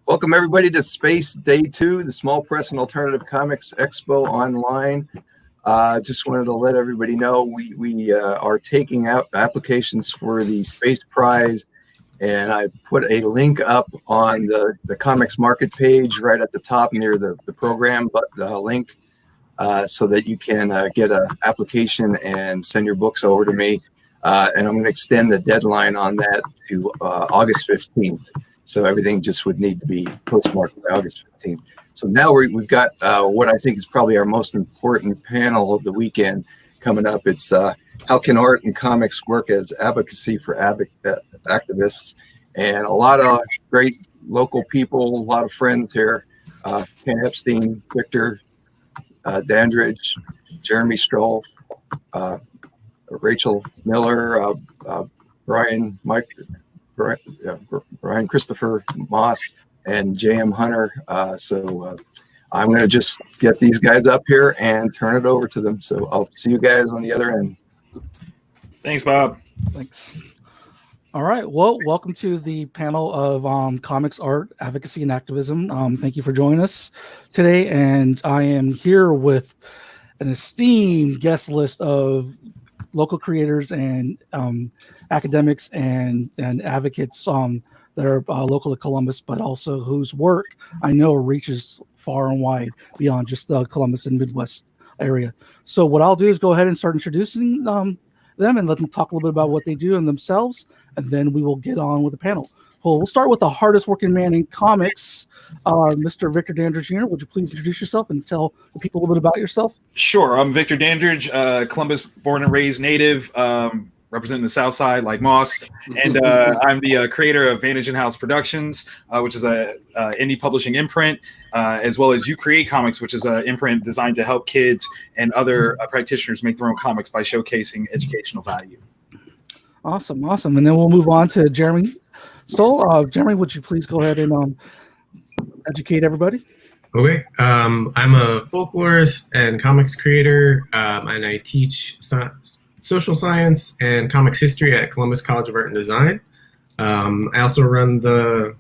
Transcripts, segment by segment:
Welcome everybody to Space Day 2, the Small Press and Alternative Comics Expo online. Just wanted to let everybody know we are taking out applications for the Space Prize, and I put a link up on the comics market page right at the top near the program link, so that you can get an application and send your books over to me. And I'm going to extend the deadline on that to August 15th. So everything just would need to be postmarked by August 15th. So now we've got what I think is probably our most important panel of the weekend coming up. It's how can art and comics work as advocacy for activists? And a lot of great local people, a lot of friends here. Ken Epstein, Victor Dandridge, Jeremy Stroll, Rachel Miller, Brian Christopher Moss, and J.M. Hunter. So I'm going to just get these guys up here and turn it over to them. So I'll see you guys on the other end. Thanks, Bob. Thanks. All right. Well, welcome to the panel of comics, art, advocacy, and activism. Thank you for joining us today. And I am here with an esteemed guest list of local creators and academics and advocates that are local to Columbus, but also whose work I know reaches far and wide beyond just the Columbus and Midwest area. So what I'll do is go ahead and start introducing them and let them talk a little bit about what they do and themselves, and then we will get on with the panel. Well, we'll start with the hardest working man in comics, Mr. Victor Dandridge Jr. Would you please introduce yourself and tell the people a little bit about yourself? Sure. I'm Victor Dandridge, Columbus born and raised native, representing the South Side like Moss. And I'm the creator of Vantage and House Productions, which is a indie publishing imprint, as well as You Create Comics, which is an imprint designed to help kids and other practitioners make their own comics by showcasing educational value. Awesome. And then we'll move on to Jeremy Stoll. Jeremy, would you please go ahead and educate everybody? Okay. I'm a folklorist and comics creator, and I teach social science and comics history at Columbus College of Art and Design. I also run the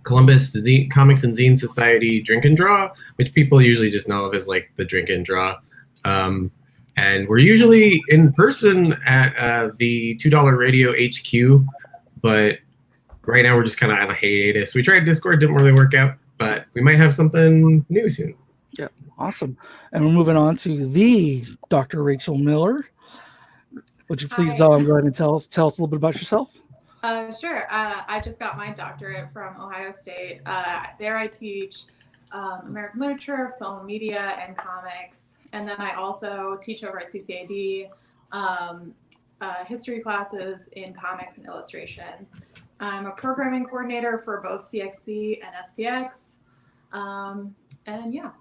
Columbus Comics and Zine Society Drink and Draw, which people usually just know of as like the Drink and Draw. And we're usually in person at the $2 Radio HQ, but right now we're just kind of on a hiatus. We tried Discord, didn't really work out, but we might have something new soon. Yeah, awesome. And we're moving on to the Dr. Rachel Miller. Would you please go ahead and tell us a little bit about yourself? Sure. I just got my doctorate from Ohio State. There I teach American literature, film, media, and comics. And then I also teach over at CCAD history classes in comics and illustration. I'm a programming coordinator for both CXC and SPX. And yeah,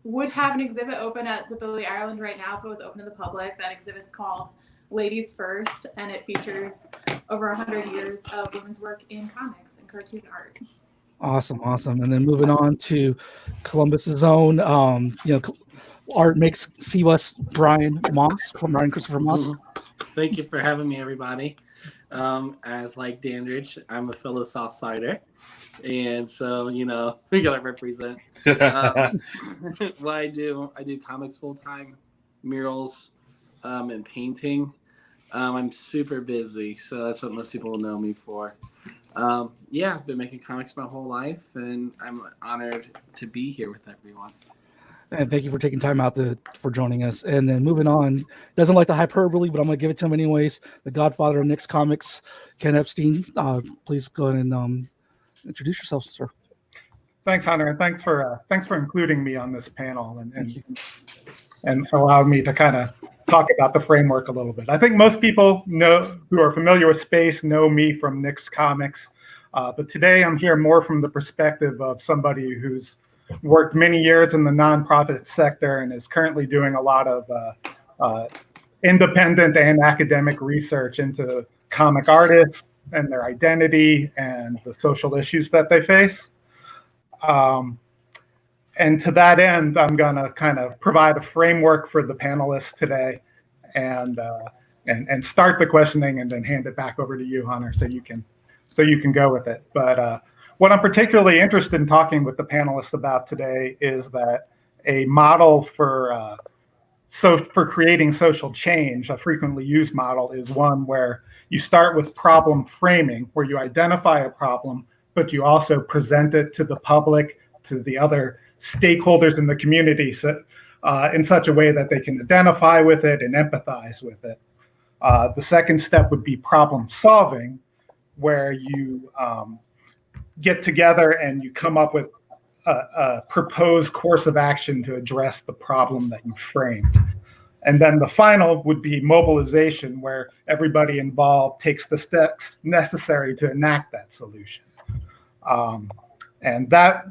would have an exhibit open at the Billy Ireland right now if it was open to the public. That exhibit's called Ladies First, and it features over 100 years of women's work in comics and cartoon art. Awesome. And then moving on to Columbus's own, Art Makes CWS Brian Christopher Moss. Thank you for having me, everybody. As like Dandridge, I'm a fellow South Sider. And so, we gotta represent. What I do comics full time, murals, and painting. I'm super busy, so that's what most people will know me for. I've been making comics my whole life, and I'm honored to be here with everyone. And thank you for taking time out for joining us. And then moving on, doesn't like the hyperbole, but I'm going to give it to him anyways. The godfather of Nick's Comics, Ken Epstein. Please go ahead and introduce yourself, sir. Thanks, Hunter, and thanks for including me on this panel and allow me to kind of talk about the framework a little bit. I think most people who are familiar with space know me from Nick's Comics, but today I'm here more from the perspective of somebody who's worked many years in the nonprofit sector and is currently doing a lot of independent and academic research into comic artists and their identity and the social issues that they face. And to that end, I'm going to kind of provide a framework for the panelists today and start the questioning and then hand it back over to you, Hunter, so you can go with it. But what I'm particularly interested in talking with the panelists about today is that a model for creating social change, a frequently used model, is one where you start with problem framing, where you identify a problem, but you also present it to the public, to the other stakeholders in the community, in such a way that they can identify with it and empathize with it. The second step would be problem solving, where you get together and you come up with a proposed course of action to address the problem that you framed. And then the final would be mobilization, where everybody involved takes the steps necessary to enact that solution. And that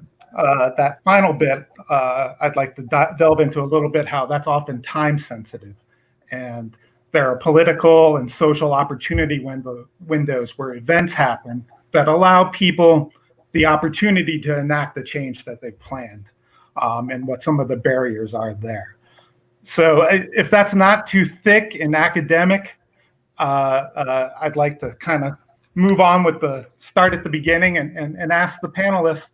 final bit, I'd like to delve into a little bit how that's often time sensitive. And there are political and social opportunity windows where events happen that allow people the opportunity to enact the change that they planned, and what some of the barriers are there. So if that's not too thick and academic, I'd like to kind of move on with the start at the beginning and ask the panelists,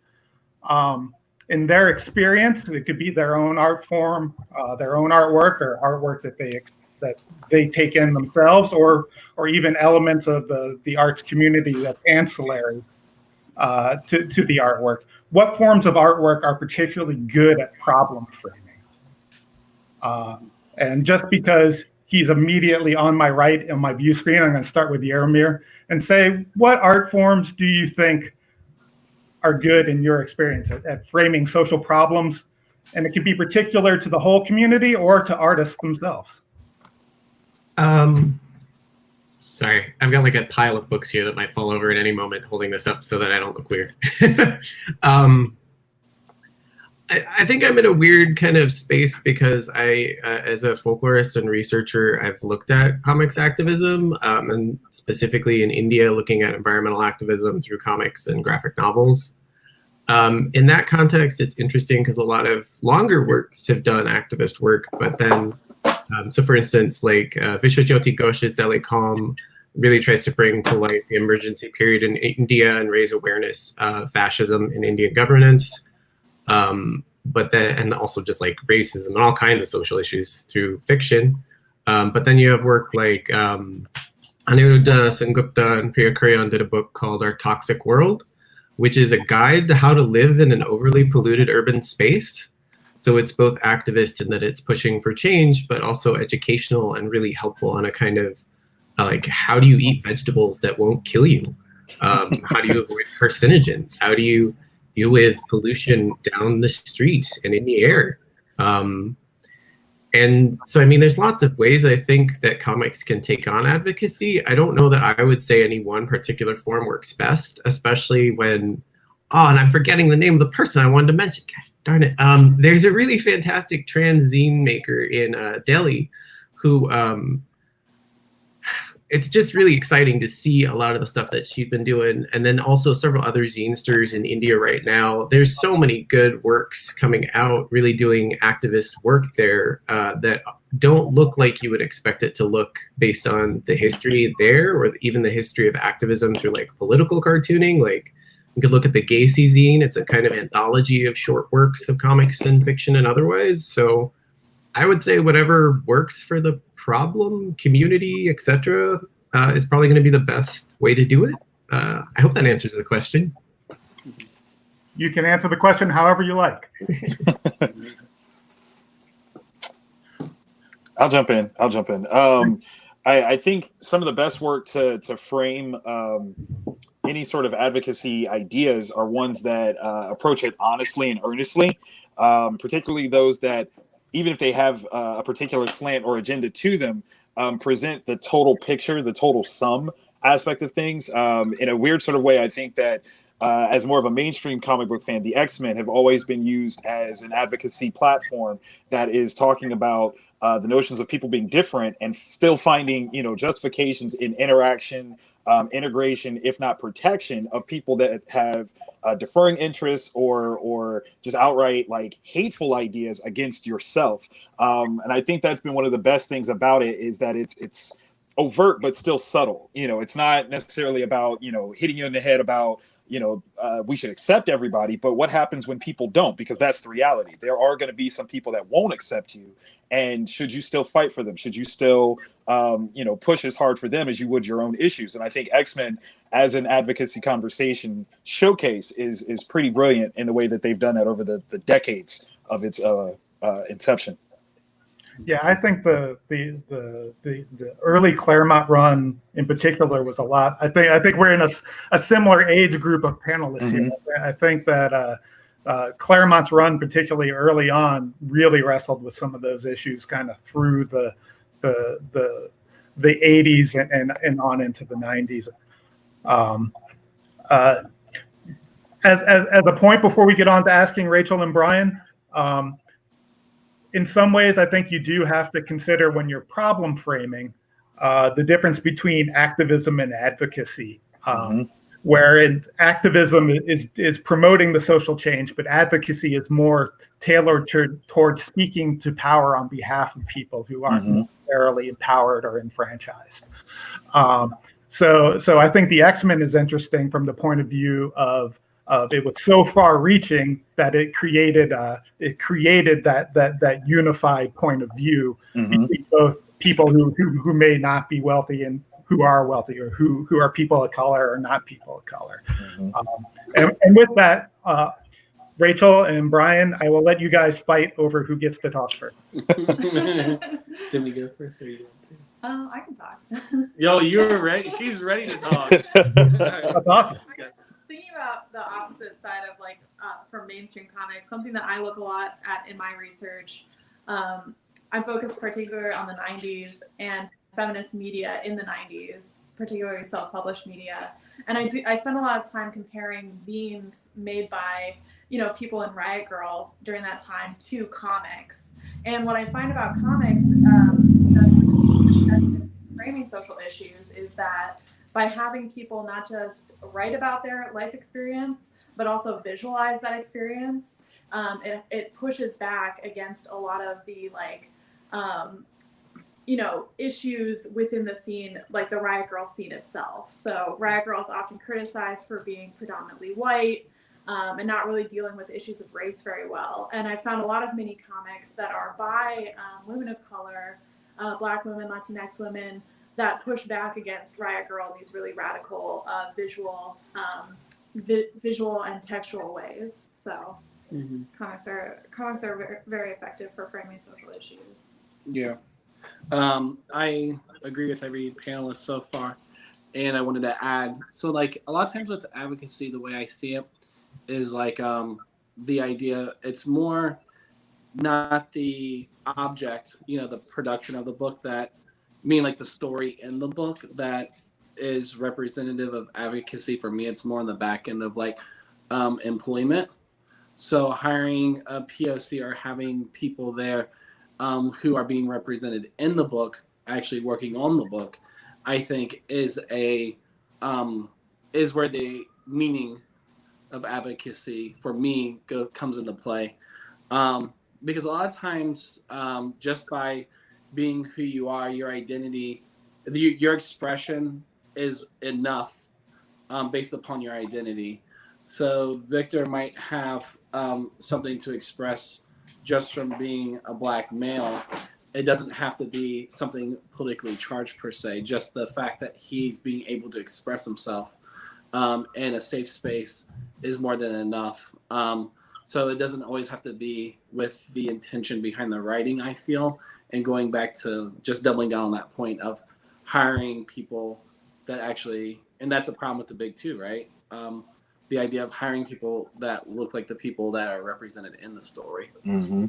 in their experience, it could be their own art form, their own artwork, or artwork that they take in themselves, or even elements of the arts community that's ancillary to the artwork. What forms of artwork are particularly good at problem framing? And just because he's immediately on my right on my view screen, I'm going to start with Yaromir and say, what art forms do you think are good in your experience at framing social problems? And it can be particular to the whole community or to artists themselves. Sorry, I've got like a pile of books here that might fall over at any moment, holding this up so that I don't look weird. I think I'm in a weird kind of space because as a folklorist and researcher, I've looked at comics activism, and specifically in India, looking at environmental activism through comics and graphic novels. In that context, it's interesting because a lot of longer works have done activist work, but then, so for instance, like Vishwajyoti Ghosh's Delhi Calm really tries to bring to light the emergency period in India and raise awareness of fascism in Indian governance. But then, and also just like racism and all kinds of social issues through fiction. But then you have work like Aniruddha Sengupta and Priya Crayon did a book called Our Toxic World, which is a guide to how to live in an overly polluted urban space. So it's both activist in that it's pushing for change, but also educational and really helpful on a kind of like, how do you eat vegetables that won't kill you? How do you avoid carcinogens? How do you deal with pollution down the street and in the air? And so, I mean, there's lots of ways I think that comics can take on advocacy. I don't know that I would say any one particular form works best, especially when, and I'm forgetting the name of the person I wanted to mention. Gosh, darn it. There's a really fantastic trans zine maker in Delhi who, it's just really exciting to see a lot of the stuff that she's been doing. And then also several other zinesters in India right now. There's so many good works coming out, really doing activist work there that don't look like you would expect it to look based on the history there, or even the history of activism through like political cartooning. Like you could look at the Gacy zine. It's a kind of anthology of short works of comics and fiction and otherwise. So I would say whatever works for the problem, community, etc., is probably going to be the best way to do it. I hope that answers the question. You can answer the question however you like. I'll jump in. I think some of the best work to frame any sort of advocacy ideas are ones that approach it honestly and earnestly, particularly those that, even if they have a particular slant or agenda to them, present the total picture, the total sum aspect of things. In a weird sort of way, I think that as more of a mainstream comic book fan, the X-Men have always been used as an advocacy platform that is talking about the notions of people being different and still finding, justifications in interaction, integration, if not protection, of people that have deferring interests or just outright like hateful ideas against yourself. And I think that's been one of the best things about it, is that it's overt but still subtle. It's not necessarily about hitting you in the head about we should accept everybody, but what happens when people don't? Because that's the reality. There are going to be some people that won't accept you, and should you still fight for them? Should you still push as hard for them as you would your own issues? And I think X-Men as an advocacy conversation showcase is pretty brilliant in the way that they've done that over the decades of its inception. Yeah, I think the early Claremont run in particular was a lot. I think we're in a similar age group of panelists here. I think that Claremont's run, particularly early on, really wrestled with some of those issues kind of through the 80s and on into the 90s. As a point before we get on to asking Rachel and Brian, in some ways, I think you do have to consider when you're problem framing the difference between activism and advocacy. Wherein activism is promoting the social change, but advocacy is more tailored towards speaking to power on behalf of people who aren't necessarily empowered or enfranchised. So I think the X-Men is interesting from the point of view of it was so far-reaching that it created that unified point of view between both people who may not be wealthy and who are wealthy, or who are people of color or not people of color. And with that, Rachel and Brian, I will let you guys fight over who gets to talk first. Did we go first, or you want to? I can talk. Yo, you're ready. She's ready to talk. That's awesome. Thinking about the opposite side of from mainstream comics, something that I look a lot at in my research, I focus particularly on the 90s and feminist media in the 90s, particularly self-published media. And I spend a lot of time comparing zines made by people in Riot Girl during that time to comics. And what I find about comics that's framing social issues is that by having people not just write about their life experience, but also visualize that experience, it pushes back against a lot of the issues within the scene, like the Riot Girl scene itself. So Riot Girl is often criticized for being predominantly white and not really dealing with issues of race very well. And I found a lot of mini comics that are by women of color, Black women, Latinx women, that push back against Riot Girl in these really radical visual and textual ways. So comics are very, very effective for framing social issues. Yeah. I agree with every panelist so far, and I wanted to add, so a lot of times with advocacy, the way I see it is the idea, it's more not the object, the production of the book, that the story in the book that is representative of advocacy. For me, it's more on the back end of employment. So hiring a POC or having people there who are being represented in the book, actually working on the book, I think is where the meaning of advocacy for me comes into play. Because a lot of times, just by being who you are, your identity, your expression is enough based upon your identity. So Victor might have something to express just from being a Black male. It doesn't have to be something politically charged per se. Just the fact that he's being able to express himself in a safe space is more than enough. So it doesn't always have to be with the intention behind the writing, I feel. And going back to just doubling down on that point of hiring people that actually, and that's a problem with the big two, right? The idea of hiring people that look like the people that are represented in the story.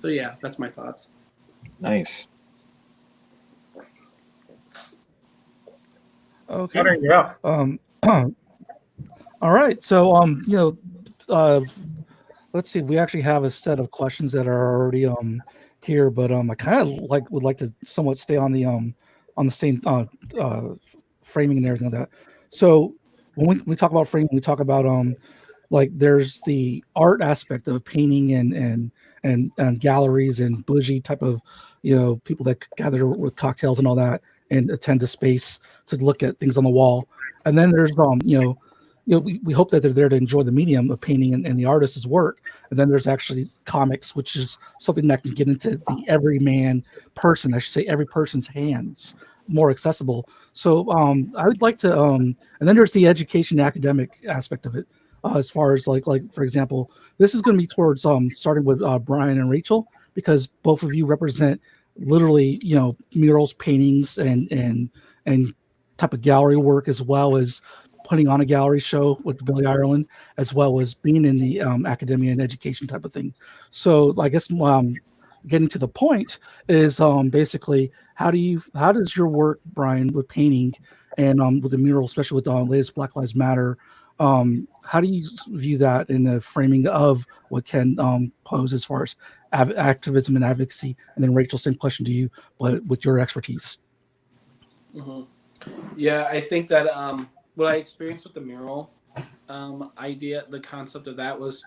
So yeah, that's my thoughts. Nice. Okay. Yeah. All right. So let's see. We actually have a set of questions that are already here, but I kind of would like to somewhat stay on the same framing and everything like that. So when we talk about framing, we talk about there's the art aspect of painting and galleries and bougie type of people that gather with cocktails and all that and attend a space to look at things on the wall. And then there's we hope that they're there to enjoy the medium of painting and the artist's work. And then there's actually comics, which is something that can get into the everyman person, I should say, every person's hands, more accessible. So I would like to, and then there's the education academic aspect of it, as far as like for example, this is going to be towards starting with Brian and Rachel, because both of you represent literally, murals, paintings, and type of gallery work, as well as putting on a gallery show with Billy Ireland, as well as being in the academia and education type of thing. So I guess getting to the point is basically how does your work, Brian, with painting and with the mural, especially with the latest Black Lives Matter, how do you view that in the framing of what Ken posed as far as activism and advocacy? And then Rachel, same question to you, but with your expertise. Mm-hmm. Yeah, I think that what I experienced with the mural idea, the concept of that was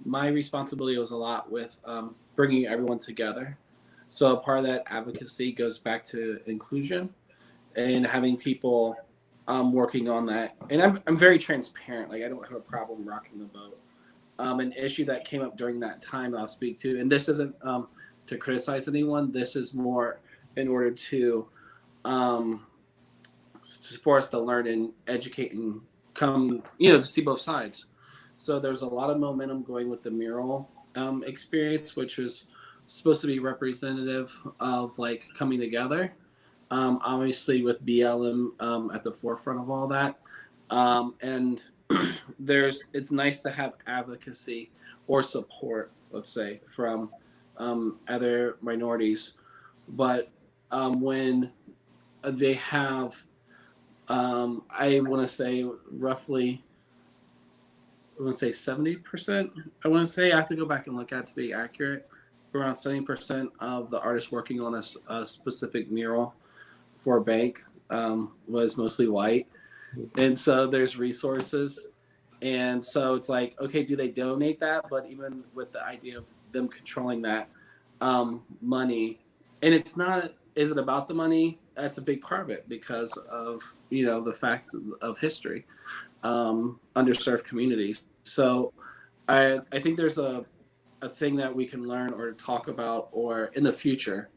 my responsibility was a lot with bringing everyone together. So a part of that advocacy goes back to inclusion and having people working on that. And I'm very transparent. Like, I don't have a problem rocking the boat. An issue that came up during that time I'll speak to, and this isn't to criticize anyone. This is more in order to for us to learn and educate and come, to see both sides. So there's a lot of momentum going with the mural experience, which was supposed to be representative of like coming together. Obviously with BLM at the forefront of all that. And it's nice to have advocacy or support, let's say, from other minorities. But when they have, I want to say roughly, 70%. I have to go back and look at it to be accurate. Around 70% of the artists working on a specific mural for a bank was mostly white. And so there's resources. And so it's like, okay, do they donate that? But even with the idea of them controlling that money, and is it about the money? That's a big part of it because of, the facts of history, underserved communities. So I think there's a thing that we can learn or talk about or in the future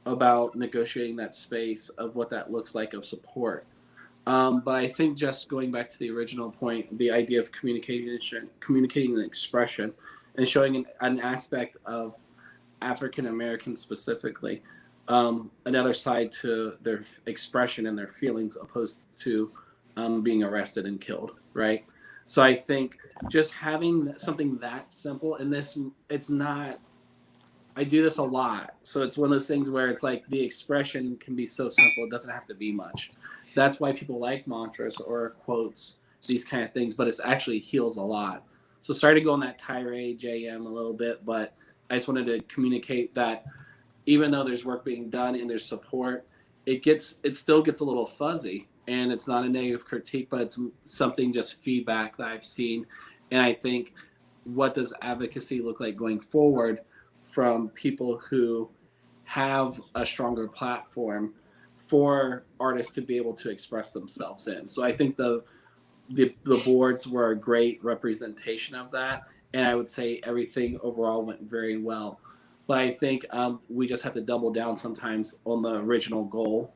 about negotiating that space of what that looks like of support. But I think just going back to the original point, the idea of communicating an expression and showing an aspect of African Americans specifically, another side to their expression and their feelings opposed to being arrested and killed, right? So I think just having something that simple, and it's not, I do this a lot. So it's one of those things where it's like the expression can be so simple, it doesn't have to be much. That's why people like mantras or quotes, these kind of things, but it's actually heals a lot. So sorry to go on that tirade, JM, a little bit, but I just wanted to communicate that even though there's work being done and there's support, it still gets a little fuzzy. And it's not a negative critique, but it's something, just feedback that I've seen. And I think, what does advocacy look like going forward from people who have a stronger platform for artists to be able to express themselves in? So I think the boards were a great representation of that. And I would say everything overall went very well. But I think we just have to double down sometimes on the original goal,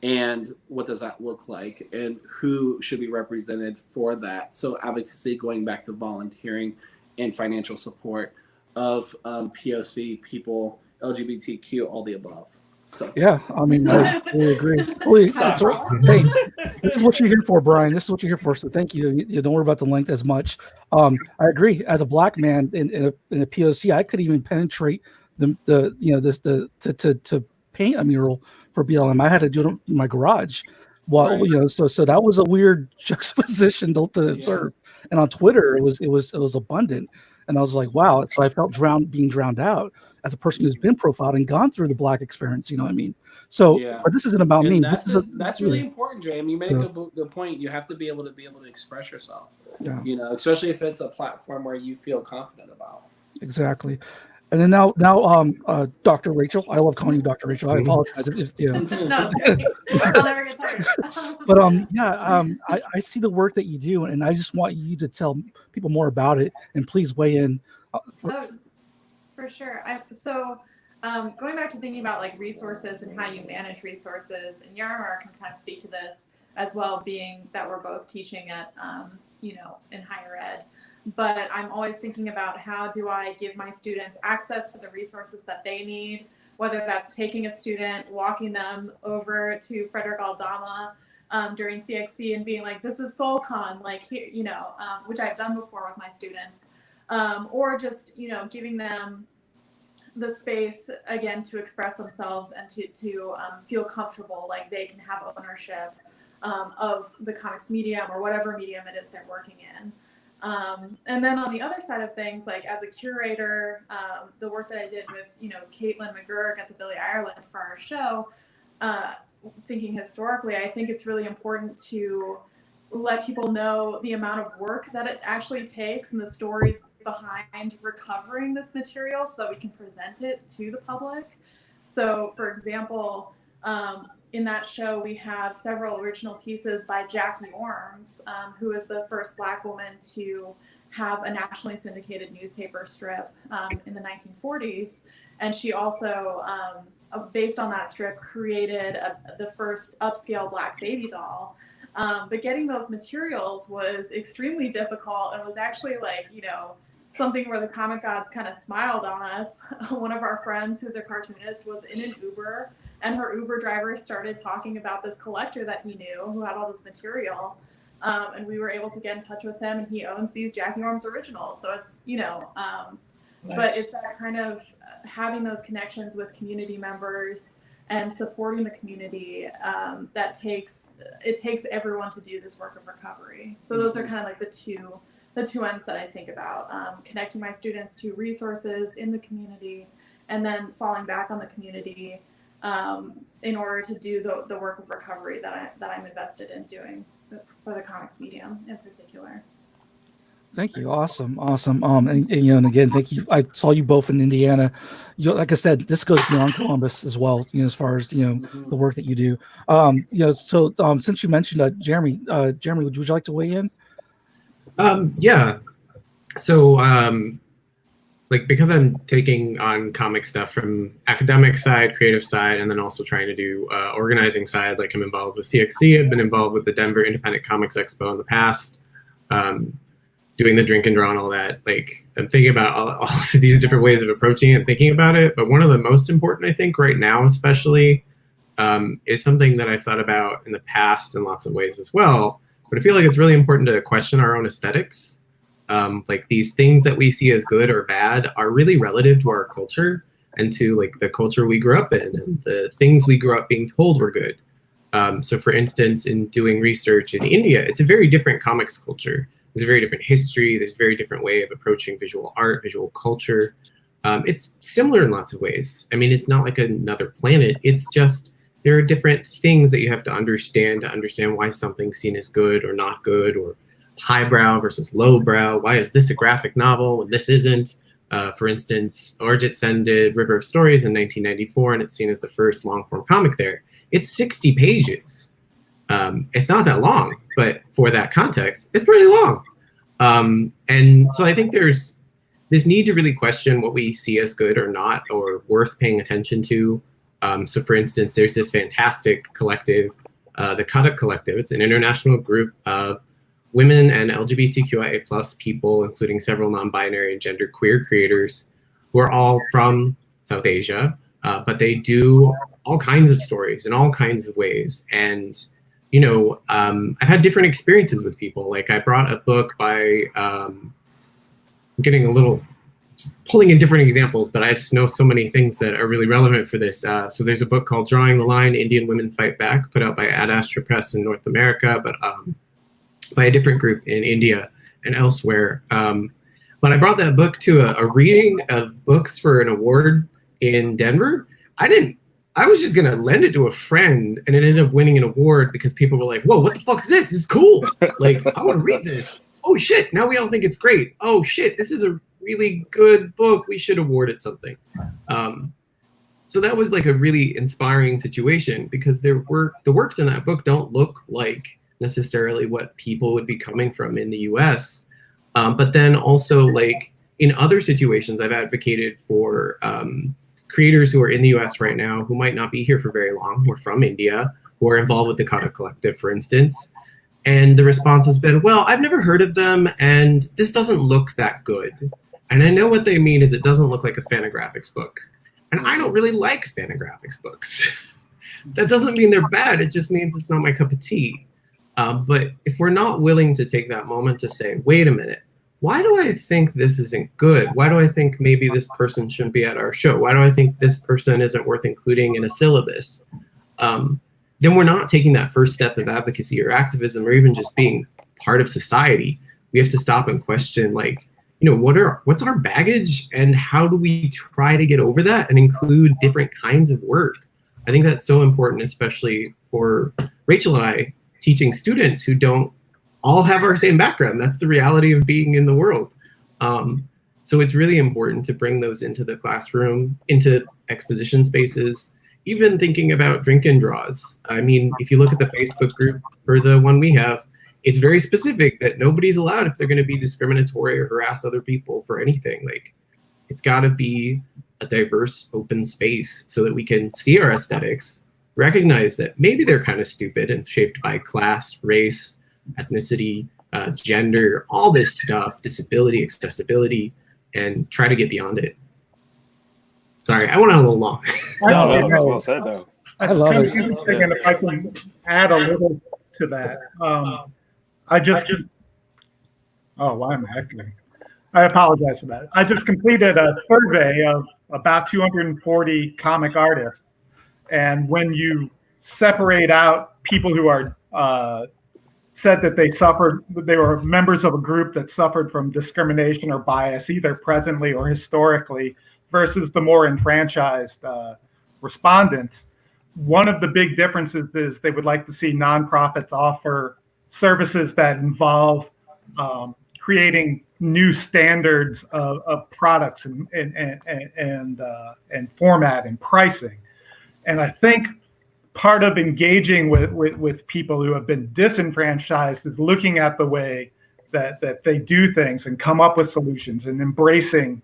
and what does that look like and who should be represented for that. So advocacy, going back to volunteering and financial support of POC people, LGBTQ, all the above. So yeah, I mean, I really agree. Hey, this is what you're here for, Brian. This is what you're here for. So thank you. You don't worry about the length as much. I agree. As a Black man in a POC, I could even penetrate to paint a mural for BLM. I had to do it in my garage. Well, right. So that was a weird juxtaposition to observe. And on Twitter, it was abundant. And I was like, wow. So I felt being drowned out as a person who's been profiled and gone through the Black experience. You know what I mean? So, but this isn't about me. That's really important, Jay. I mean, you made a good point. You have to be able to express yourself. Yeah. Especially if it's a platform where you feel confident about. Exactly. And then now, Dr. Rachel. I love calling you Dr. Rachel. I apologize if you know. No, it's okay. I'll never get tired. But I see the work that you do, and I just want you to tell people more about it. And please weigh in. For sure. Going back to thinking about like resources and how you manage resources, and Yarmar can kind of speak to this as well, being that we're both teaching at in higher ed. But I'm always thinking about how do I give my students access to the resources that they need, whether that's taking a student, walking them over to Frederick Aldama during CXC and being like, this is SoulCon, like here, which I've done before with my students, or just giving them the space again to express themselves and to feel comfortable, like they can have ownership of the comics medium or whatever medium it is they're working in. And then on the other side of things, like as a curator, the work that I did with, Caitlin McGurk at the Billie Ireland for our show, thinking historically, I think it's really important to let people know the amount of work that it actually takes and the stories behind recovering this material so that we can present it to the public. So, for example, in that show, we have several original pieces by Jackie Orms, who is the first Black woman to have a nationally syndicated newspaper strip in the 1940s. And she also, based on that strip, created the first upscale Black baby doll. But getting those materials was extremely difficult and was actually something where the comic gods kind of smiled on us. One of our friends who's a cartoonist was in an Uber, and her Uber driver started talking about this collector that he knew who had all this material. And we were able to get in touch with him, and he owns these Jackie Orms originals. So it's, nice. But it's that kind of having those connections with community members and supporting the community that takes everyone to do this work of recovery. So those are kind of like the two ends that I think about, connecting my students to resources in the community and then falling back on the community in order to do the work of recovery that I'm invested in doing for the comics medium in particular. Thank you. Awesome. And again, thank you. I saw you both in Indiana. Like I said, this goes beyond Columbus as well, as far as, the work that you do. So since you mentioned Jeremy, would you like to weigh in? Yeah. So, because I'm taking on comic stuff from academic side, creative side, and then also trying to do organizing side, like I'm involved with CXC. I've been involved with the Denver Independent Comics Expo in the past, doing the drink and draw and all that. I'm thinking about all of these different ways of approaching it and thinking about it. But one of the most important, I think, right now especially, is something that I've thought about in the past in lots of ways as well. But I feel like it's really important to question our own aesthetics. These things that we see as good or bad are really relative to our culture and to the culture we grew up in and the things we grew up being told were good. So for instance, in doing research in India, it's a very different comics culture. There's a very different history. There's a very different way of approaching visual art, visual culture. It's similar in lots of ways. I mean, it's not like another planet. It's just there are different things that you have to understand why something's seen as good or not good, or highbrow versus lowbrow. Why is this a graphic novel when this isn't? For instance, Arijit Sen did River of Stories in 1994, and it's seen as the first long-form comic there. It's 60 pages. It's not that long, but for that context, it's pretty long. And so I think there's this need to really question what we see as good or not, or worth paying attention to. So for instance, there's this fantastic collective, the Kadak Collective. It's an international group of women and LGBTQIA plus people, including several non-binary and genderqueer creators, who are all from South Asia, but they do all kinds of stories in all kinds of ways. And I've had different experiences with people. I brought a book by, I'm getting a little, pulling in different examples, but I just know so many things that are really relevant for this. So there's a book called Drawing the Line, Indian Women Fight Back, put out by Ad Astra Press in North America, but by a different group in India and elsewhere. But I brought that book to a reading of books for an award in Denver. I was just gonna lend it to a friend, and it ended up winning an award because people were like, "Whoa, what the fuck's this? This is cool! I want to read this. Oh shit! Now we all think it's great. Oh shit! This is a really good book. We should award it something. So that was like a really inspiring situation, because the works in that book don't look like necessarily what people would be coming from in the US. But then also, like, in other situations, I've advocated for creators who are in the US right now who might not be here for very long, who are from India, who are involved with the Kata Collective, for instance. And the response has been, well, I've never heard of them, and this doesn't look that good. And I know what they mean is it doesn't look like a Fantagraphics book. And I don't really like Fantagraphics books. That doesn't mean they're bad. It just means it's not my cup of tea. But if we're not willing to take that moment to say, wait a minute, why do I think this isn't good? Why do I think maybe this person shouldn't be at our show? Why do I think this person isn't worth including in a syllabus? Then we're not taking that first step of advocacy or activism, or even just being part of society. We have to stop and question, like, what's our baggage, and how do we try to get over that and include different kinds of work? I think that's so important, especially for Rachel and I teaching students who don't all have our same background. That's the reality of being in the world. So it's really important to bring those into the classroom, into exposition spaces, even thinking about drink and draws. I mean, if you look at the Facebook group for the one we have, it's very specific that nobody's allowed if they're going to be discriminatory or harass other people for anything. Like, it's got to be a diverse, open space so that we can see our aesthetics, recognize that maybe they're kind of stupid and shaped by class, race, ethnicity, gender, all this stuff, disability, accessibility, and try to get beyond it. Sorry, I went on a little long. No, that was well said, though. I love it. And if I can add a little to that, why am I heckling? I apologize for that. I just completed a survey of about 240 comic artists, and when you separate out people who are said that they were members of a group that suffered from discrimination or bias, either presently or historically, versus the more enfranchised respondents, one of the big differences is they would like to see nonprofits offer services that involve creating new standards of products and format and pricing. And I think part of engaging with people who have been disenfranchised is looking at the way that they do things and come up with solutions and embracing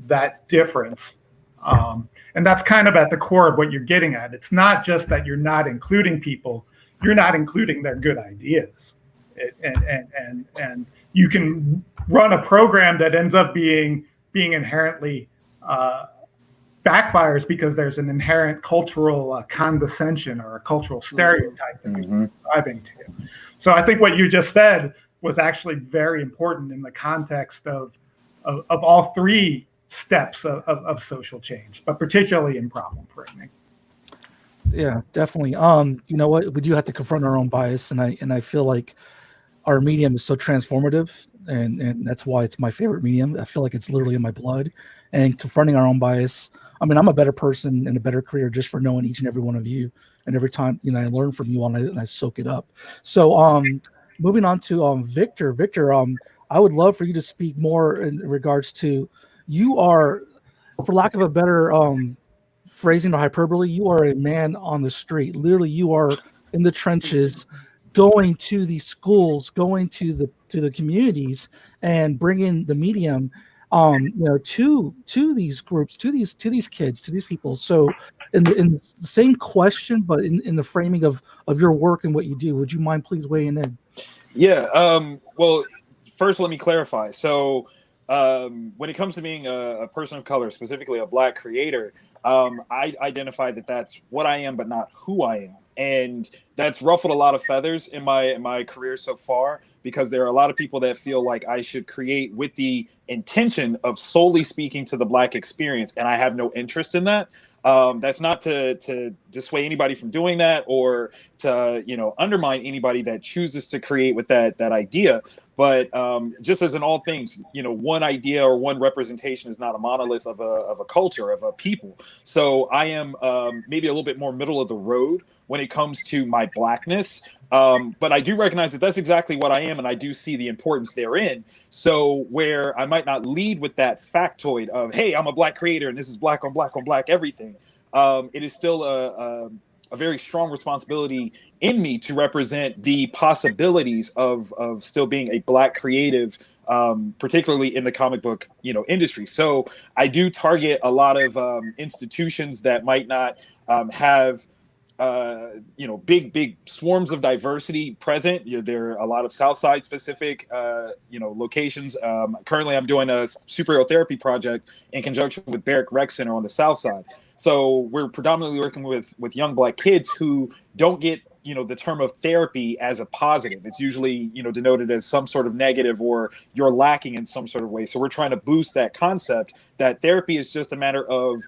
that difference. And that's kind of at the core of what you're getting at. It's not just that you're not including people, you're not including their good ideas. And you can run a program that ends up being inherently backfires because there's an inherent cultural condescension or a cultural stereotype that we're describing to you. So I think what you just said was actually very important in the context of all three steps of social change, but particularly in problem framing. Yeah, definitely. You know what? We do have to confront our own bias, and I feel like our medium is so transformative, and that's why it's my favorite medium. I feel like it's literally in my blood. And confronting our own bias. I mean, I'm a better person and a better creator just for knowing each and every one of you. And every time, I learn from you and I soak it up. So moving on to Victor. Victor, I would love for you to speak more in regards to, you are, for lack of a better phrasing or hyperbole, you are a man on the street. Literally, you are in the trenches, going to these schools, going to the communities, and bringing the medium to these groups, to these kids, to these people. So in the same question, but in the framing of your work and what you do, would you mind please weighing in? Yeah. Well, first, let me clarify. So when it comes to being a person of color, specifically a Black creator, I identify that that's what I am, but not who I am. And that's ruffled a lot of feathers in my career so far, because there are a lot of people that feel like I should create with the intention of solely speaking to the Black experience, and I have no interest in that. That's not to dissuade anybody from doing that or to undermine anybody that chooses to create with that idea. But just as in all things, one idea or one representation is not a monolith of a culture, of a people. So I am maybe a little bit more middle of the road when it comes to my blackness. But I do recognize that that's exactly what I am, and I do see the importance therein. So where I might not lead with that factoid of, hey, I'm a Black creator and this is Black on Black everything, it is still a very strong responsibility in me to represent the possibilities of still being a Black creative, particularly in the comic book industry. So I do target a lot of institutions that might not have big swarms of diversity present. There are a lot of Southside specific locations. Currently I'm doing a superhero therapy project in conjunction with Barrick Rec Center on the South Side. So we're predominantly working with young Black kids who don't get the term of therapy as a positive. It's usually denoted as some sort of negative, or you're lacking in some sort of way. So we're trying to boost that concept that therapy is just a matter of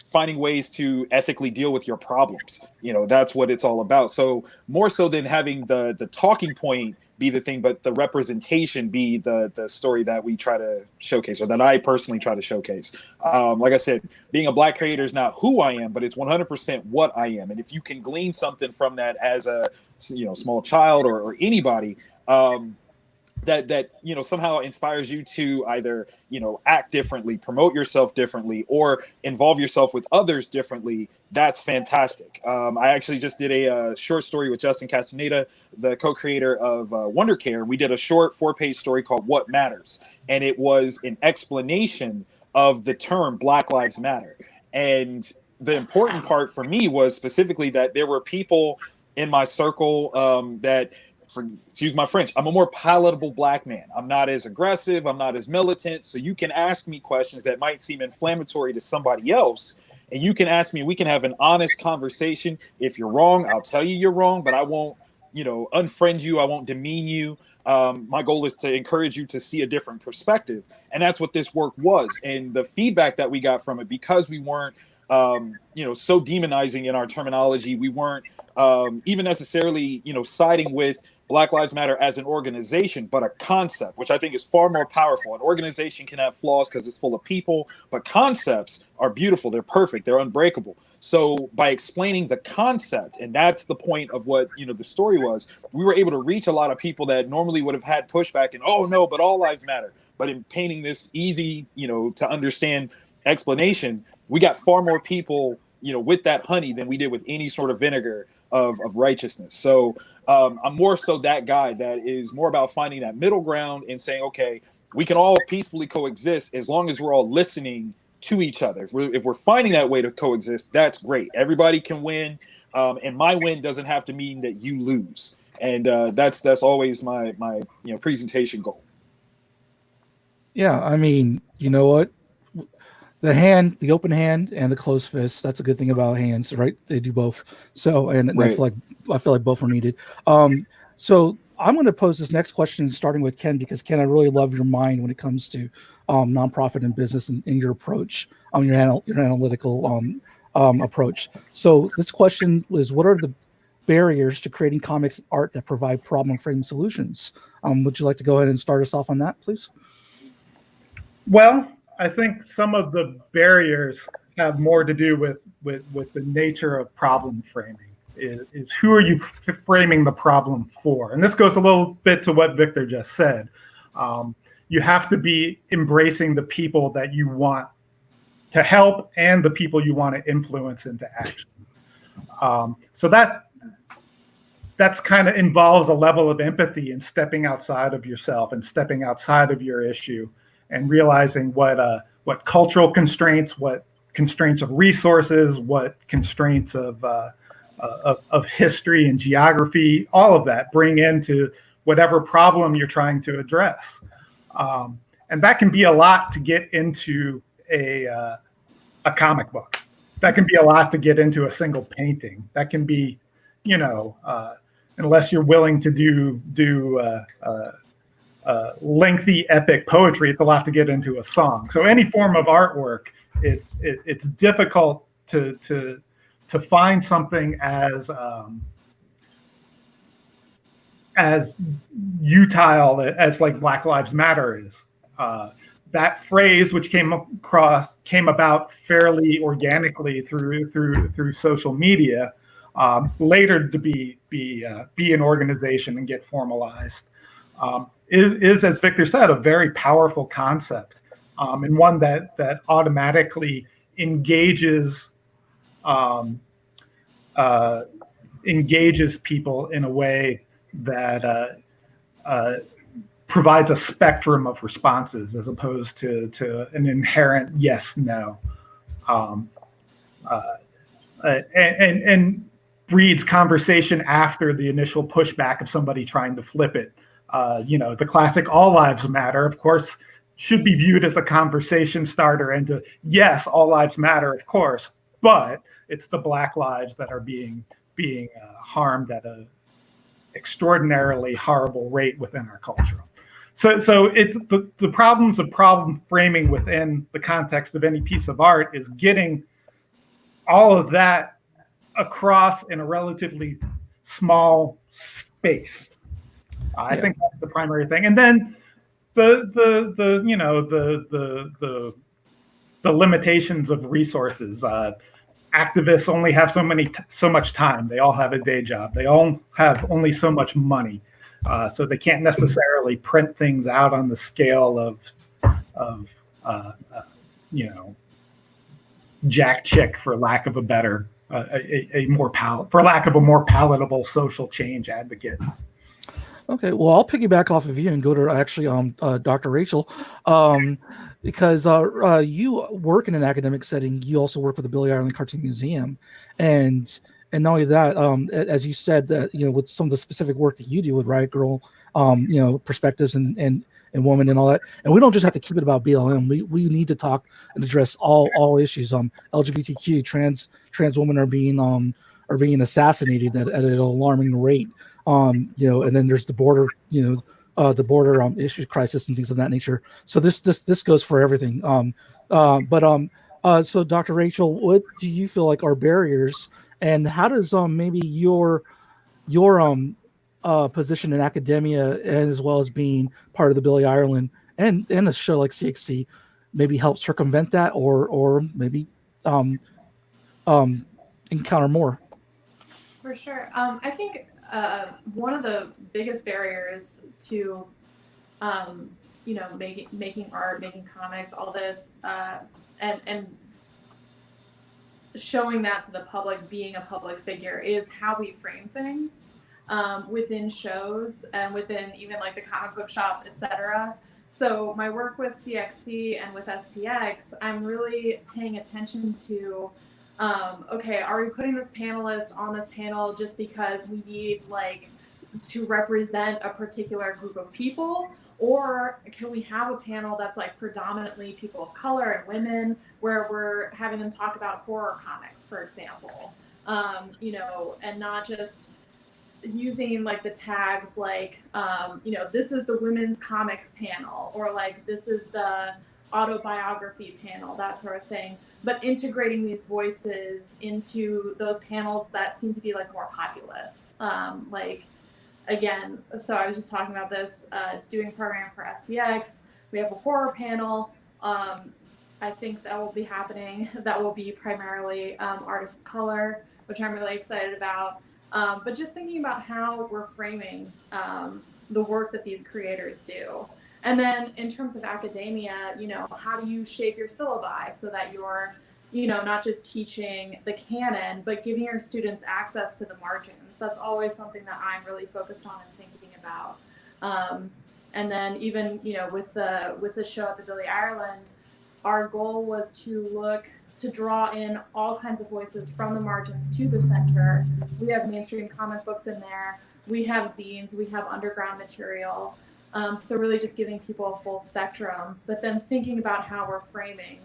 finding ways to ethically deal with your problems. That's what it's all about. So more so than having the talking point be the thing, but the representation be the story that we try to showcase, or that I personally try to showcase. Like I said, being a Black creator is not who I am, but it's 100% what I am. And if you can glean something from that as a small child or anybody, that somehow inspires you to either act differently, promote yourself differently, or involve yourself with others differently, that's fantastic. I actually just did a short story with Justin Castaneda, the co-creator of Wonder Care. We did a short 4-page story called What Matters, and it was an explanation of the term Black Lives Matter. And the important part for me was specifically that there were people in my circle that, excuse my French, I'm a more palatable Black man. I'm not as aggressive. I'm not as militant. So you can ask me questions that might seem inflammatory to somebody else. And you can ask me, we can have an honest conversation. If you're wrong, I'll tell you you're wrong, but I won't, unfriend you. I won't demean you. My goal is to encourage you to see a different perspective. And that's what this work was. And the feedback that we got from it, because we weren't, so demonizing in our terminology, we weren't even necessarily, siding with Black Lives Matter as an organization, but a concept, which I think is far more powerful. An organization can have flaws because it's full of people, but concepts are beautiful. They're perfect. They're unbreakable. So by explaining the concept, and that's the point of what, the story was, we were able to reach a lot of people that normally would have had pushback and, oh no, but all lives matter. But in painting this easy, to understand explanation, we got far more people, with that honey than we did with any sort of vinegar of righteousness. So I'm more so that guy that is more about finding that middle ground and saying, okay, we can all peacefully coexist as long as we're all listening to each other. If we're finding that way to coexist, that's great. Everybody can win. And my win doesn't have to mean that you lose. And that's always my presentation goal. Yeah, I mean, you know what? The open hand and the closed fist, that's a good thing about hands, right? They do both. So, and right. I feel like both are needed. So I'm going to pose this next question starting with Ken, because Ken, I really love your mind when it comes to nonprofit and business and your approach, your analytical approach. So this question is, what are the barriers to creating comics and art that provide problem framing solutions? Would you like to go ahead and start us off on that, please? Well, I think some of the barriers have more to do with the nature of problem framing. Is who are you framing the problem for? And this goes a little bit to what Victor just said. You have to be embracing the people that you want to help and the people you want to influence into action. So that's kind of involves a level of empathy and stepping outside of yourself and stepping outside of your issue and realizing what cultural constraints, what constraints of resources, what constraints of history and geography, all of that bring into whatever problem you're trying to address. And that can be a lot to get into a comic book. That can be a lot to get into a single painting. That can be, unless you're willing to do lengthy epic poetry, it's a lot to get into a song. So any form of artwork, it's difficult to find something as as utile as like Black Lives Matter is. That phrase, which came about fairly organically through social media, later to be an organization and get formalized, is, as Victor said, a very powerful concept, and one that automatically engages people in a way that provides a spectrum of responses as opposed to an inherent yes, no, and breeds conversation after the initial pushback of somebody trying to flip it. The classic "all lives matter," of course, should be viewed as a conversation starter and yes, all lives matter, of course, but it's the Black lives that are being harmed at a extraordinarily horrible rate within our culture. So it's the problems of problem framing within the context of any piece of art is getting all of that across in a relatively small space. I think that's the primary thing, and then the limitations of resources. Activists only have so much time. They all have a day job. They all have only so much money, so they can't necessarily print things out on the scale of Jack Chick, for lack of a better, for lack of a more palatable social change advocate. Okay, well, I'll piggyback off of you and go to actually Dr. Rachel, because you work in an academic setting. You also work for the Billie Eilish Cartoon Museum, and not only that, as you said, that with some of the specific work that you do with Riot Girl, perspectives and women and all that, and we don't just have to keep it about BLM. We need to talk and address all issues. LGBTQ, trans women are being assassinated at an alarming rate. And then there's the border, issue crisis and things of that nature. So this goes for everything. So Dr. Rachel, what do you feel like are barriers, and how does maybe your position in academia, as well as being part of the Billie Eilish and a show like CXC, maybe help circumvent that, or maybe encounter more? For sure. I think one of the biggest barriers to, making art, making comics, all this, and showing that to the public, being a public figure, is how we frame things within shows and within even like the comic book shop, etc. So my work with CXC and with SPX, I'm really paying attention to, okay, are we putting this panelist on this panel just because we need to represent a particular group of people, or can we have a panel that's predominantly people of color and women, where we're having them talk about horror comics, for example, and not just using the tags this is the women's comics panel, or this is the autobiography panel, that sort of thing, but integrating these voices into those panels that seem to be more populous. Again, so I was just talking about this, doing program for SPX. We have a horror panel. I think that will be happening. That will be primarily artists of color, which I'm really excited about. But just thinking about how we're framing the work that these creators do. And then in terms of academia, how do you shape your syllabi so that you're, not just teaching the canon, but giving your students access to the margins? That's always something that I'm really focused on and thinking about. And then even, with the show at the Billie Eilish, our goal was to draw in all kinds of voices from the margins to the center. We have mainstream comic books in there. We have zines. We have underground material. So really just giving people a full spectrum, but then thinking about how we're framing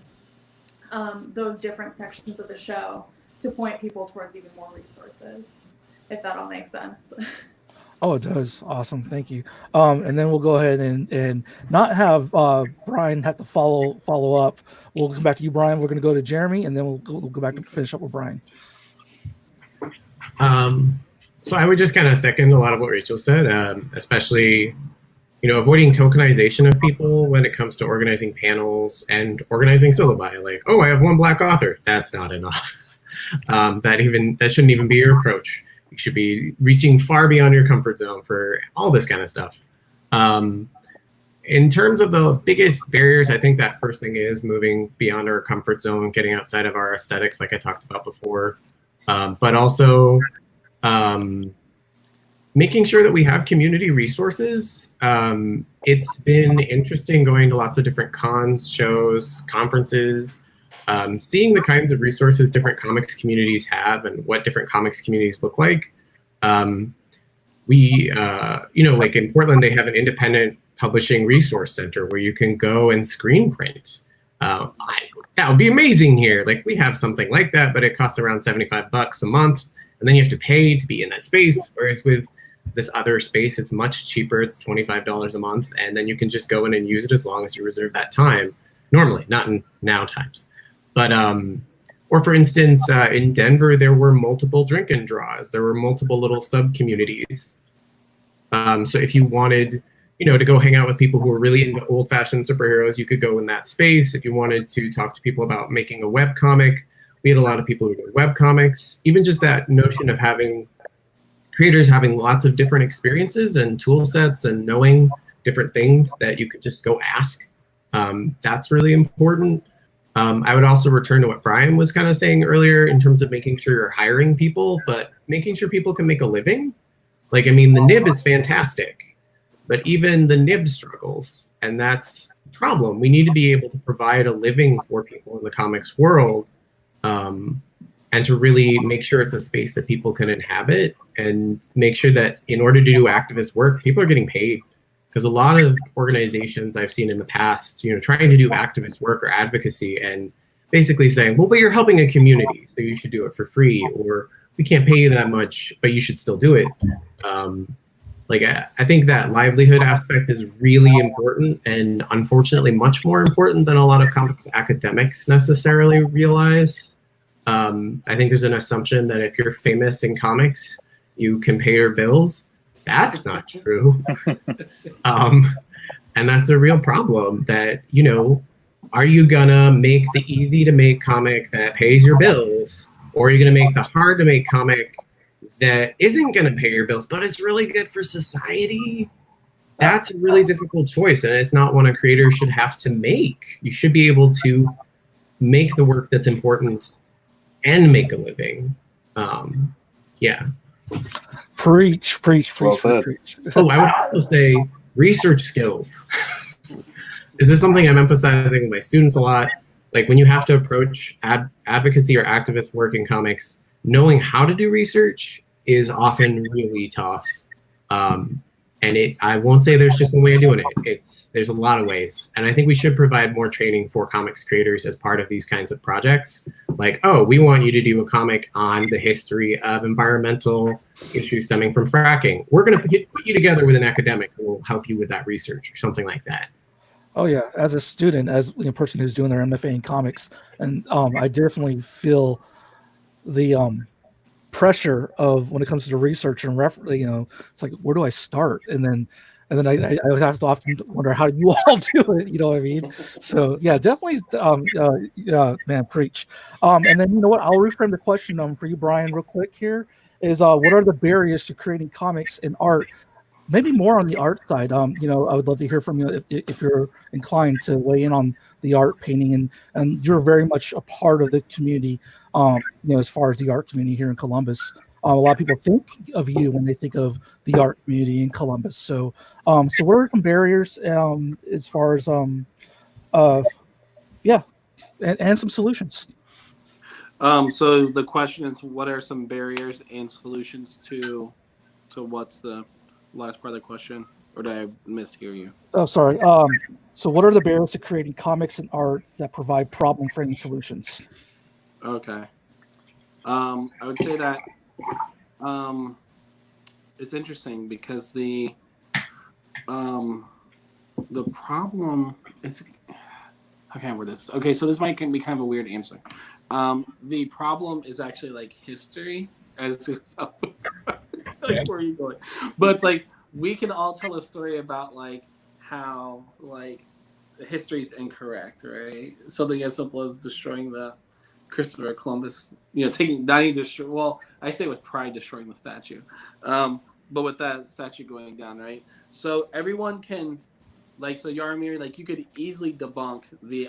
those different sections of the show to point people towards even more resources, if that all makes sense. Oh, it does. Awesome. Thank you. And then we'll go ahead and not have Brian have to follow up. We'll come back to you, Brian. We're going to go to Jeremy, and then we'll go back to finish up with Brian. So I would just kind of second a lot of what Rachel said, especially, avoiding tokenization of people when it comes to organizing panels and organizing syllabi. Like, oh, I have one Black author. That's not enough. That shouldn't even be your approach. You should be reaching far beyond your comfort zone for all this kind of stuff. In terms of the biggest barriers, I think that first thing is moving beyond our comfort zone, getting outside of our aesthetics, like I talked about before, but also making sure that we have community resources. It's been interesting going to lots of different cons, shows, conferences, seeing the kinds of resources different comics communities have and what different comics communities look like. Like in Portland, they have an independent publishing resource center where you can go and screen print. That would be amazing here. Like we have something like that, but it costs around $75 a month, and then you have to pay to be in that space. Whereas with this other space, it's much cheaper. It's $25 a month, and then you can just go in and use it as long as you reserve that time. Normally, not in now times. But or for instance, in Denver, there were multiple drink and draws. There were multiple little sub communities. So if you wanted, to go hang out with people who are really into old-fashioned superheroes, you could go in that space. If you wanted to talk to people about making a web comic, we had a lot of people who did web comics. Even just that notion of having creators having lots of different experiences and tool sets and knowing different things that you could just go ask. That's really important. I would also return to what Brian was kind of saying earlier in terms of making sure you're hiring people, but making sure people can make a living. Like, I mean, the nib is fantastic, but even the nib struggles, and that's the problem. We need to be able to provide a living for people in the comics world, and to really make sure it's a space that people can inhabit, and make sure that in order to do activist work, people are getting paid. Because a lot of organizations I've seen in the past, trying to do activist work or advocacy and basically saying, well, but you're helping a community, so you should do it for free, or we can't pay you that much, but you should still do it. I think that livelihood aspect is really important, and unfortunately much more important than a lot of comics academics necessarily realize. I think there's an assumption that if you're famous in comics, you can pay your bills. That's not true. And that's a real problem that, are you gonna make the easy to make comic that pays your bills, or are you gonna make the hard to make comic that isn't gonna pay your bills, but it's really good for society? That's a really difficult choice, and it's not one a creator should have to make. You should be able to make the work that's important and make a living. Yeah. Preach. Well said. Preach. Oh, I would also say research skills. This is something I'm emphasizing with my students a lot. Like when you have to approach advocacy or activist work in comics, knowing how to do research is often really tough. And I won't say there's just one way of doing it. There's a lot of ways. And I think we should provide more training for comics creators as part of these kinds of projects. Like, oh, we want you to do a comic on the history of environmental issues stemming from fracking. We're going to put you together with an academic who will help you with that research or something like that. Oh yeah, as a student, as a person who's doing their MFA in comics, and I definitely feel the pressure of when it comes to the research and it's like, where do I start? And then I would have to often wonder how you all do it. You know what I mean? So yeah, definitely, man, preach. And then what? I'll reframe the question for you, Brian, real quick. Here is what are the barriers to creating comics and art? Maybe more on the art side. I would love to hear from you if you're inclined to weigh in on the art, painting, and you're very much a part of the community. As far as the art community here in Columbus, a lot of people think of you when they think of the art community in Columbus. So, what are some barriers as far as and some solutions? So the question is, what are some barriers and solutions to what's the last part of the question, or did I mishear you? Oh, sorry. So what are the barriers to creating comics and art that provide problem-framing solutions? Okay. I would say that it's interesting because the problem, how can I word this? Okay, so this might be kind of a weird answer. The problem is actually like history as like, where are you going? But it's like we can all tell a story about like how like history is incorrect, right? Something as simple as destroying the Christopher Columbus, taking not even destroy. Well, I say with pride destroying the statue, but with that statue going down, right? So everyone can, like, so Yarmir, like, you could easily debunk the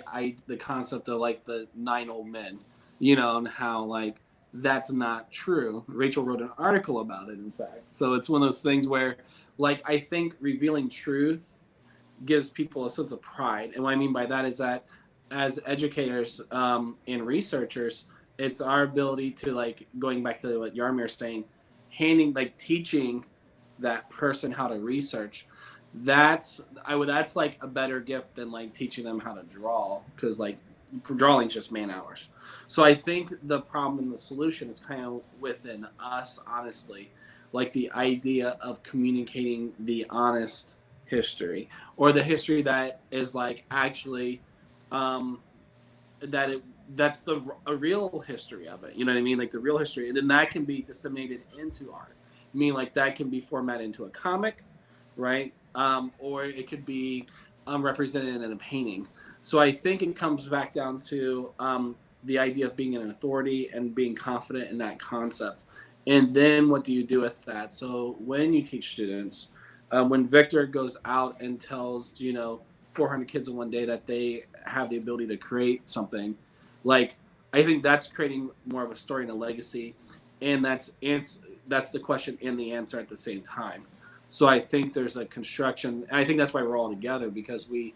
concept of like the 9 old men, and how like that's not true. Rachel wrote an article about it, in fact. So it's one of those things where, like, I think revealing truth gives people a sense of pride. And what I mean by that is that as educators and researchers, it's our ability to, like, going back to what Yarmir's saying, teaching that person how to research. That's like a better gift than like teaching them how to draw, because like drawing's just man hours. So I think the problem and the solution is kind of within us, honestly, like the idea of communicating the honest history, or the history that is like actually that's a real history of it. You know what I mean? Like the real history, and then that can be disseminated into art. I mean, like that can be formatted into a comic, right? Or it could be represented in a painting. So I think it comes back down to the idea of being an authority and being confident in that concept. And then what do you do with that? So when you teach students, when Victor goes out and tells 400 kids in one day that they have the ability to create something, like, I think that's creating more of a story and a legacy, and that's the question and the answer at the same time. So I think there's a construction, and I think that's why we're all together, because we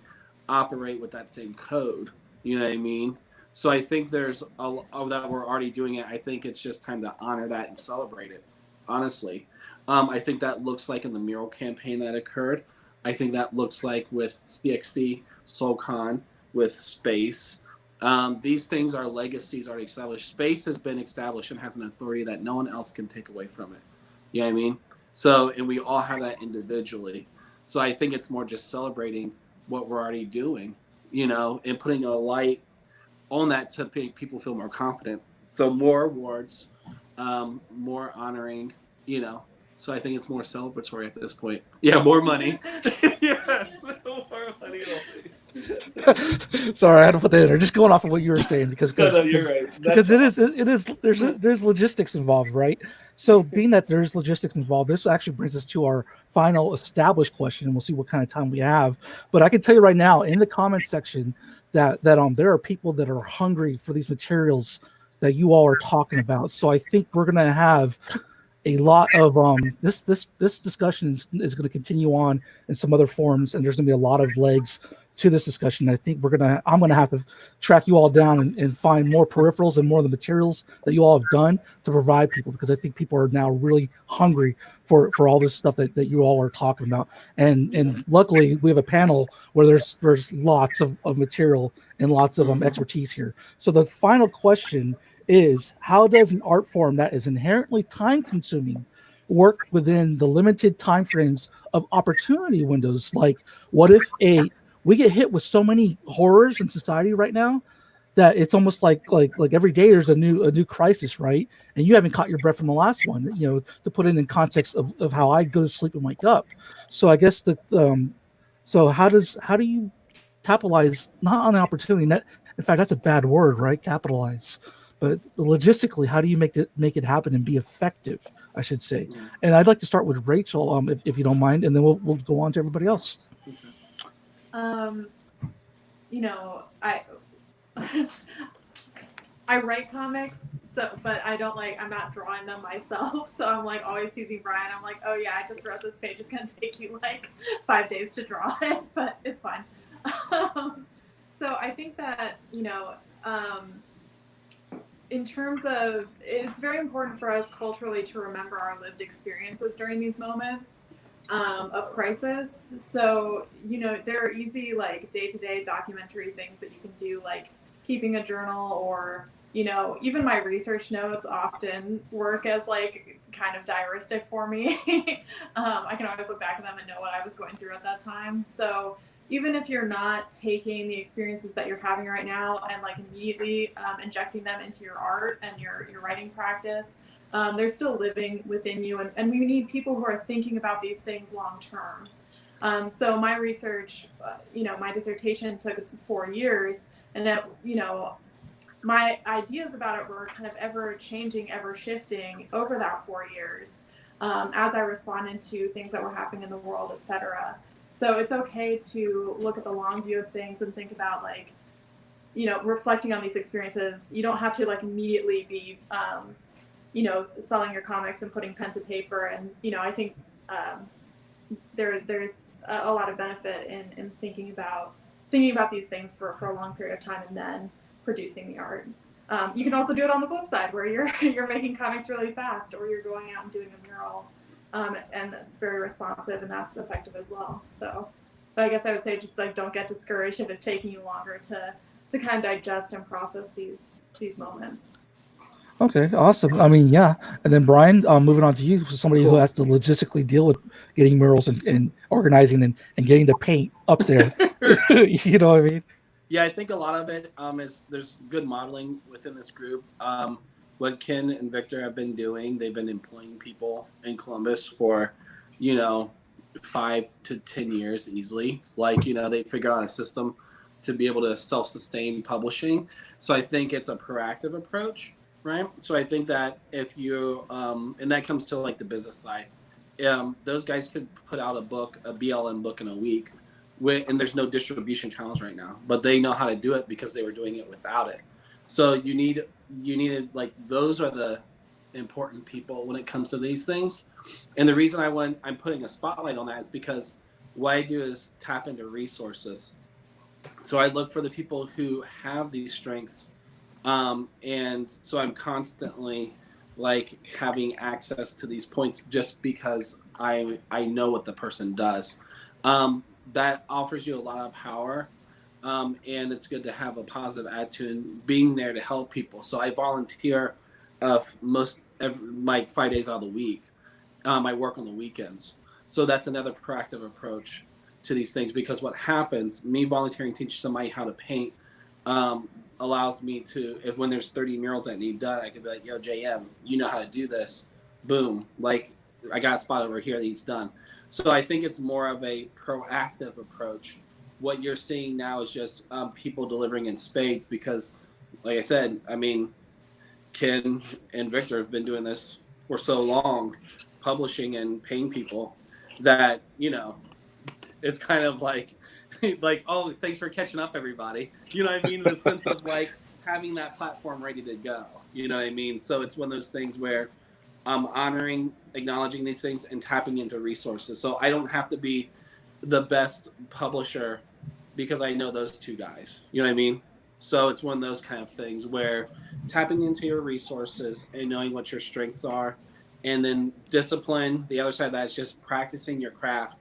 operate with that same code. You know what I mean? So I think there's that we're already doing it. I think it's just time to honor that and celebrate it, honestly. I think that looks like in the mural campaign that occurred. I think that looks like with CXC, SoulCon, with Space. These things are legacies already established. Space has been established and has an authority that no one else can take away from it. You know what I mean? So, and we all have that individually. So I think it's more just celebrating what we're already doing, and putting a light on that to make people feel more confident. So more awards, more honoring, So I think it's more celebratory at this point. Yeah, more money. Yes, more money always. Sorry, I had to put that in there. Just going off of what you were saying, because No, you're right. Because there's logistics involved, right? So being that there's logistics involved, this actually brings us to our final established question, and we'll see what kind of time we have. But I can tell you right now, in the comments section, that there are people that are hungry for these materials that you all are talking about. So I think we're gonna have a lot of this discussion is going to continue on in some other forums, and there's going to be a lot of legs to this discussion. I think I'm going to have to track you all down and find more peripherals and more of the materials that you all have done to provide people, because I think people are now really hungry for all this stuff that you all are talking about. And luckily we have a panel where there's lots of material and lots of expertise here. So the final question is, how does an art form that is inherently time-consuming work within the limited timeframes of opportunity windows? Like, what if we get hit with so many horrors in society right now that it's almost like every day there's a new crisis, right? And you haven't caught your breath from the last one, to put it in context of how I go to sleep and wake up. So I guess so how do you capitalize not on the opportunity? In fact, that's a bad word, right? Capitalize. But logistically, how do you make it happen and be effective, I should say? And I'd like to start with Rachel, if you don't mind, and then we'll go on to everybody else. I write comics, but I'm not drawing them myself. So I'm like always teasing Brian. I'm like, oh yeah, I just wrote this page. It's gonna take you like 5 days to draw it, but it's fine. So I think that in terms of, it's very important for us culturally to remember our lived experiences during these moments of crisis. So, there are easy, like, day-to-day documentary things that you can do, like keeping a journal, or, even my research notes often work as, like, kind of diaristic for me. I can always look back at them and know what I was going through at that time. So even if you're not taking the experiences that you're having right now and like immediately injecting them into your art and your writing practice, They're still living within you, and we need people who are thinking about these things long term. So my research, my dissertation took 4 years, and that, my ideas about it were kind of ever changing, ever shifting over that 4 years, as I responded to things that were happening in the world, etc. So it's okay to look at the long view of things and think about, like, reflecting on these experiences. You don't have to like immediately be, selling your comics and putting pen to paper. And, I think there's a lot of benefit in thinking about these things for a long period of time and then producing the art. You can also do it on the flip side, where you're making comics really fast, or you're going out and doing a mural, and that's very responsive, and that's effective as well. So, but I guess I would say just like don't get discouraged if it's taking you longer to kind of digest and process these moments. Okay, awesome. I mean, yeah. And then Brian, moving on to you, somebody who has to logistically deal with getting murals and organizing and getting the paint up there. You know what I mean? Yeah, I think a lot of it is there's good modeling within this group. What Ken and Victor have been doing, they've been employing people in Columbus for, 5 to 10 years easily. Like, they figured out a system to be able to self-sustain publishing. So I think it's a proactive approach, right? So I think that if you, and that comes to like the business side, those guys could put out a BLM book in a week, and there's no distribution channels right now, but they know how to do it because they were doing it without it. So you needed like, those are the important people when it comes to these things. And the reason I'm putting a spotlight on that is because what I do is tap into resources. So I look for the people who have these strengths. And so I'm constantly like having access to these points just because I know what the person does. That offers you a lot of power. And it's good to have a positive attitude and being there to help people. So I volunteer like 5 days out of the week. I work on the weekends. So that's another proactive approach to these things, because what happens, me volunteering to teach somebody how to paint allows me to, when there's 30 murals that need done, I can be like, yo, JM, you know how to do this. Boom. Like, I got a spot over here that needs done. So I think it's more of a proactive approach. What you're seeing now is just people delivering in spades because, like I said, I mean, Ken and Victor have been doing this for so long, publishing and paying people, that, it's kind of like, oh, thanks for catching up, everybody. You know what I mean? In the sense of like having that platform ready to go. You know what I mean? So it's one of those things where I'm honoring, acknowledging these things, and tapping into resources. So I don't have to be the best publisher because I know those two guys. You know what I mean? So it's one of those kind of things where tapping into your resources and knowing what your strengths are, and then discipline. The other side of that is just practicing your craft.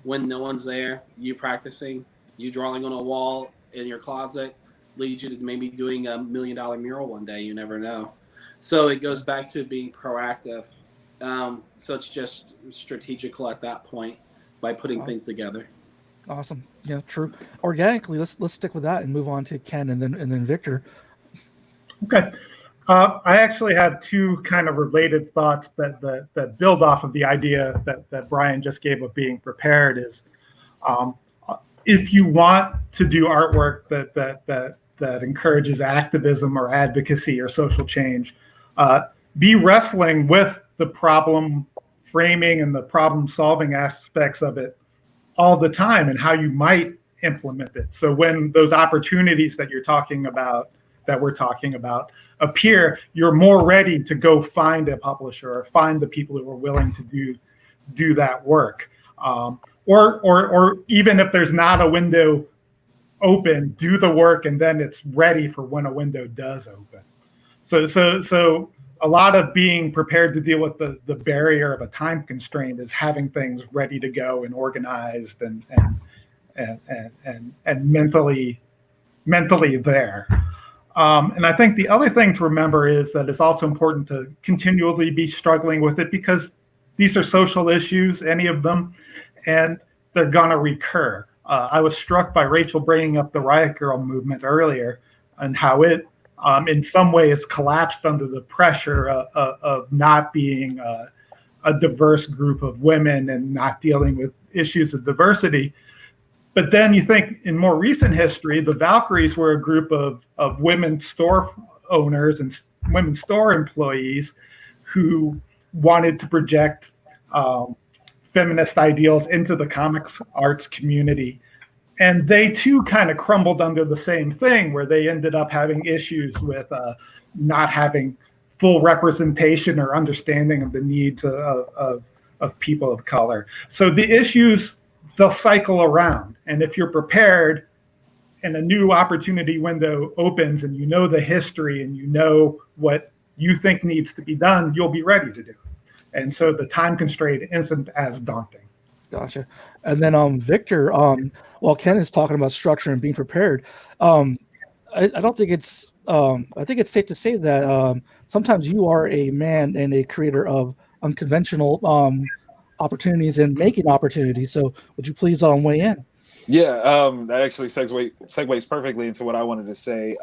When no one's there, you practicing, you drawing on a wall in your closet leads you to maybe doing $1 million mural one day. You never know. So it goes back to being proactive. So it's just strategical at that point by putting things together. Awesome. Yeah, true. Organically, let's stick with that and move on to Ken and then Victor. Okay. I actually had two kind of related thoughts that build off of the idea that Brian just gave of being prepared. Is if you want to do artwork that encourages activism or advocacy or social change, be wrestling with the problem framing and the problem solving aspects of it all the time and how you might implement it. So when those opportunities that we're talking about appear, you're more ready to go find a publisher or find the people who are willing to do that work. Or even if there's not a window open, do the work and then it's ready for when a window does open. So a lot of being prepared to deal with the barrier of a time constraint is having things ready to go and organized and mentally there. And I think the other thing to remember is that it's also important to continually be struggling with it, because these are social issues, any of them, and they're gonna recur. I was struck by Rachel bringing up the Riot Girl movement earlier and how it in some ways collapsed under the pressure of not being a diverse group of women and not dealing with issues of diversity. But then you think in more recent history, the Valkyries were a group of women store owners and women store employees who wanted to project feminist ideals into the comics arts community. And they too kind of crumbled under the same thing, where they ended up having issues with not having full representation or understanding of the needs of people of color. So the issues, they'll cycle around. And if you're prepared and a new opportunity window opens and you know the history and you know what you think needs to be done, you'll be ready to do it. And so the time constraint isn't as daunting. Gotcha. And then Victor, while Ken is talking about structure and being prepared, I don't think it's I think it's safe to say that sometimes you are a man and a creator of unconventional opportunities and making opportunities. So would you please weigh in? Yeah, that actually segues perfectly into what I wanted to say.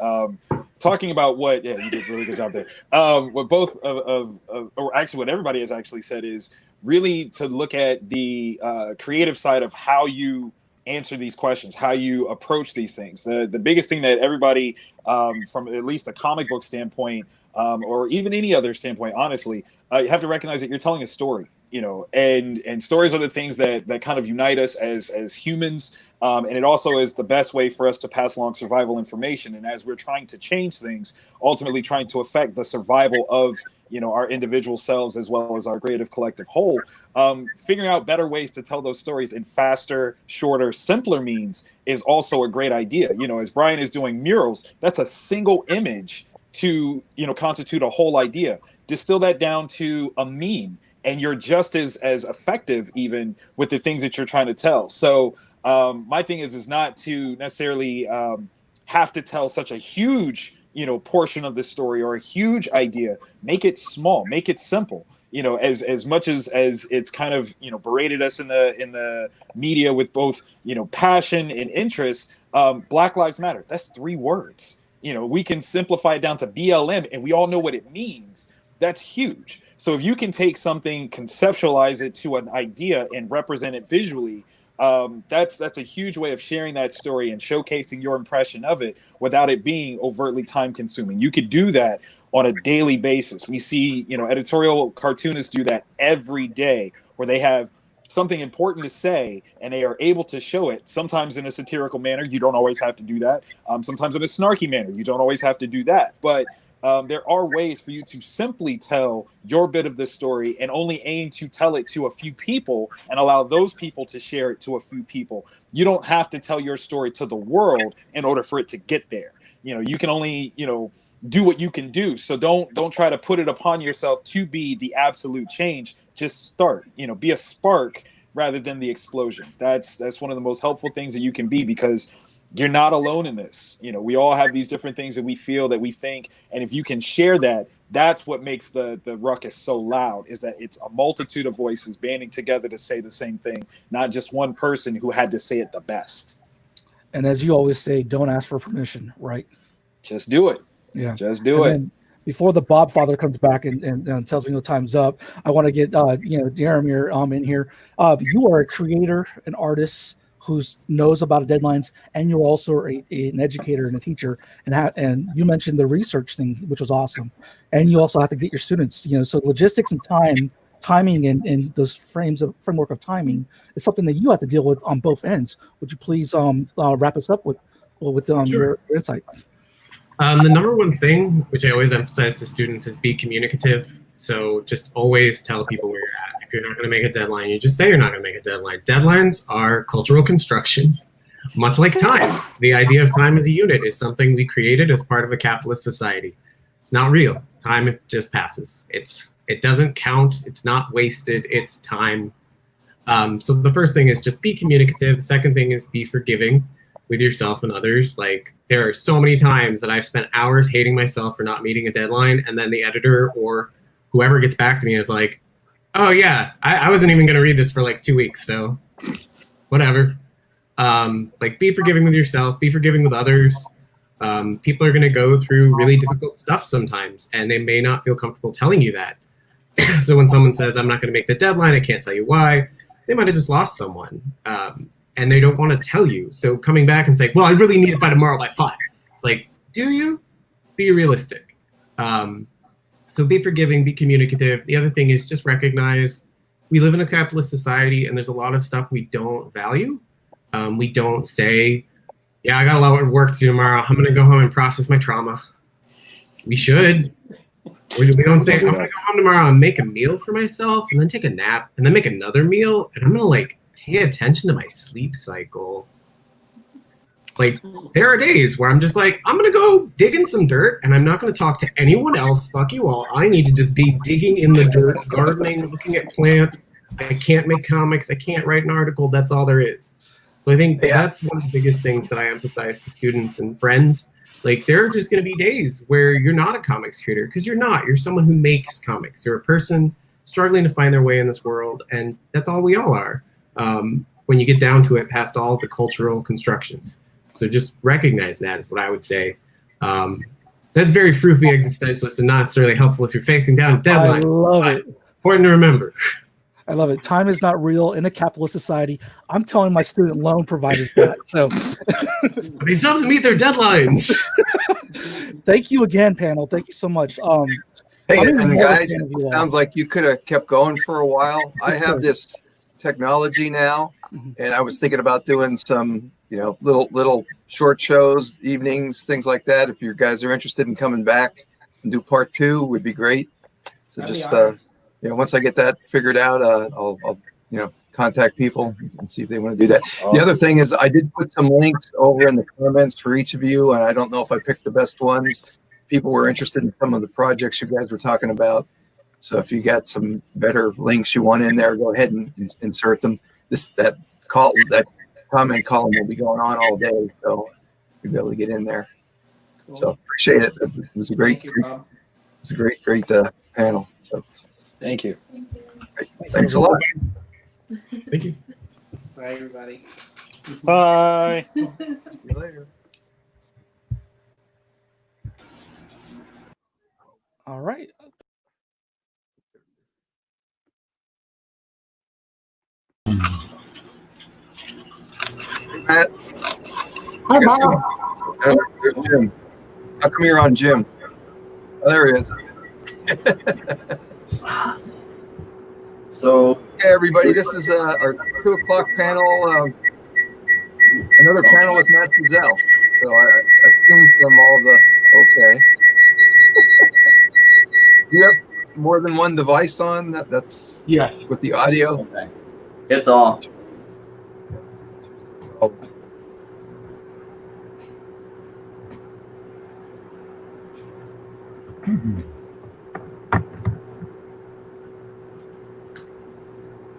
Talking about what, yeah, you did a really good job there. What both or actually what everybody has actually said is really to look at the creative side of how you answer these questions, how you approach these things. The biggest thing that everybody, from at least a comic book standpoint, or even any other standpoint, honestly, you have to recognize that you're telling a story. And stories are the things that kind of unite us as humans. And it also is the best way for us to pass along survival information. And as we're trying to change things, ultimately trying to affect the survival of, our individual selves as well as our creative collective whole, figuring out better ways to tell those stories in faster, shorter, simpler means is also a great idea. As Brian is doing murals, that's a single image to, constitute a whole idea. Distill that down to a meme, and you're just as effective even with the things that you're trying to tell. So my thing is not to necessarily have to tell such a huge, portion of the story or a huge idea. Make it small, make it simple. As much as it's kind of, berated us in the media with both, passion and interest, Black Lives Matter, that's 3 words. We can simplify it down to BLM and we all know what it means. That's huge. So if you can take something, conceptualize it to an idea and represent it visually, that's a huge way of sharing that story and showcasing your impression of it without it being overtly time consuming. You could do that on a daily basis. We see, editorial cartoonists do that every day, where they have something important to say and they are able to show it, sometimes in a satirical manner. You don't always have to do that. Sometimes in a snarky manner. You don't always have to do that. But there are ways for you to simply tell your bit of the story and only aim to tell it to a few people and allow those people to share it to a few people. You don't have to tell your story to the world in order for it to get there. You can only, do what you can do. So don't try to put it upon yourself to be the absolute change. Just start, be a spark rather than the explosion. That's one of the most helpful things that you can be, because you're not alone in this. We all have these different things that we feel, that we think. And if you can share that, that's what makes the ruckus so loud, is that it's a multitude of voices banding together to say the same thing, not just one person who had to say it the best. And as you always say, don't ask for permission, right? Just do it. Yeah. Just do it. Before the Bob Father comes back and tells me time's up, I want to get Jaromir in here. You are a creator, an artist who knows about deadlines, and you're also an educator and a teacher. And you mentioned the research thing, which was awesome. And you also have to get your students, so logistics and timing and those framework of timing is something that you have to deal with on both ends. Would you please wrap us up with Sure. your insight? The number one thing, which I always emphasize to students, is be communicative. So just always tell people where you're at. If you're not going to make a deadline, you just say you're not going to make a deadline. Deadlines are cultural constructions, much like time. The idea of time as a unit is something we created as part of a capitalist society. It's not real. Time just passes. It doesn't count. It's not wasted. It's time. So the first thing is just be communicative. The second thing is be forgiving with yourself and others. Like, there are so many times that I've spent hours hating myself for not meeting a deadline, and then the editor or whoever gets back to me is like, oh yeah, I wasn't even gonna read this for like 2 weeks, so whatever. Like, be forgiving with yourself, be forgiving with others. People are going to go through really difficult stuff sometimes, and they may not feel comfortable telling you that. So when someone says, I'm not going to make the deadline, I can't tell you why, they might have just lost someone, and they don't want to tell you. So coming back and saying, well, I really need it by tomorrow by 5. It's like, do you? Be realistic. So be forgiving, be communicative. The other thing is just recognize we live in a capitalist society, and there's a lot of stuff we don't value. We don't say, yeah, I got a lot of work to do tomorrow. I'm going to go home and process my trauma. We should. We don't say, I'm going to go home tomorrow and make a meal for myself and then take a nap and then make another meal. And I'm going to like pay attention to my sleep cycle. Like there are days where I'm just like, I'm going to go dig in some dirt and I'm not going to talk to anyone else. Fuck you all. I need to just be digging in the dirt, gardening, looking at plants. I can't make comics. I can't write an article. That's all there is. So I think that's one of the biggest things that I emphasize to students and friends. Like there are just going to be days where you're not a comics creator because you're not. You're someone who makes comics. You're a person struggling to find their way in this world, and that's all we all are. When you get down to it, past all the cultural constructions. So just recognize that is what I would say. That's very froofy existentialist and not necessarily helpful if you're facing down a deadline. I love it. Important to remember. I love it. Time is not real in a capitalist society. I'm telling my student loan providers that. So they still have to meet their deadlines. Thank you again, panel. Thank you so much. Hey, and guys, it sounds like you could have kept going for a while. I have this technology now, and I was thinking about doing some, little short shows, evenings, things like that. If you guys are interested in coming back and do part 2, would be great. So just once I get that figured out, I'll contact people and see if they want to do that. Awesome. The other thing is I did put some links over in the comments for each of you, and I don't know if I picked the best ones. People were interested in some of the projects you guys were talking about. So if you got some better links you want in there, go ahead and insert them. That comment column will be going on all day, so you'll be able to get in there. Cool. So appreciate it. It was a great panel. So. Thank you. Thanks a lot. Thank you. Bye, everybody. Bye. See you later. All right. Matt. Hi, Bob. There's Jim. How come you're on Jim? Oh, there he is. So, hey everybody, this is our 2:00 panel. Another panel with Matt Frizzell. So I assume from all the okay. Do you have more than one device on? That's yes. With the audio. Okay. It's off. Oh.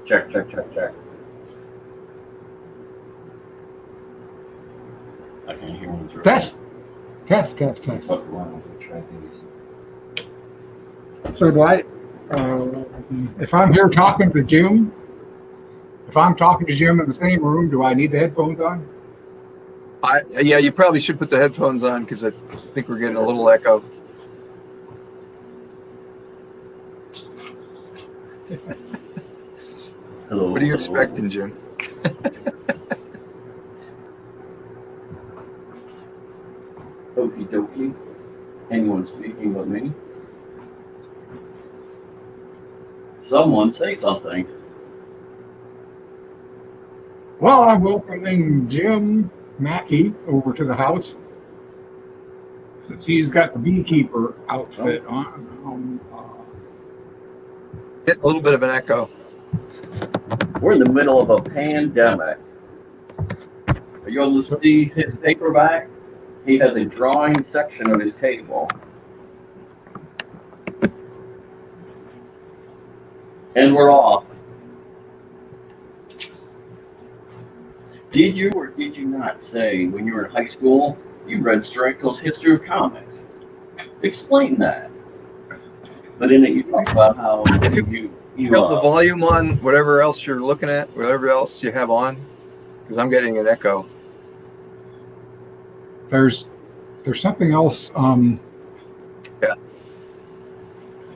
Check. I can't hear one through. Test. Oh, wow. Try these. So do I, if I'm here talking to Jim, if I'm talking to Jim in the same room, do I need the headphones on? Yeah, you probably should put the headphones on because I think we're getting a little echo. Hello. What are you expecting, Jim? Okie dokie. Anyone speaking but me? Someone say something. Well, I'm welcoming Jim Mackey over to the house since he's got the beekeeper outfit on. Get a little bit of an echo. We're in the middle of a pandemic. Are you able to see his paperback? He has a drawing section of his table. And we're off. Did you or did you not say when you were in high school you read Strangle's History of Comics? Explain that. But in it you talk about how you Got the volume on whatever else you're looking at, whatever else you have on, because I'm getting an echo. There's there's something else. Do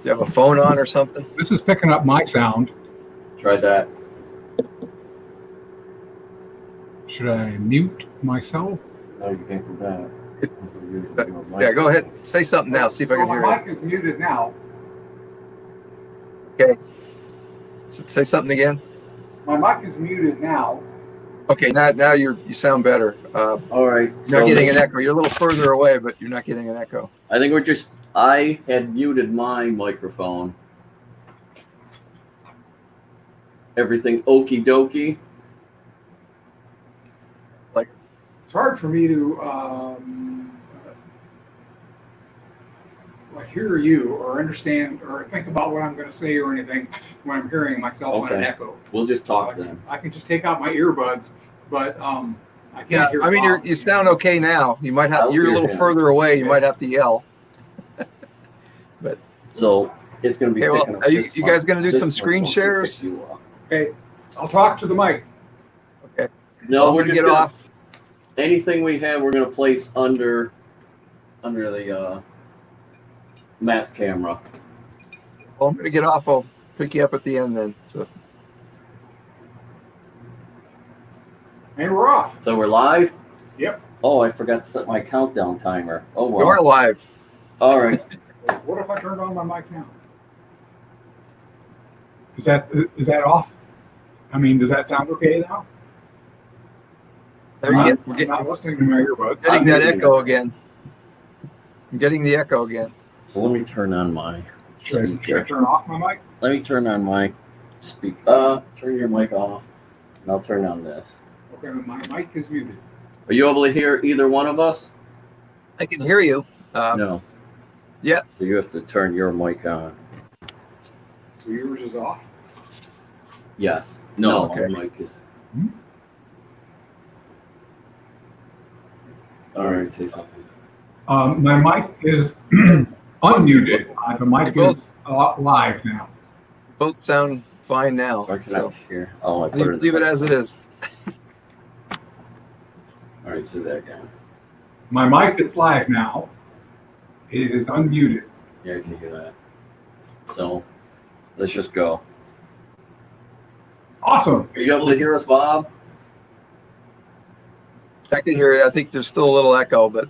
you have a phone on or something? This is picking up my sound. Try that. Should I mute myself? No, you can't do that. Yeah, go ahead. Say something now. See if I can hear my you. mic is muted now. Say something again. My mic is muted now. Okay, now you sound better. All right. You're not getting an echo. You're a little further away, but you're not getting an echo. I think I had muted my microphone. Everything okie dokie. It's hard for me to hear you or understand or think about what I'm going to say or anything when I'm hearing myself on an echo. We'll just talk So then. I can just take out my earbuds, but I can't Yeah, hear. I mean, Bob. you sound okay now. You might have. I'll You're a hear little him. further away. You might have to yell. So it's going to be. Okay, well, picking up are you this guys one. going to do This some one's screen going to shares? pick you up. Okay, I'll talk to the mic. No, I'm we're going to just get gonna, off. anything we have, we're going to place under the Matt's camera. Well, I'm going to get off. I'll pick you up at the end then. So And we're off. So we're live? Yep. Oh, I forgot to set my countdown timer. Oh, well. you are live. All right. What if I turned on my mic now? Is that off? I mean, does that sound okay now? We're I'm not listening to my earbuds. getting that echo again. I'm getting the echo again. So let me turn on my Should I speaker. turn off my mic? Let me turn on my speaker. Turn your mic off. And I'll turn on this. Okay, my mic is muted. Are you able to hear either one of us? I can hear you. No. Yeah. So you have to turn your mic on. So yours is off? Yes. No, Okay. my mic is. Hmm? All right, say something. My mic is unmuted. The mic both- is live now. Both sound fine now. So I cannot So hear. Oh, I put it in leave it as it is. All right, say that again. My mic is live now. It is unmuted. Yeah, I can hear that. So let's just go. Awesome. Are you able to hear us, Bob? I can hear you. I think there's still a little echo, but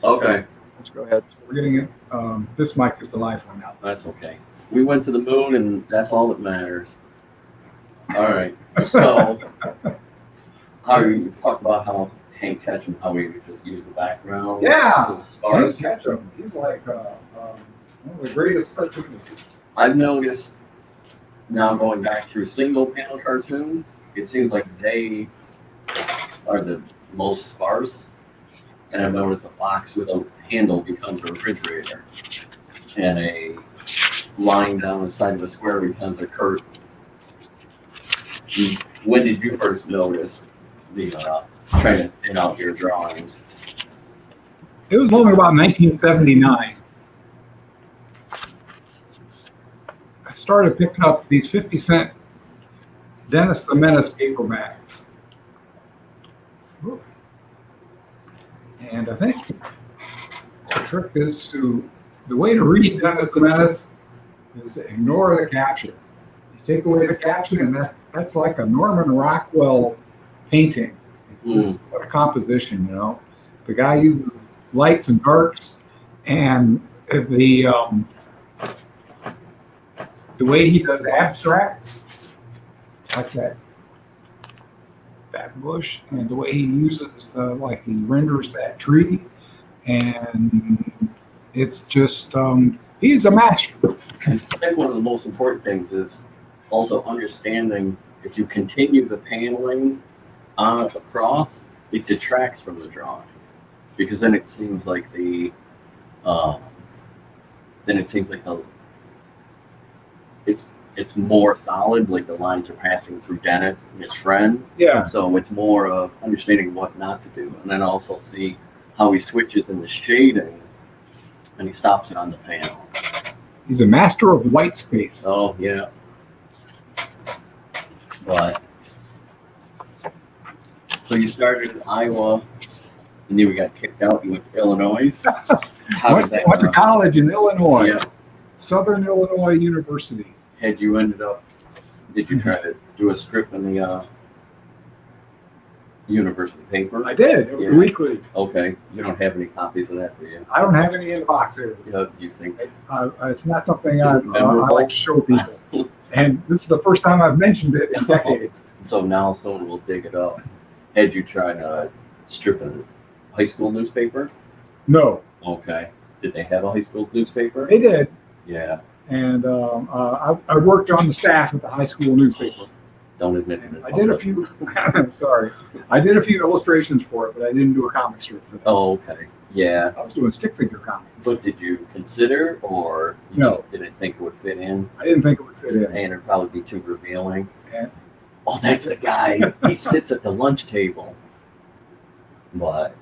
Okay, let's go ahead. We're getting it. This mic is the live one now. that's okay. We went to the moon, and that's all that matters. All right. So, you talked about how Hank Ketchum, how we just use the background. Yeah. So sparse. Ketchum. He's like one of the greatest cartoonists. I've noticed now going back through single panel cartoons, it seems like they are the most sparse. And I've noticed a box with a handle becomes a refrigerator, and a line down the side of a square becomes a curtain. When did you first notice the trying to thin out your drawings? It was only about 1979. I started picking up these 50-cent Dennis the Menace paperbacks. And I think the trick is the way to read Dennis the Menace is to ignore the caption. You take away the caption, and that's like a Norman Rockwell painting. It's just a composition, you know. The guy uses lights and darks, and the way he does abstracts, like that bush, and the way he uses like he renders that tree, and it's just he's a master. I think one of the most important things is also understanding if you continue the paneling across, it detracts from the drawing, because then it seems like it's more solid, like the lines are passing through Dennis and his friend. Yeah. So it's more of understanding what not to do, and then also see how he switches in the shading, and he stops it on the panel. He's a master of white space. Oh yeah. But so you started in Iowa And you got kicked out. You went to Illinois. How did that Went to go? college in Illinois, Yeah. Southern Illinois University. Had you ended up? Did you try to do a strip in the university paper? I did. It was Yeah. a weekly. Okay. You don't have any copies of that, do you? I don't have any in the box here. You think? It's not something I memorable? like to show people. And this is the first time I've mentioned it in decades. So now someone will dig it up. Had you tried to strip a high school newspaper? No, Okay. Did they have a high school newspaper? they did. Yeah. And I worked on the staff at the high school newspaper. Don't admit it. I did a few, sorry, I did a few illustrations for it, but I didn't do a comic strip for that. Oh, okay. Yeah. I was doing stick figure comics. So did you consider, or you No. just didn't think it would fit in, I didn't think it would fit in. and it'd probably be too revealing? Yeah. Oh, that's the guy. He sits at the lunch table. But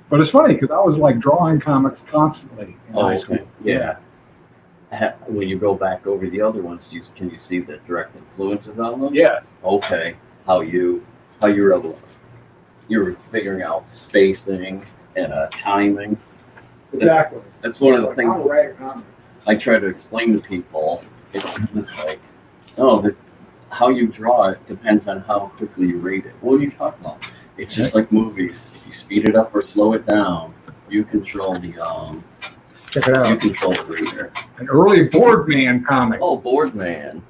But it's funny because I was like drawing comics constantly in high school. okay. Yeah. When you go back over the other ones, can you see the direct influences on them? Yes. Okay. How you were able, you were figuring out spacing and timing. Exactly. That's one of the Like, things I'll write a comic. I try to explain to people. It's like, oh, how you draw it depends on how quickly you read it. What are you talking about? It's just like movies. If you speed it up or slow it down, you control the Check it you out. control the reader. An early Boardman comic. Oh, Boardman.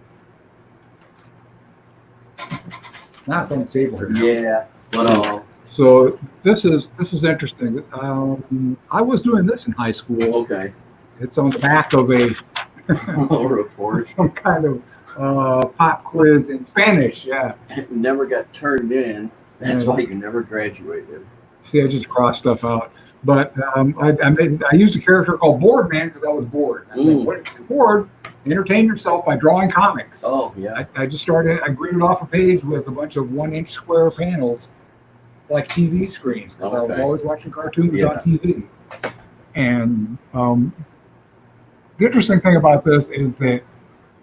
Now it's on the table here. Yeah. But So this is interesting. I was doing this in high school. okay. It's on the back of a Report. some kind of pop quiz in Spanish. Yeah. It never got turned in. That's why you never graduated. See, I just crossed stuff out. But I used a character called Boardman because I was bored. I think, when you're bored, entertain yourself by drawing comics. Oh yeah. I just started. I gridded off a page with a bunch of 1-inch square panels, like TV screens, because I was Okay. always watching cartoons Yeah. on TV. And the interesting thing about this is that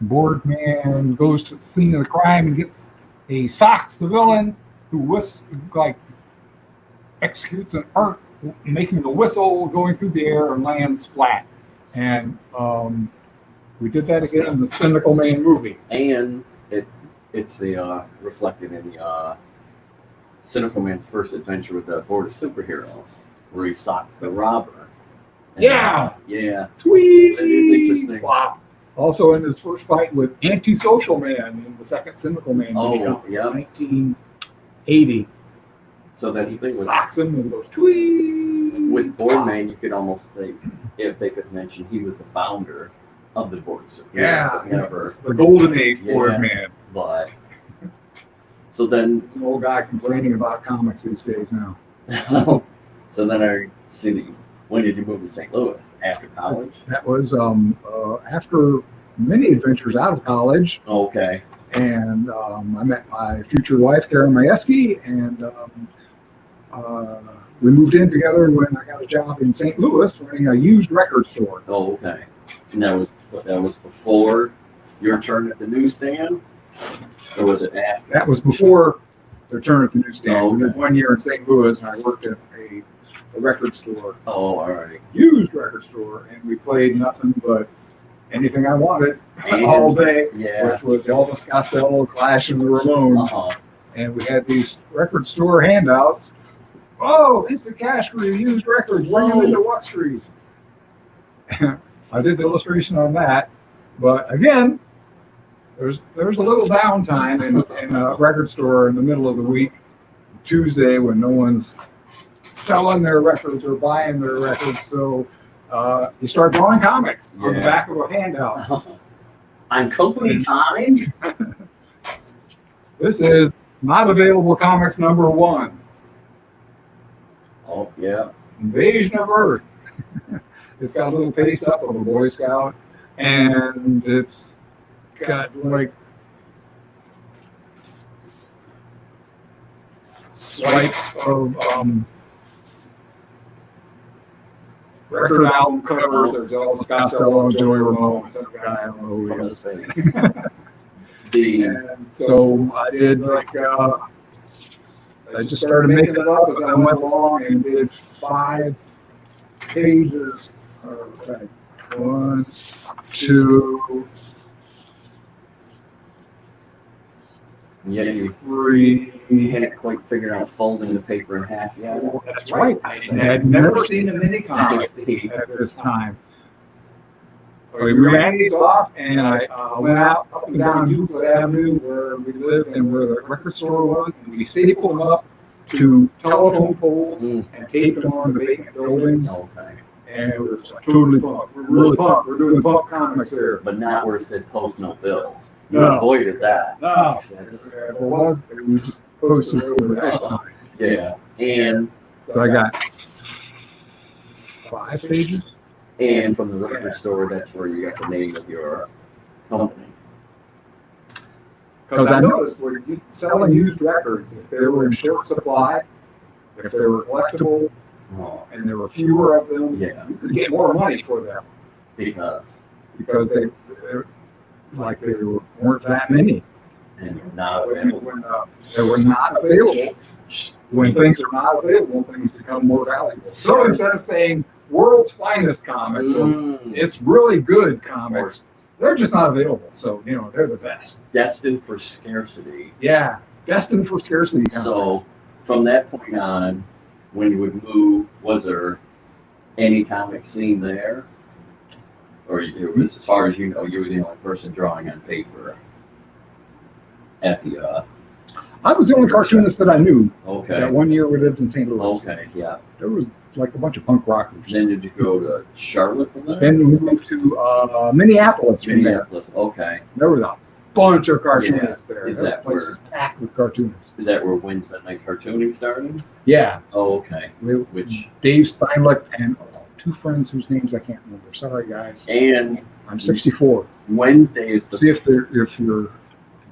Boardman goes to the scene of the crime and socks the villain who executes an arc, making the whistle going through the air and lands flat. And we did that again in the Cynical Man movie. And it's the reflected in the Cynical Man's first adventure with the Board of Superheroes, where he socks the robber. And, Yeah. Yeah. Tweet! That is interesting. Flop. Also in his first fight with Antisocial Man in the second Cynical Man movie, Oh, yeah. 1980. So that's He the thing socks him and goes tweet. with Boardman, you could almost think if they could mention he was the founder of the Board of Superheroes. Yeah, but never. it's the golden age Yeah. Boardman. But so then, It's an old guy complaining about comics these days now. so then I see that. When did you move to St. Louis? After college? That was after many adventures out of college, Okay. and I met my future wife, Karen Majewski, and we moved in together when I got a job in St. Louis running a used record store. Oh, okay. And that was before your turn at the newsstand, or was it after? That was before their turn at the newsstand. Oh, We okay. did 1 year in St. Louis, and I worked at a record store, Oh, all right. used record store, and we played nothing but anything I wanted And- all day, Yeah. which was Elvis Costello, Clash, and the Ramones. Uh-huh. And we had these record store handouts. Oh, instant cash for your used records. Bring them into Wuxtrees. I did the illustration on that, but again, there's a little downtime in a record store in the middle of the week, Tuesday, when no one's selling their records or buying their records. So you start drawing comics on the Yeah. back of a handout. On company time? This is not available comics number 1. Oh, yeah. Invasion of Earth. It's got a little paste up of a Boy Scout, and it's got like swipes of record album covers. There's Elvis Costello and Joey Ramone. Some guy I don't know who he is. The And so I did like I just started making it up as I went along and did 5 pages. Okay. 1, 2, Yeah, you 3. hadn't quite figured out folding the paper in half yet. That's right. I had never seen a mini comic at this time. We ran these off, and I went out up and down Euclid Avenue where we lived and where the record store was, and we stapled them up to telephone poles and taped them on the vacant buildings. Okay. And it was like totally punk. We're really punk. We're doing punk comics here. But not where it said post no bills. You No. avoided that. No, That's- it was just posted over that time. Yeah. And So I got 5 pages. from the record store, that's where you got the name of your company. Because I noticed we're selling used records, if they were in short supply, if they were collectible, Oh, and there were fewer of them, yeah. you could get more money for them Because they weren't that many. and now When they were not available, when things are not available, things become more valuable. So instead of saying world's finest comics, or it's really good comics, they're just not available. So, they're the best. destined for scarcity. Yeah, destined for scarcity comics. So from that point on, when you would move, was there any comic scene there? Or it was, as far as you know, you were the only person drawing on paper at the, I was the only cartoonist that I knew. okay, That one year we lived in St. Louis. okay, yeah. There was like a bunch of punk rockers. Then did you go to Charlotte from there? Then we moved to Minneapolis from there. Minneapolis, okay. There was a bunch of cartoonists there. Is That that place where- was packed with cartoonists. Is that where Wednesday night cartooning started? Yeah. Oh, okay. We- Which, Dave Steinleck and 2 friends whose names I can't remember. Sorry, guys. and I'm 64. Wednesday is See the, if your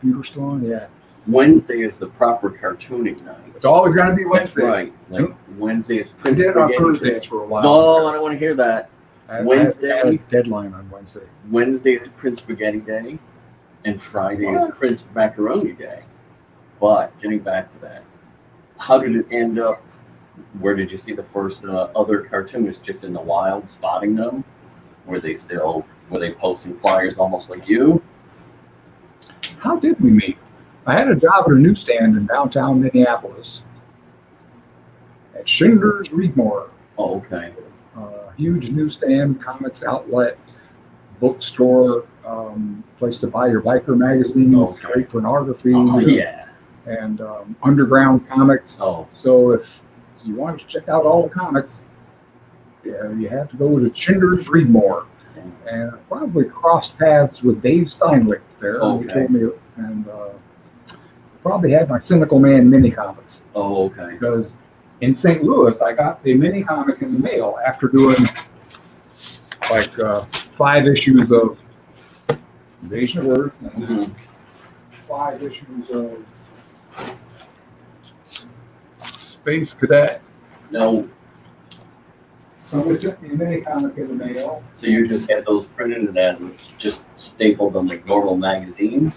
computer's still on. Yeah. Wednesday is the proper cartooning night. It's always got to be That's Wednesday. right. Like Wednesday is We Prince did it on Spaghetti Thursdays Day. for a while. No, I don't want to hear that. I Wednesday. had a deadline on Wednesday. Wednesday is Prince Spaghetti Day, and Friday is Prince Macaroni Day. But getting back to that, how did it end up? Where did you see the first other cartoonists just in the wild spotting them? Were they posting flyers almost like you? How did we meet? I had a job at a newsstand in downtown Minneapolis at Schindler's Reedmore. Oh, okay. Huge newsstand, comics outlet, bookstore, place to buy your biker magazines, Okay. great pornography, Oh, yeah. and underground comics. Oh, So if you wanted to check out all the comics, yeah, you had to go to Schindler's Reedmore. And I probably crossed paths with Dave Steinleck there. Okay. He told me, and probably had my Cynical Man mini comics. oh, okay. Because in St. Louis, I got a mini comic in the mail after doing like 5 issues of Invasion of Earth and Mhm. 5 issues of Space Cadet. No, Somebody sent me a mini comic in the mail. so you just had those printed and then just stapled them like normal magazines?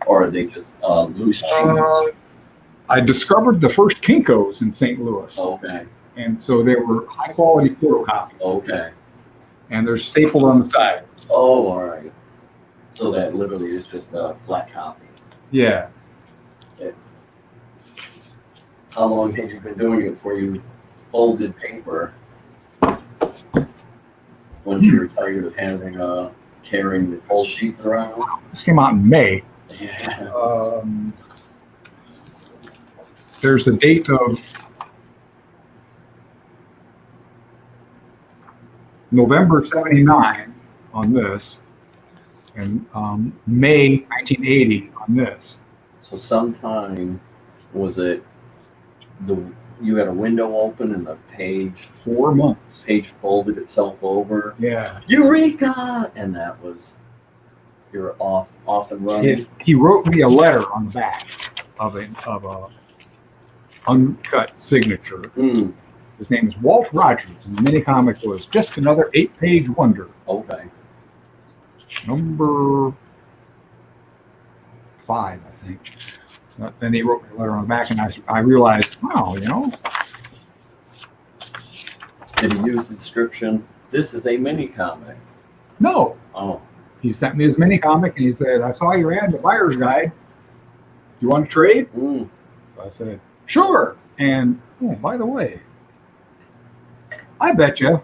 Or are they just loose sheets? I discovered the first Kinkos in St. Louis. Okay, And so they were high quality photocopies. okay. And they're stapled on the side. Oh, all right. So that literally is just a flat copy. Yeah. How long had you been doing it before you folded paper? Once you were tired of having carrying the full sheets around? This came out in May. Yeah. There's a date of November 79 on this, and May 1980 on this. So sometime was it you had a window open and the page 4 months. folded itself over? Yeah. Eureka! And that was you're off and running. He wrote me a letter on the back of a uncut signature. Mm, His name is Walt Rogers, and the mini comic was just another 8-page wonder. okay. Number 5, I think. Then he wrote me a letter on the back, and I realized, wow, Did he use the description? This is a mini comic. no. Oh, He sent me his mini comic, and he said, I saw your ad in the buyer's guide. You want to trade? mm. So I said, sure. And oh, by the way, I bet you,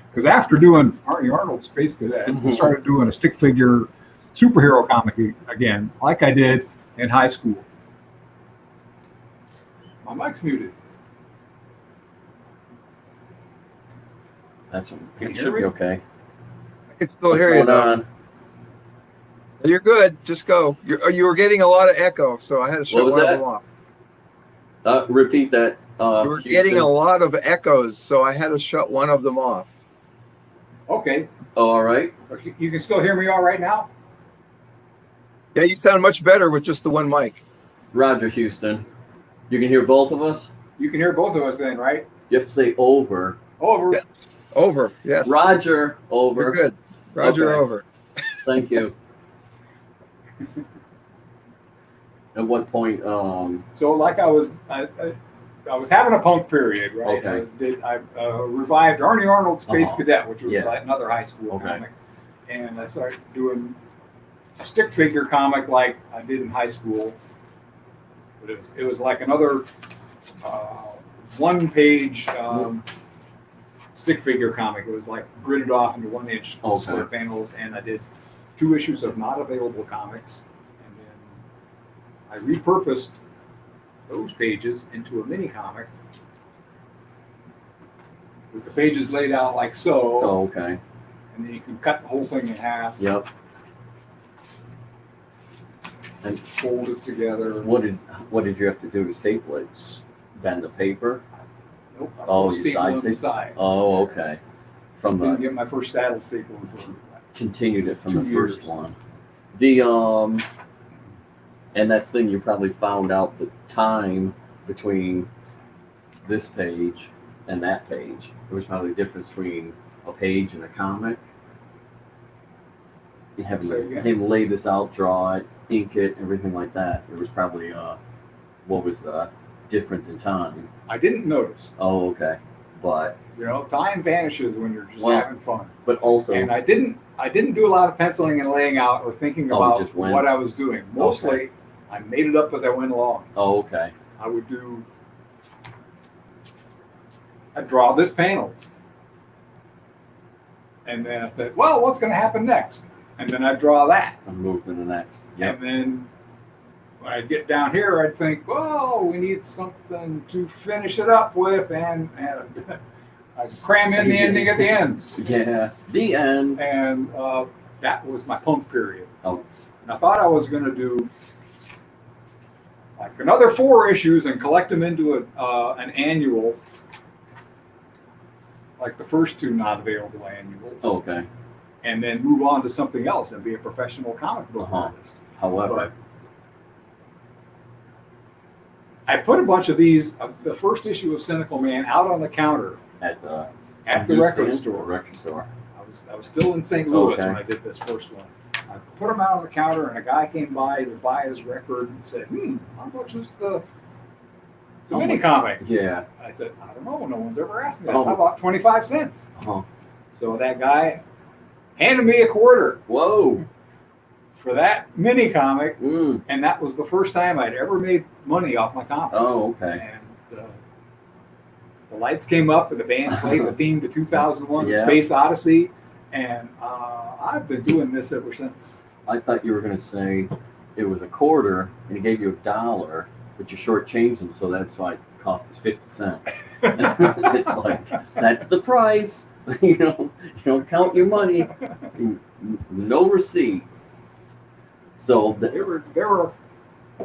because after doing Arnie Arnold's Space Cadet, we started doing a stick figure superhero comic again, like I did in high school. My mic's muted. That's Can it. you Should hear be me? okay. I can still What's hear you going though. on? You're good. Just go. You were getting a lot of echo, so I had to shut was one of that? them off. Repeat that. You were getting a lot of echoes, so I had to shut one of them off. Okay. All right. You can still hear me all right now? Yeah, you sound much better with just the one mic. Roger, Houston. You can hear both of us? You can hear both of us then, right? You have to say over. Over. Yes. Over. Yes. Roger, over. You're good. Roger, Okay. over. Thank you. At what point? So like I was having a punk period, right? Okay. I revived Arnie Arnold's Space Uh-huh. Cadet, which was Yeah. like another high school Okay. comic. And I started doing a stick figure comic like I did in high school. But it was like another one-page stick figure comic. It was like gridded off into 1-inch Okay. square panels, and I did 2 issues of not available comics. And then I repurposed those pages into a mini comic with the pages laid out like so, Oh, okay. and then you can cut the whole thing in half, Yep. and fold it together. What did you have to do to staple it? Bend the paper? Nope, I Oh, put a you staple side on the staple? side. Oh, okay. From Didn't the get my first saddle staple for continued it from 2 the first years. one. The and that's then you probably found out the time between this page and that page. There was probably a difference between a page and a comic. You have Say again? him lay this out, draw it, ink it, everything like that. There was probably what was the difference in time? I didn't notice. Oh, okay. But Time vanishes when you're just Well, having fun. but also And I didn't do a lot of penciling and laying out or thinking Oh, about just went. what I was doing. Mostly, I made it up as I went along. oh, okay. I'd draw this panel. And then I said, well, what's going to happen next? And then I'd draw that. I'm moving to the next. Yep. And then when I'd get down here, I'd think, well, we need something to finish it up with. And I'd cram in the ending at the end. Yeah. The end. And that was my punk period. Oh. And I thought I was going to do like another 4 issues and collect them into an annual, like the first 2 not available annuals, Oh, okay. and then move on to something else and be a professional comic book Uh-huh. artist. However, But I put a bunch of these, the first issue of Cynical Man, out on the counter at the record newsstand store. or record store. I was still in St. Louis Okay. when I did this first one. I put them out on the counter, and a guy came by to buy his record and said, how much is the mini comic? Yeah. I said, I don't know. No one's ever asked me that. Oh. How about 25 cents? Uh-huh. So that guy handed me a quarter Whoa. for that mini comic, Mm. and that was the first time I'd ever made money off my comics. Oh, okay. And the lights came up, and the band played the theme to 2001 Yeah. Space Odyssey, and I've been doing this ever since. I thought you were going to say it was a quarter and he gave you $1, but you shortchanged him, so that's why it cost us 50 cents. It's like, that's the price. you don't count your money. No receipt. So There were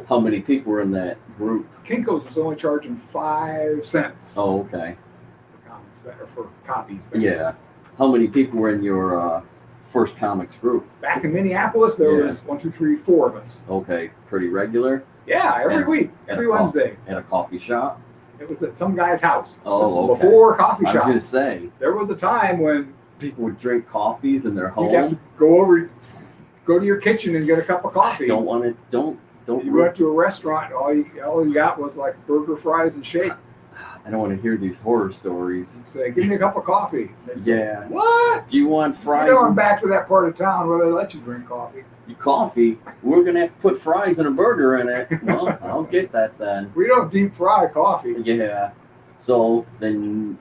how many people were in that group? Kinko's was only charging 5 cents Oh, okay. for comics, or for copies. Back Yeah. How many people were in your first comics group? Back in Minneapolis, there Yeah. was 1, 2, 3, 4 of us. Okay. Pretty regular Yeah, every And- week, and every a coffee. Wednesday. at a coffee shop. It was at some guy's house. Oh, This was okay. before coffee I was going to shops. say, There was a time when people would drink coffees in their you'd have home. to go to your kitchen and get a cup of coffee. Don't Don't. You went to a restaurant, all you got was like burger, fries, and shake. I don't want to hear these horror stories. And say, give me a cup of coffee. They'd say, Yeah. what? Do you want fries? You're going back to that part of town where they let you drink coffee. Coffee? We're gonna have to put fries and a burger in it. Well, I'll get that then. We don't deep fry coffee. Yeah. So then,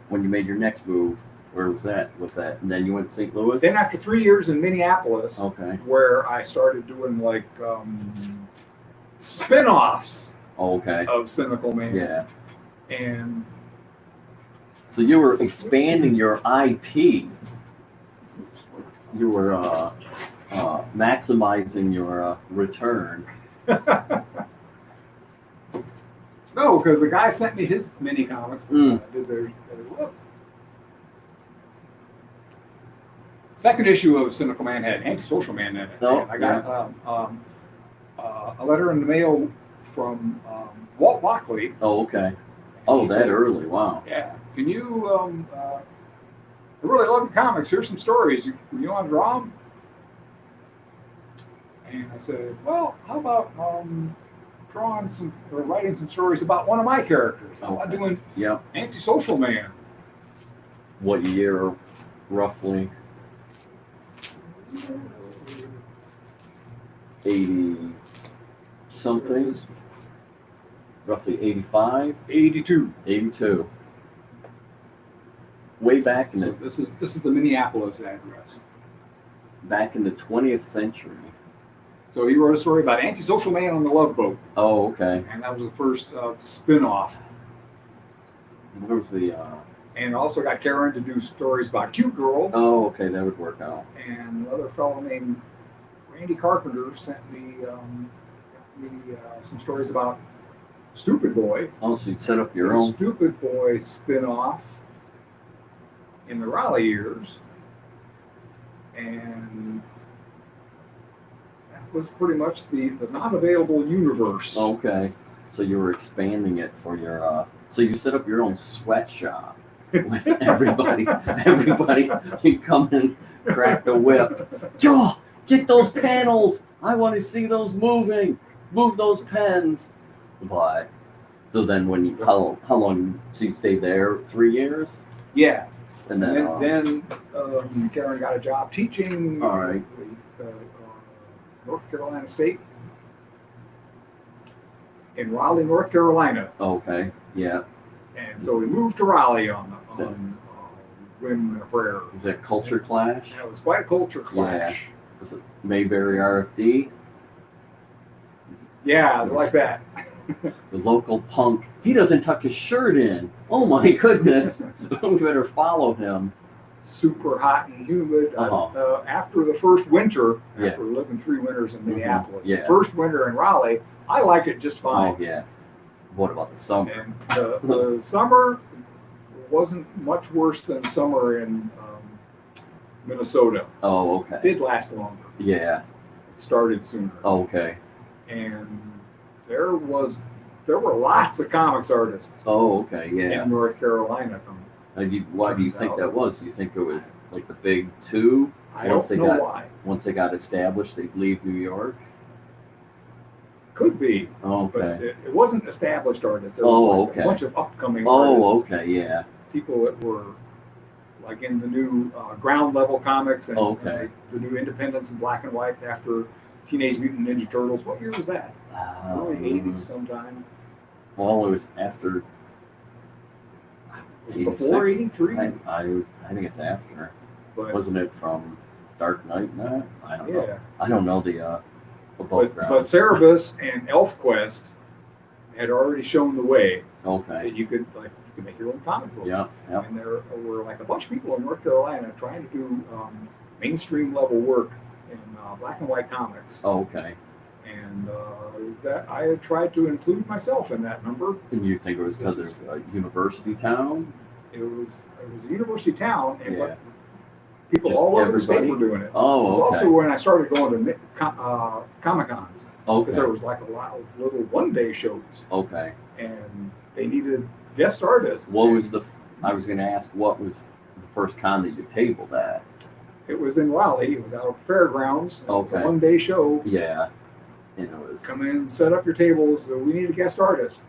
when you made your next move, where was that? What's that? And then you went to St. Louis. Then after 3 years in Minneapolis, Okay. where I started doing like spin-offs Okay. of Cynical Man. Yeah. And So you were expanding your IP. You were maximizing your return. no, because the guy sent me his mini comics. Mm. I did their look. Second issue of Cynical Man had Antisocial Man in it. Oh, And I got a letter in the mail from Walt Lockley. Oh, okay. Oh, He that said, early. Wow. Yeah. Can you? I really love your comics. Here's some stories. You want to draw them? And I said, well, how about drawing some or writing some stories about one of my characters? How about Okay. doing Yep. Antisocial Man? What year, roughly? 80 something. Roughly 85. 82. 82. Way back in So the this is the Minneapolis address. 20th century. So he wrote a story about Antisocial Man on the Love Boat, Oh, okay. and that was the first spin-off. Where was the? And also got Karen to do stories about Cute Girl, Oh, okay. That would work out. and another fellow named Randy Carpenter sent me some stories about Stupid Boy. Oh, so you'd set up your The own. Stupid Boy spin-off in the Raleigh years, and that was pretty much the non-available universe. Okay. So you were expanding it for your. So you set up your own sweatshop with everybody. Everybody, you come and crack the whip. Joe, get those panels. I want to see those moving. Move those pens. But so then when you how long? So you stayed there 3 years, Yeah. and And then. then Karen got a job teaching All right. North Carolina State in Raleigh, North Carolina. Okay. Yeah. And so we moved to Raleigh on So- Whim and a Prayer. Is that culture clash? And it was quite a culture clash. Was it Mayberry RFD? Yeah, it was like that. The local punk. He doesn't tuck his shirt in. Oh my goodness. We better follow him. Super hot and humid. Uh-huh. After the first winter, Yeah. after living 3 winters in Minneapolis, Yeah. the first winter in Raleigh, I liked it just fine. Oh yeah. What about the summer? And the summer wasn't much worse than summer in Minnesota. Oh, It okay. did last longer. Yeah. It started sooner. Okay. And there were lots of comics artists Oh, okay. Yeah. in North Carolina. Why do you Turns think out. that was? Do you think it was like the big two? I Once don't they know got- why. Once they got established, they'd leave New York. Could be, Oh, but okay. it wasn't established artists. There Oh, was like okay. a bunch of upcoming Oh, artists. okay. Yeah. People that were like in the new ground level comics and, Okay. and the new independents and black and whites after Teenage Mutant Ninja Turtles. What year was that? Early 80s sometime. Well, it was after. Was it before 86? 83? I think it's after. But Wasn't it from Dark Knight? No, I don't know. yeah. I don't know the above But ground. Syllabus and ElfQuest had already shown the way Okay. that you could make your own comic books. Yeah. Yeah. And there were like a bunch of people in North Carolina trying to do mainstream level work in black and white comics. Okay. And that I had tried to include myself in that number. And you think it was because it's a university town? It was a university town, and Yeah. but people Just all over the state everybody? were doing it. It Oh, was okay. also when I started going to Comic Cons, because there Okay. was like a lot of little one-day shows, Okay. and they needed guest artists. What and was I was going to ask, what was the first con that you tabled at? It was in Raleigh. It was out at Fairgrounds. It was a Okay. one-day show, Yeah. And it was Come in, set up your tables. We need a guest artist.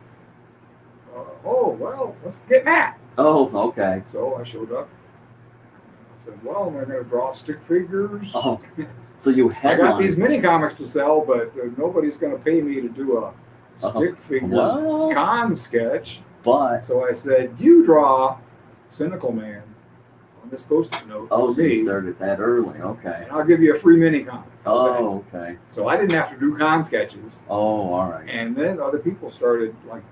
Oh, well, let's get Matt. oh, okay. So I showed up. I said, well, we're going to draw stick figures. Oh, so you I got these headlined. mini comics to sell, but nobody's going to pay me to do a stick figure What? con sketch. But So I said, you draw Cynical Man on this post-it note oh, for so you me, started that early. Okay. and I'll give you a free mini comic. Oh, okay. So I didn't have to do con sketches. Oh, all right. And then other people started like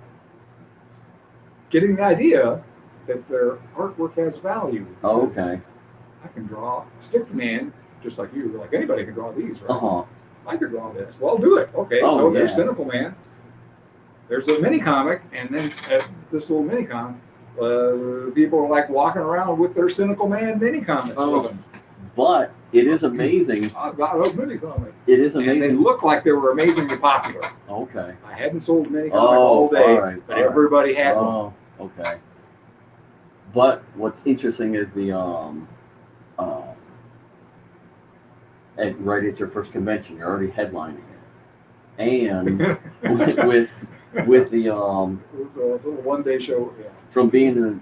getting the idea that their artwork has value. Oh, because okay. I can draw a stick man just like you. Like anybody can draw these, right? Uh-huh. I could draw this. Well, do it. Okay, Oh, so there's yeah. Cynical Man. There's a mini comic, and then this little mini comic, people are like walking around with their Cynical Man mini comics Oh. with them. But it is amazing. I've got a mini comic. It is And they amazing. look like they were amazingly popular. Okay. I hadn't sold a mini comic Oh, all day, all right, but all right. everybody had one. Oh, okay. But what's interesting is the right at your first convention, you're already headlining it, and with the It was a little one-day show. Yeah. from being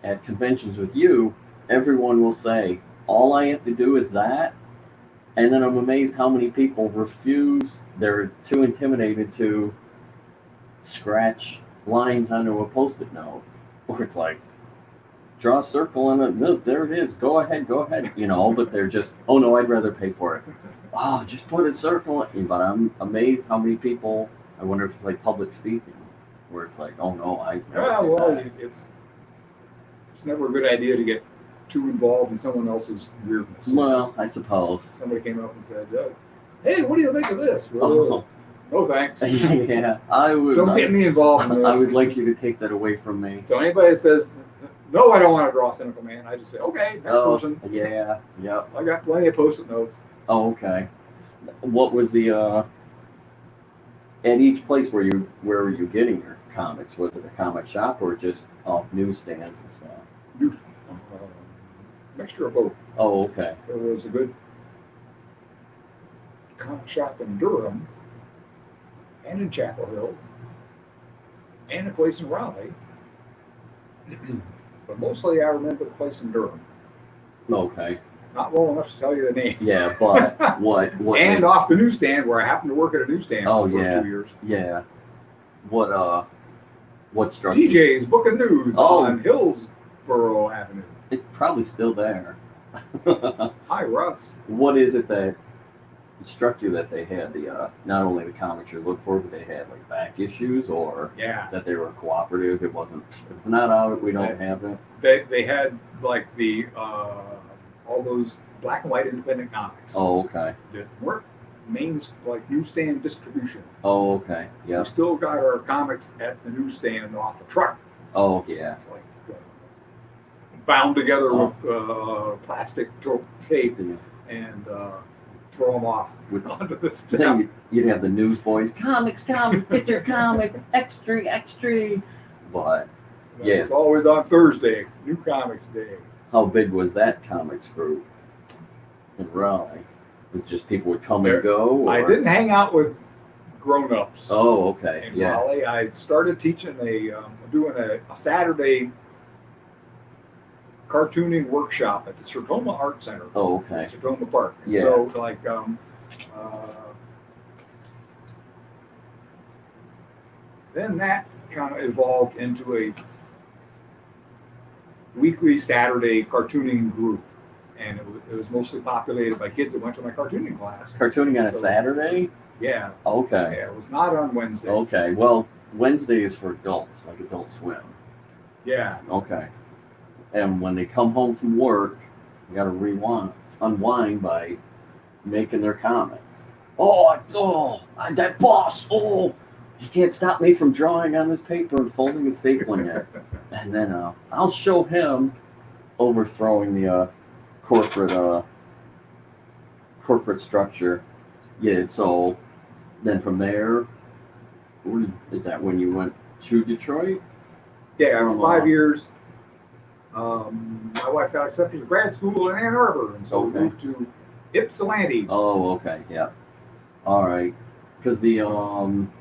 at conventions with you, everyone will say, all I have to do is that. And then I'm amazed how many people refuse. They're too intimidated to scratch lines onto a post-it note. Or it's like, draw a circle and no, there it is. Go ahead. But they're just, oh no, I'd rather pay for it. Oh, just put a circle in. But I'm amazed how many people, I wonder if it's like public speaking, where it's like, oh no, I never Yeah, did well, that. it's never a good idea to get too involved in someone else's weirdness. Well, I suppose. Somebody came up and said, "Hey, what do you think of this?" Well, Oh, no thanks. yeah, I would. Don't get me involved in this. I would like you to take that away from me. So anybody that says, "No, I don't want to draw Cynical Man," I just say, "Okay, next person." Yeah, yep. I got plenty of post-it notes. Oh, okay. What was the at each place where were you getting your comics? Was it a comic shop or just off newsstands and stuff? Mixture of both. Oh, okay. There was a good comic shop in Durham, and in Chapel Hill, and a place in Raleigh. But mostly I remember the place in Durham. Okay. Not well enough to tell you the name. Yeah, but what? And off the newsstand, where I happened to work at a newstand Oh, for the first yeah. 2 years. Yeah. What struck you? DJ's Book of News Oh. on Hillsborough Avenue. It's probably still there. Hi, Russ. What is it that struck you that they had the not only the comics you look for, but they had like back issues, or Yeah. that they were cooperative? It wasn't. If it's not out, we don't have it. They had like the all those black and white independent comics Oh, okay. that weren't like newsstand distribution. Oh, okay. We Yeah. still got our comics at the newsstand off a truck, Oh, yeah. like bound together Oh. with plastic tape, Yeah. and throw them off With- onto the Then stem. you'd have the newsboys, comics, get your comics, extra. But yeah. It's always on Thursday, New Comics Day. how big was that comics group in Raleigh? With just people would come There- and go? Or? I didn't hang out with grown-ups Oh, okay. in Yeah. Raleigh. I started teaching doing a Saturday cartooning workshop at the Sertoma Art Center. Oh, okay. At Sertoma Park. And Yeah. So like then that kind of evolved into a weekly Saturday cartooning group, and it was mostly populated by kids that went to my cartooning class. Cartooning on a So- Saturday? Yeah, Okay. yeah, it was not on Wednesday. Okay. Well, Wednesday is for adults, like Adult Swim. Yeah, Okay. And when they come home from work, you got to unwind by making their comics. That boss. Oh, he can't stop me from drawing on this paper and folding and stapling it. And then I'll show him overthrowing the corporate structure. Yeah. So then from there, is that when you went to Detroit? yeah, For a 5 while. years. My wife got accepted to grad school in Ann Arbor, and so Okay. we moved to Ypsilanti. Oh, okay, yeah. All right. because the I'm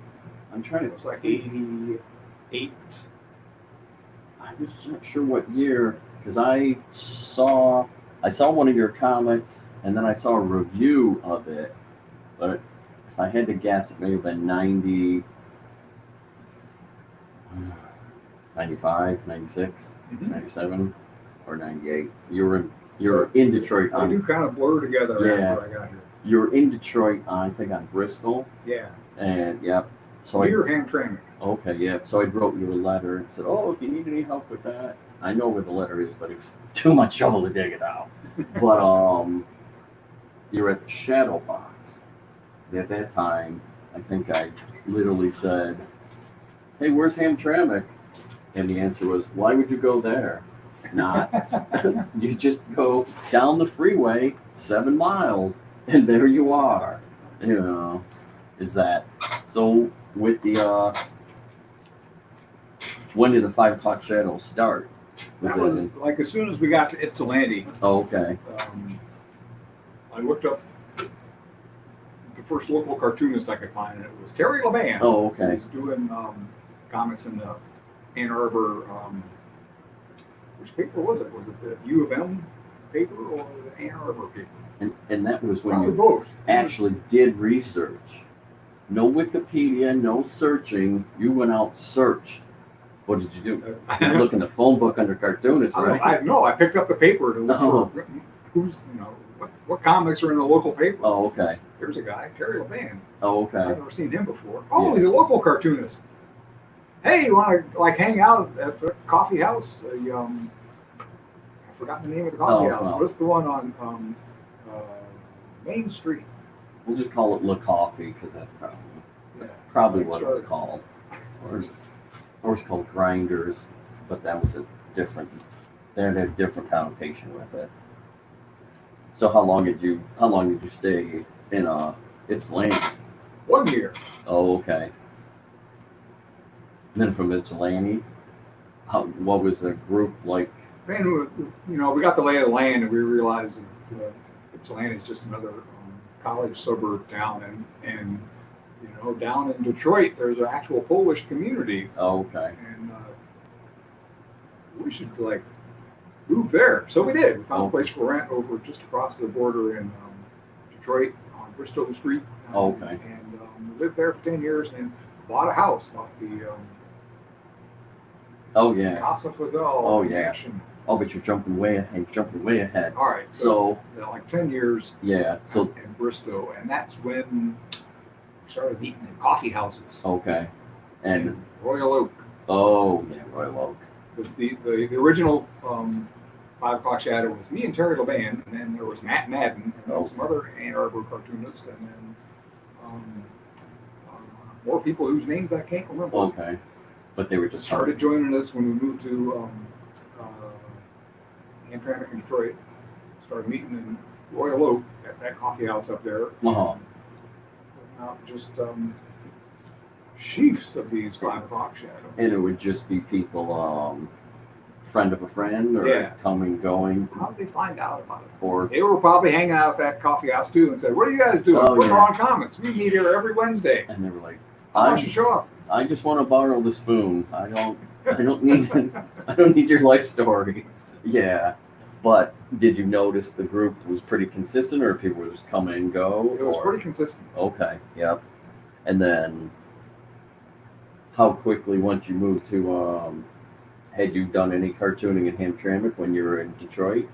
trying It to. was like 88. I'm just not sure what year, because I saw one of your comics, and then I saw a review of it. But if I had to guess, it may have been 90, 95, 96, Mhm. 97, or 98. You were in Detroit. They do kind of blur together Yeah. after I got here. You were in Detroit, I think on Bristol, Yeah. and yeah. So Near Hamtramck. Okay, yeah. So I wrote you a letter and said, "Oh, if you need any help with that, I know where the letter is, but it was too much trouble to dig it out." But you're at the Shadow Box. At that time, I think I literally said, "Hey, where's Hamtramck?" And the answer was, "Why would you go there? Not you just go down the freeway 7 miles, and there you are." You know, is that so? With the when did the 5 o'clock shadow start? That was like as soon as we got to Ypsilanti. Oh, okay. I looked up the first local cartoonist I could find, and it was Terry LeBand. Oh, He okay. was doing comics in the Ann Arbor. Which paper was it? Was it the U of M paper or the Ann Arbor paper? And that was when Probably you both. actually did research. No Wikipedia, no searching. You went out searched. What did you do? You look in the phone book under cartoonist, right? I picked up the paper to look for who's what comics are in the local paper. Oh, okay. There's a guy, Terry LeBand. Oh, okay. I've never seen him before. Oh, he's a local cartoonist. Hey, you want to like hang out at the coffee house? I forgot the name of the coffee house. Well. What's the one on Main Street? We'll just call it La Coffee because that's probably what it was called. Or it's called Grinders, but that was a different. They had a different connotation with it. So how long did you stay in Ypsilanti? 1 year. Oh, okay. And then from Ypsilanti, what was the group like? Then we got the lay of the land, and we realized that Ypsilanti is just another college suburb town, and down in Detroit there's an actual Polish community. Oh, okay. And we should move there. So we did. We found a place for rent over just across the border in Detroit on Bristol Street. Okay. And we lived there for 10 years and bought a house. Bought the Oh yeah. Casa Fazell. Oh yeah. Mansion. Oh, but you're jumping way ahead. All right. So like 10 years. Yeah. So in Bristol, and that's when we started eating in coffee houses. Okay. And in Royal Oak. Oh yeah, Royal Oak. Because the original 5 O'Clock Shadow was me and Terry LeBand, and then there was Matt Madden, and then some other Ann Arbor cartoonists, and then more people whose names I can't remember. Okay. But they were just started joining us when we moved to Hamtramck in Detroit. Started meeting in Royal Oak at that coffee house up there. Just sheafs of these 5 O'Clock Shadows. And it would just be people, friend of a friend, or coming, going. How did they find out about us? Or they were probably hanging out at that coffee house too, and said, "What are you guys doing? We're on comics. We meet here every Wednesday." And they were like, "Why don't you show up?" I just want to borrow the spoon. I don't need your life story. Yeah. But did you notice the group was pretty consistent, or people would just come and go? It was pretty consistent. Okay, yep. And then, how quickly, once you moved to, had you done any cartooning in Hamtramck when you were in Detroit?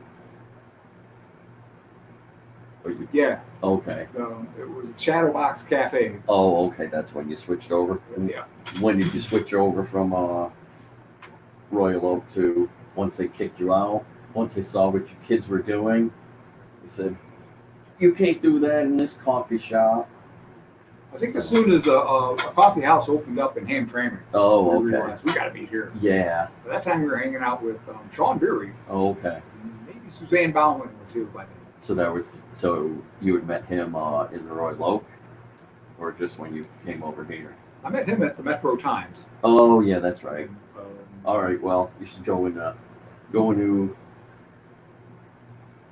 Yeah. Okay. It was Shadow Box Cafe. Oh, okay. That's when you switched over? Yeah. When did you switch over from Royal Oak to once they kicked you out? Once they saw what your kids were doing, they said, "You can't do that in this coffee shop." I think as soon as a coffee house opened up in Hamtramck, oh, we okay, realized we got to be here. Yeah. By that time, we were hanging out with Sean Beery. Oh, okay. Maybe Suzanne Bauman was here by then. So you had met him in the Royal Oak, or just when you came over here? I met him at the Metro Times. Oh yeah, that's right. All right. Well, you should go into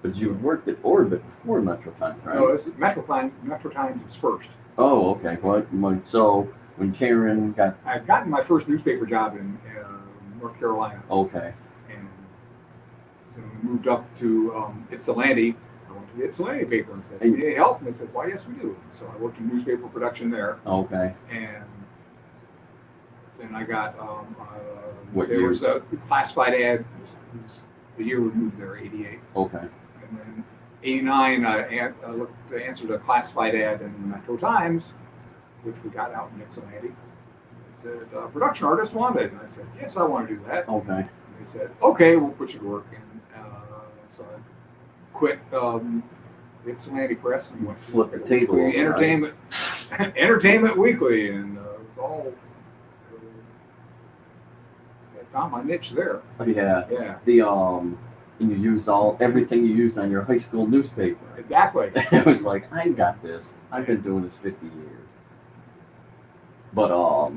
But you worked at Orbit before Metro Times, right? No, Metro Times was first. Oh, okay. So when Karen got I had gotten my first newspaper job in North Carolina, okay, and so we moved up to Ypsilanti. I went to the Ypsilanti paper and said, "Do you need any help?" And they said, "Why, yes, we do." So I worked in newspaper production there, okay, and then I got What there year? was a classified ad. It was the year we moved there, '88. okay, And then '89, I answered a classified ad in the Metro Times, which we got out in Ypsilanti. It said, production artist wanted. And I said, yes, I want to do that. okay. And they said, okay, we'll put you to work. And so I quit the Ypsilanti Press and went to Flip the work at table Weekly over, Entertainment, Entertainment Weekly. And it was all, I found my niche there. Yeah. Yeah, And you used everything you used on your high school newspaper. exactly. It was like, I got this. I've been doing this 50 years. But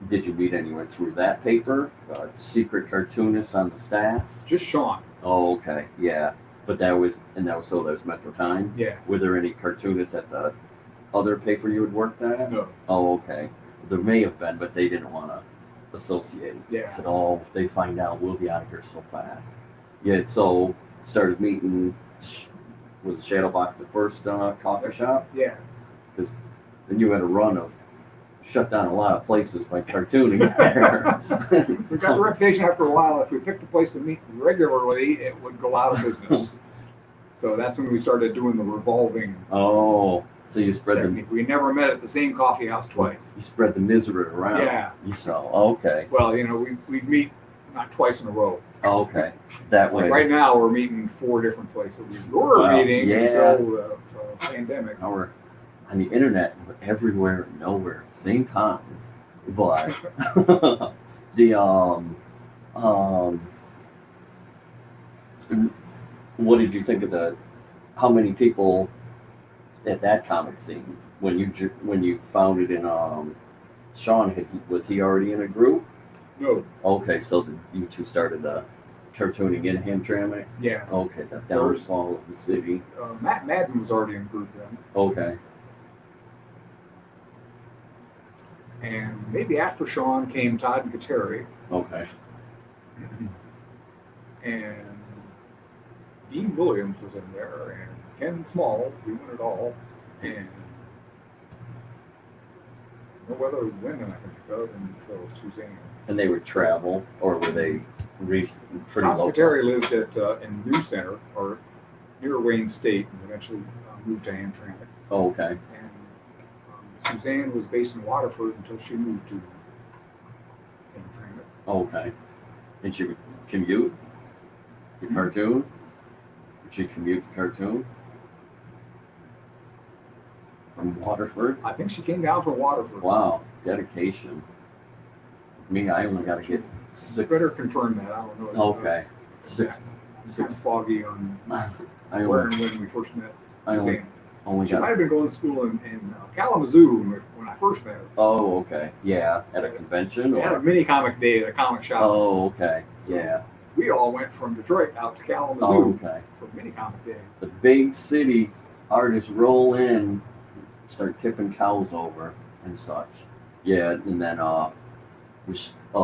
did you meet anyone through that paper? Secret cartoonists on the staff? Just Sean. Oh, okay, yeah. But that was Metro Times. Yeah. Were there any cartoonists at the other paper you had worked at? No. Oh, okay. There may have been, but they didn't want to associate. Yeah. Said, oh, if they find out, we'll be out of here so fast. Yeah. So started meeting. Was Shadowbox the first coffee shop? Yeah. Because then you had a run of shut down a lot of places by cartooning there. We got the reputation after a while. If we picked a place to meet regularly, it would go out of business. So that's when we started doing the revolving Oh, so you spread the technique. We never met at the same coffee house twice. you spread the misery around. Yeah. You saw. Okay. Well, we meet not twice in a row. Okay. That way. Like right now, we're meeting 4 different places. We were Wow, meeting yeah. until the pandemic. Now we're on the internet, but everywhere and nowhere at the same time. But what did you think of how many people at that comic scene when you found it in Sean was he already in a group? No. Okay, so you two started cartooning in Hamtramck. Yeah. Okay, the downfall of the city. Matt Madden was already in the group then. Okay. And maybe after Sean came Todd and Kateri. Okay. And Dean Williams was in there, and Ken Small, doing it all, and no other women I can think of until Suzanne. And they would travel, or were they pretty Todd local? Kateri lived in News Center, or near Wayne State, and eventually moved to Hamtramck. Oh, okay. And Suzanne was based in Waterford until she moved to Hamtramck. Oh, okay. And she would commute the cartoon? Would she commute the cartoon? From Waterford? I think she came down from Waterford. Wow, dedication. Me, I only got to get You 6. better confirm that. I don't know. Okay. It's kind of foggy on I where only, and when we first met I Suzanne. only She might got. have been going to school in Kalamazoo when I first met her. Oh, okay. Yeah, at a convention? We had a Or? mini comic day at a comic shop. Oh, okay. So Yeah. we all went from Detroit out to Kalamazoo Oh, okay. for mini comic day. The big city artists roll in, start tipping cows over and such. Yeah, and then of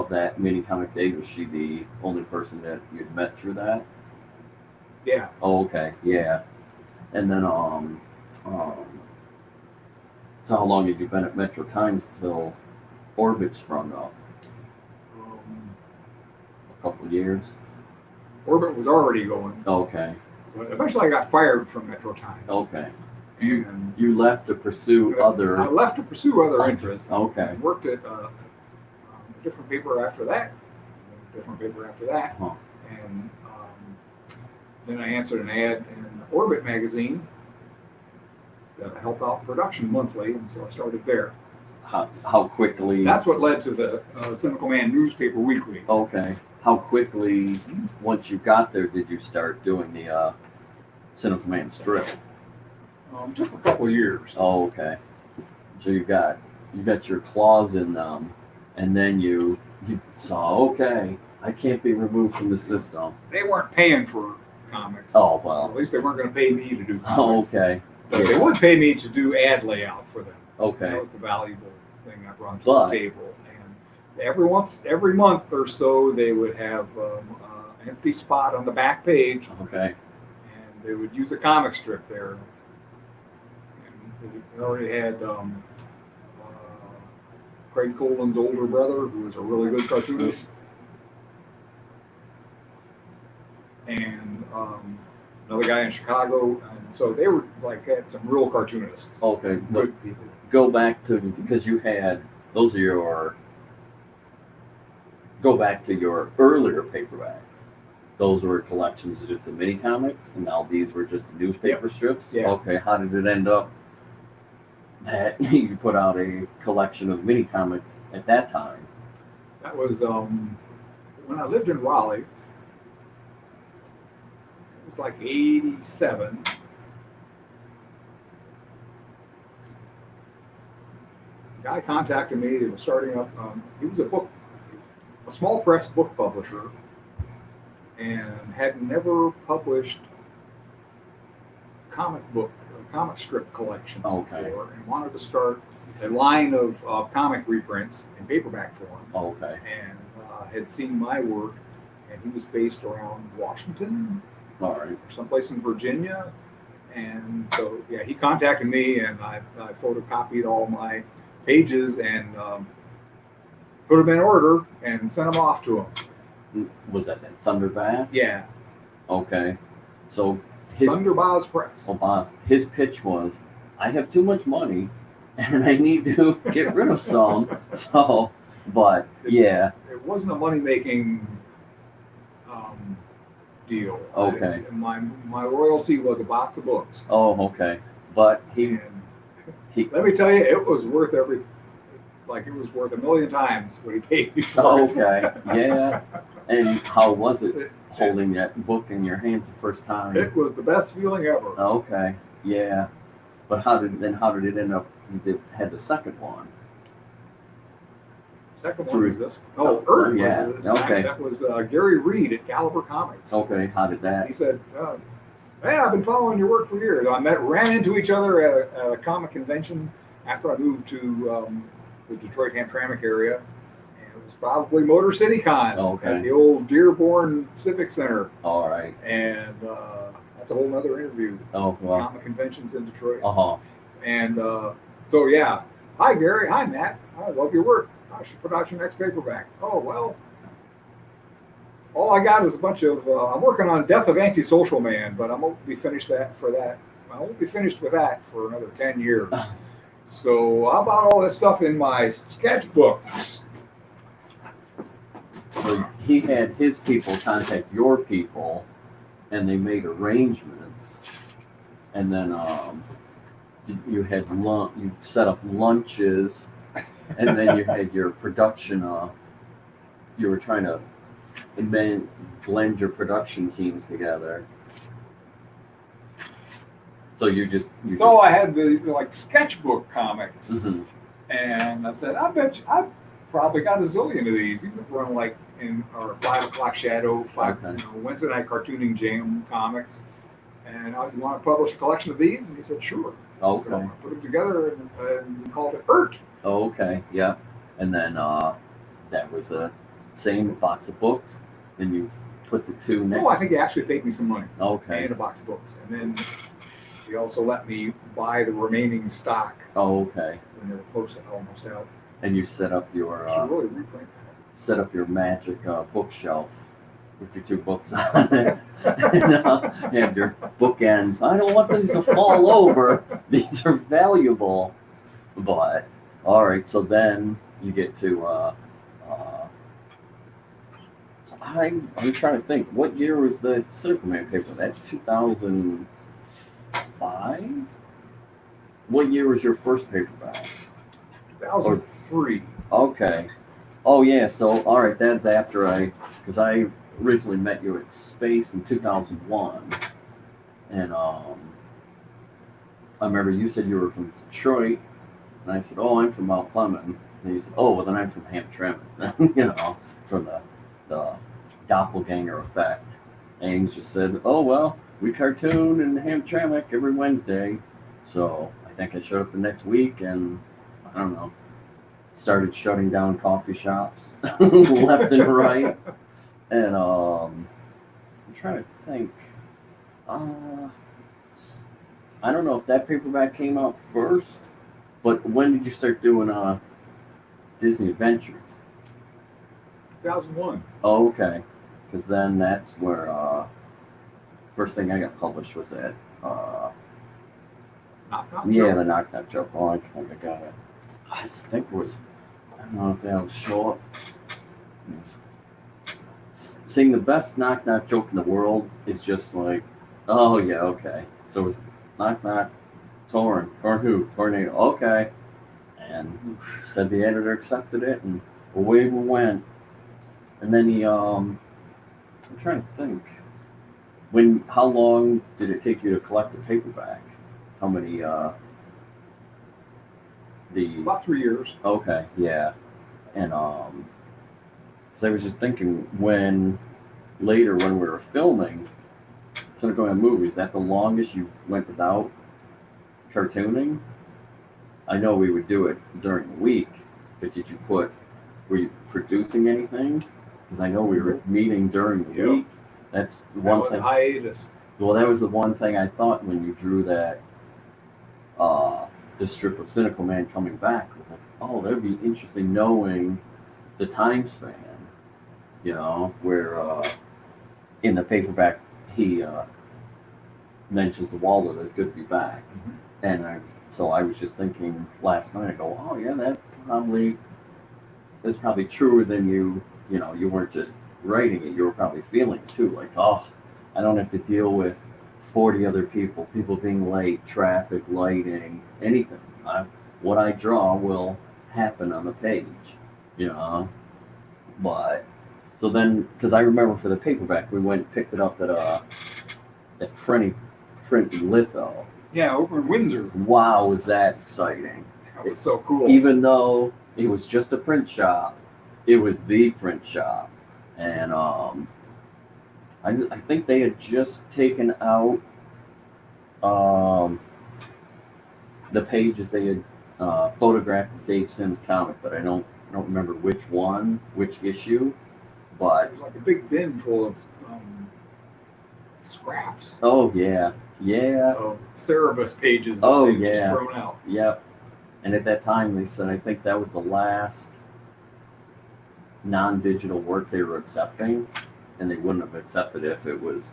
that mini comic day, was she the only person that you'd met through that? Yeah. Oh, okay, yeah. And then so how long had you been at Metro Times till Orbit sprung up? A couple of years. Orbit was already going, Okay, but eventually I got fired from Metro Times. okay. And You left to pursue I other. left to pursue other interests. Okay. I worked at a different paper after that, Huh. and then I answered an ad in Orbit magazine to help out production monthly, and so I started there. How quickly? That's what led to the Cynical Man newspaper weekly. Okay. How quickly, once you got there, did you start doing the Cynical Man strip? Took a couple of years. Oh, okay. So you got your claws in them, and then you saw, okay, I can't be removed from the system. They weren't paying for comics. Oh, At well. least they weren't going to pay me to do Oh, comics. okay. But they would pay me to do ad layout for them. That Okay. was the valuable thing I brought to But- the table. And every month or so, they would have an empty spot on the back page, Okay. and they would use a comic strip there. And they already had Craig Colan's older brother, who was a really good cartoonist, and another guy in Chicago. And so they were like had some real cartoonists. Okay. Some But good people. go back to, because you had, those are your, go back to your earlier paperbacks. Those were collections of just the mini comics, and now these were just the newspaper strips? Yeah. Okay, how did it end up that you put out a collection of mini comics at that time? That was when I lived in Raleigh. It was like 87. A guy contacted me. He was starting up. He was a small press book publisher, and had never published comic strip collections Okay. before, and wanted to start a line of comic reprints in paperback form. Okay. And had seen my work, and he was based around Washington All right. or someplace in Virginia. And so, yeah, he contacted me, and I photocopied all my pages and put them in order and sent them off to him. Was that Thunder Bass? Yeah, Okay. So his Thunderboz Press. boss, his pitch was, I have too much money and I need to get rid of some. So, but yeah, It wasn't a money-making deal. Okay. My royalty was a box of books. oh, okay. But And he, let me tell you, it was worth it was worth a million times what he paid me for it. okay, yeah. And how was it holding that book in your hands the first time? It was the best feeling ever. Okay, yeah. But how did it end up? You had the second one. Second one Through- was this one. Oh, Erd yeah, was okay. that was Gary Reed at Caliber Comics. Okay, how did that? He said, "Hey, I've been following your work for years." Ran into each other at a comic convention after I moved to the Detroit Hamtramck area. And it was probably Motor City Con Okay. at the old Dearborn Civic Center. All right. And that's a whole nother interview. Oh well. Comic conventions in Detroit. Uh-huh. And so, yeah. Hi, Gary. Hi, Matt. I love your work. I should put out your next paperback. Oh, well, all I got is a bunch of, I'm working on Death of Antisocial Man, but I won't be finished I won't be finished with that for another 10 years. So how about all this stuff in my sketchbooks? So he had his people contact your people, and they made arrangements, and then you had you set up lunches, and then you had your production. You were trying to blend your production teams together. So So I had the like sketchbook comics, Mhm. and I said, I bet you, I probably got a zillion of these. These are run like in our 5 o'clock shadow, Okay. Wednesday night cartooning jam comics. And you want to publish a collection of these? And he said, sure. So Okay. I put them together, and we called it ERT. Oh, okay. Yeah. And then that was the same box of books. Then you put the two next. Oh, I think he actually paid me some money Okay. and a box of books. And then he also let me buy the remaining stock Oh, okay. when they were close to almost out. And you set up your I should really reprint magic bookshelf with your two books on it. And, you have your bookends. I don't want these to fall over. These are valuable. But all right, so then you get to. I'm trying to think. What year was the Superman paper? That's 2005. What year was your first paperback? that. 2003. Okay. Oh yeah. So all right, that's after because I originally met you at Space in 2001, and I remember you said you were from Detroit, and I said, "Oh, I'm from Mount Clemens," and you said, "Oh, well then I'm from Hamtramck," from the doppelganger effect. And he just said, "Oh well, we cartoon in Hamtramck every Wednesday." So I think I showed up the next week, and I don't know, started shutting down coffee shops left and right. And I'm trying to think. I don't know if that paperback came out first, but when did you start doing Disney Adventures? 2001. Oh, okay. Because then that's where first thing I got published was that. Knock, knock, Yeah, joke. the Knock Knock Joke. Oh, I think I got it. I think it was. I don't know if that'll show up. Seeing the best Knock Knock joke in the world is just like, oh yeah, okay. So it was Knock Knock, Torn who? Tornado. Okay. And said the editor accepted it, and away we went. And then he, I'm trying to think. How long did it take you to collect the paperback? How many, About 3 years. okay, yeah. And, so I was just thinking later when we were filming, instead of going to movies, is that the longest you went without cartooning? I know we would do it during the week, but were you producing anything? Because I know we were meeting during the Yep. week. That's That one was thing. hiatus. Well, that was the one thing I thought when you drew that, the strip of Cynical Man coming back. Like, oh, that'd be interesting knowing the time span, where in the paperback he mentions the Waldo is good to be back. And so I was just thinking last night, I go, oh yeah, that's probably truer than you weren't just writing it, you were probably feeling it too. Like, oh, I don't have to deal with 40 other people being late, traffic, lighting, anything. What I draw will happen on the page, But, so then, because I remember for the paperback, we went and picked it up at Print Litho. Yeah, over in Windsor. Wow, was that exciting. That was so cool. Even though it was just a print shop, it was the print shop. And I think they had just taken out the pages they had photographed of Dave Sims' comic, but I don't remember which issue. But it was like a big bin full of scraps. Oh yeah. Of Syllabus pages that Oh they yeah. just thrown out. Yep. And at that time, they said I think that was the last non-digital work they were accepting, and they wouldn't have accepted it if it was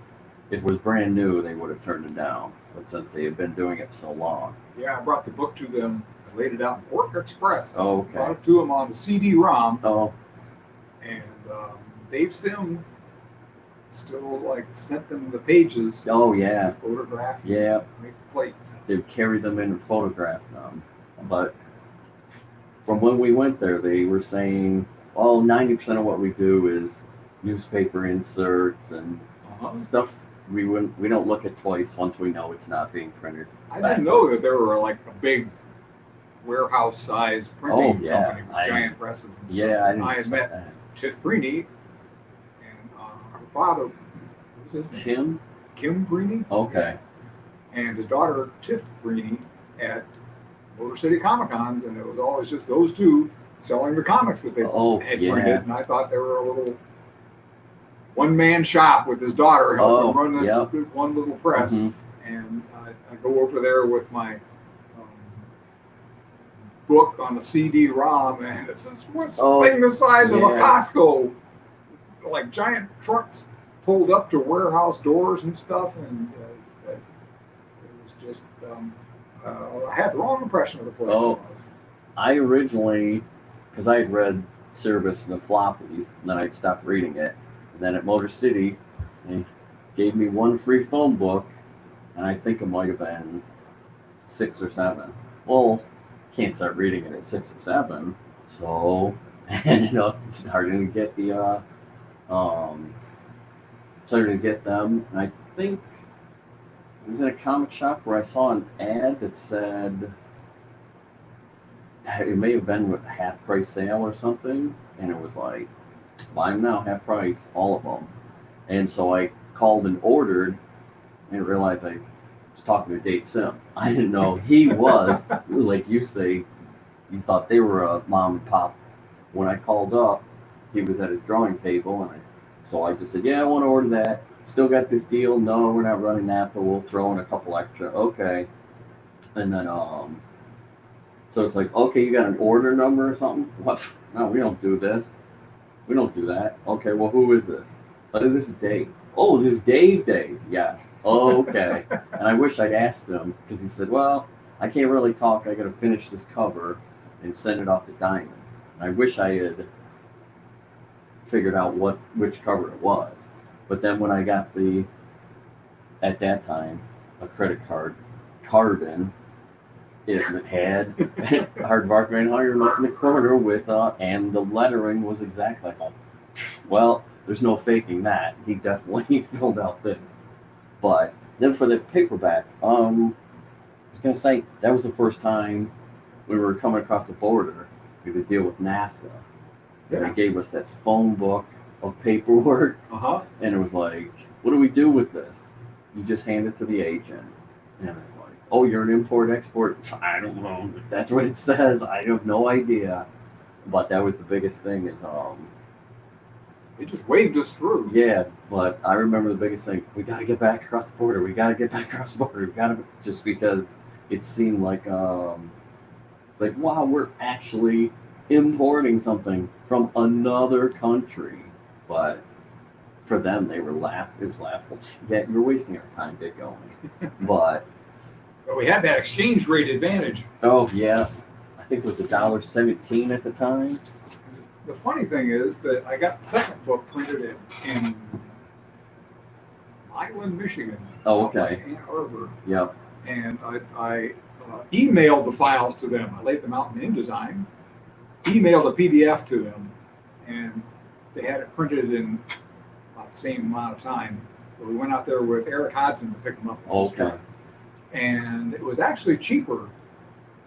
brand new. They would have turned it down. But since they had been doing it for so long. Yeah, I brought the book to them. I laid it out in Work Express. Oh, okay. Brought it to them on the CD-ROM. Oh. And Dave Stim still sent them the pages. Oh yeah. To photograph. Yeah. Make plates. They'd carry them in and photograph them. But from when we went there, they were saying, 90% of what we do is newspaper inserts and stuff we don't look at twice once we know it's not being printed. I didn't know that there were a big warehouse-sized printing company with giant presses and stuff. Yeah, I had met Tiff Breeny and her father, what was his name? Kim Breeny. Okay. And his daughter Tiff Breeny at Motor City Comic Cons, and it was always just those two selling the comics that they had printed. And I thought they were a little one-man shop with his daughter helping run this one little press. And I go over there with my book on a CD-ROM, and it's this thing the size of a Costco, like giant trucks pulled up to warehouse doors and stuff, and it was just I had the wrong impression of the place. I originally, because I had read Syllabus and the floppies, and then I'd stopped reading it. And then at Motor City, they gave me one free phone book, and I think it might have been 6 or 7. Well, can't start reading it at 6 or 7, so starting to get them. And I think it was in a comic shop where I saw an ad that said it may have been with a half price sale or something, and it was like, buy them now, half price, all of them. And so I called and ordered. I didn't realize I was talking to Dave Sim. I didn't know he was, like you say, you thought they were a mom and pop. When I called up, he was at his drawing table, and so I just said, yeah, I want to order that. Still got this deal. No, we're not running that, but we'll throw in a couple extra. Okay. And then, so it's like, okay, you got an order number or something? What? No, we don't do this. We don't do that. Okay, well, who is this? Oh, this is Dave. Oh, this is Dave? Yes. Oh, okay. And I wish I'd asked him, because he said, well, I can't really talk. I got to finish this cover and send it off to Diamond. And I wish I had figured out which cover it was. But then when I got at that time, a credit card in, it had Hardvark Van Heuer in the corner with, and the lettering was exactly like, well, there's no faking that. He definitely filled out this. But then for the paperback, I was going to say, that was the first time we were coming across the border. We had to deal with NAFTA. Yeah. They gave us that phone book of paperwork. And it was like, what do we do with this? You just hand it to the agent. And it's like, oh, you're an import-export? I don't know if that's what it says. I have no idea. But that was the biggest thing is, They just waved us through. yeah, but I remember the biggest thing, we got to get back across the border. We got to get back across the border. We got to, just because it seemed like, like, wow, we're actually importing something from another country. But for them, they were it was laughable. Yeah, you're wasting our time, get going. But we had that exchange rate advantage. oh yeah, I think it was $1.17 at the time. The funny thing is that I got the second book printed in Milan, Michigan. Oh, out by okay. Ann Arbor. Yep. And I emailed the files to them. I laid them out in InDesign, emailed a PDF to them, and they had it printed in about the same amount of time. But we went out there with Eric Hodson to pick them up. Okay. And it was actually cheaper.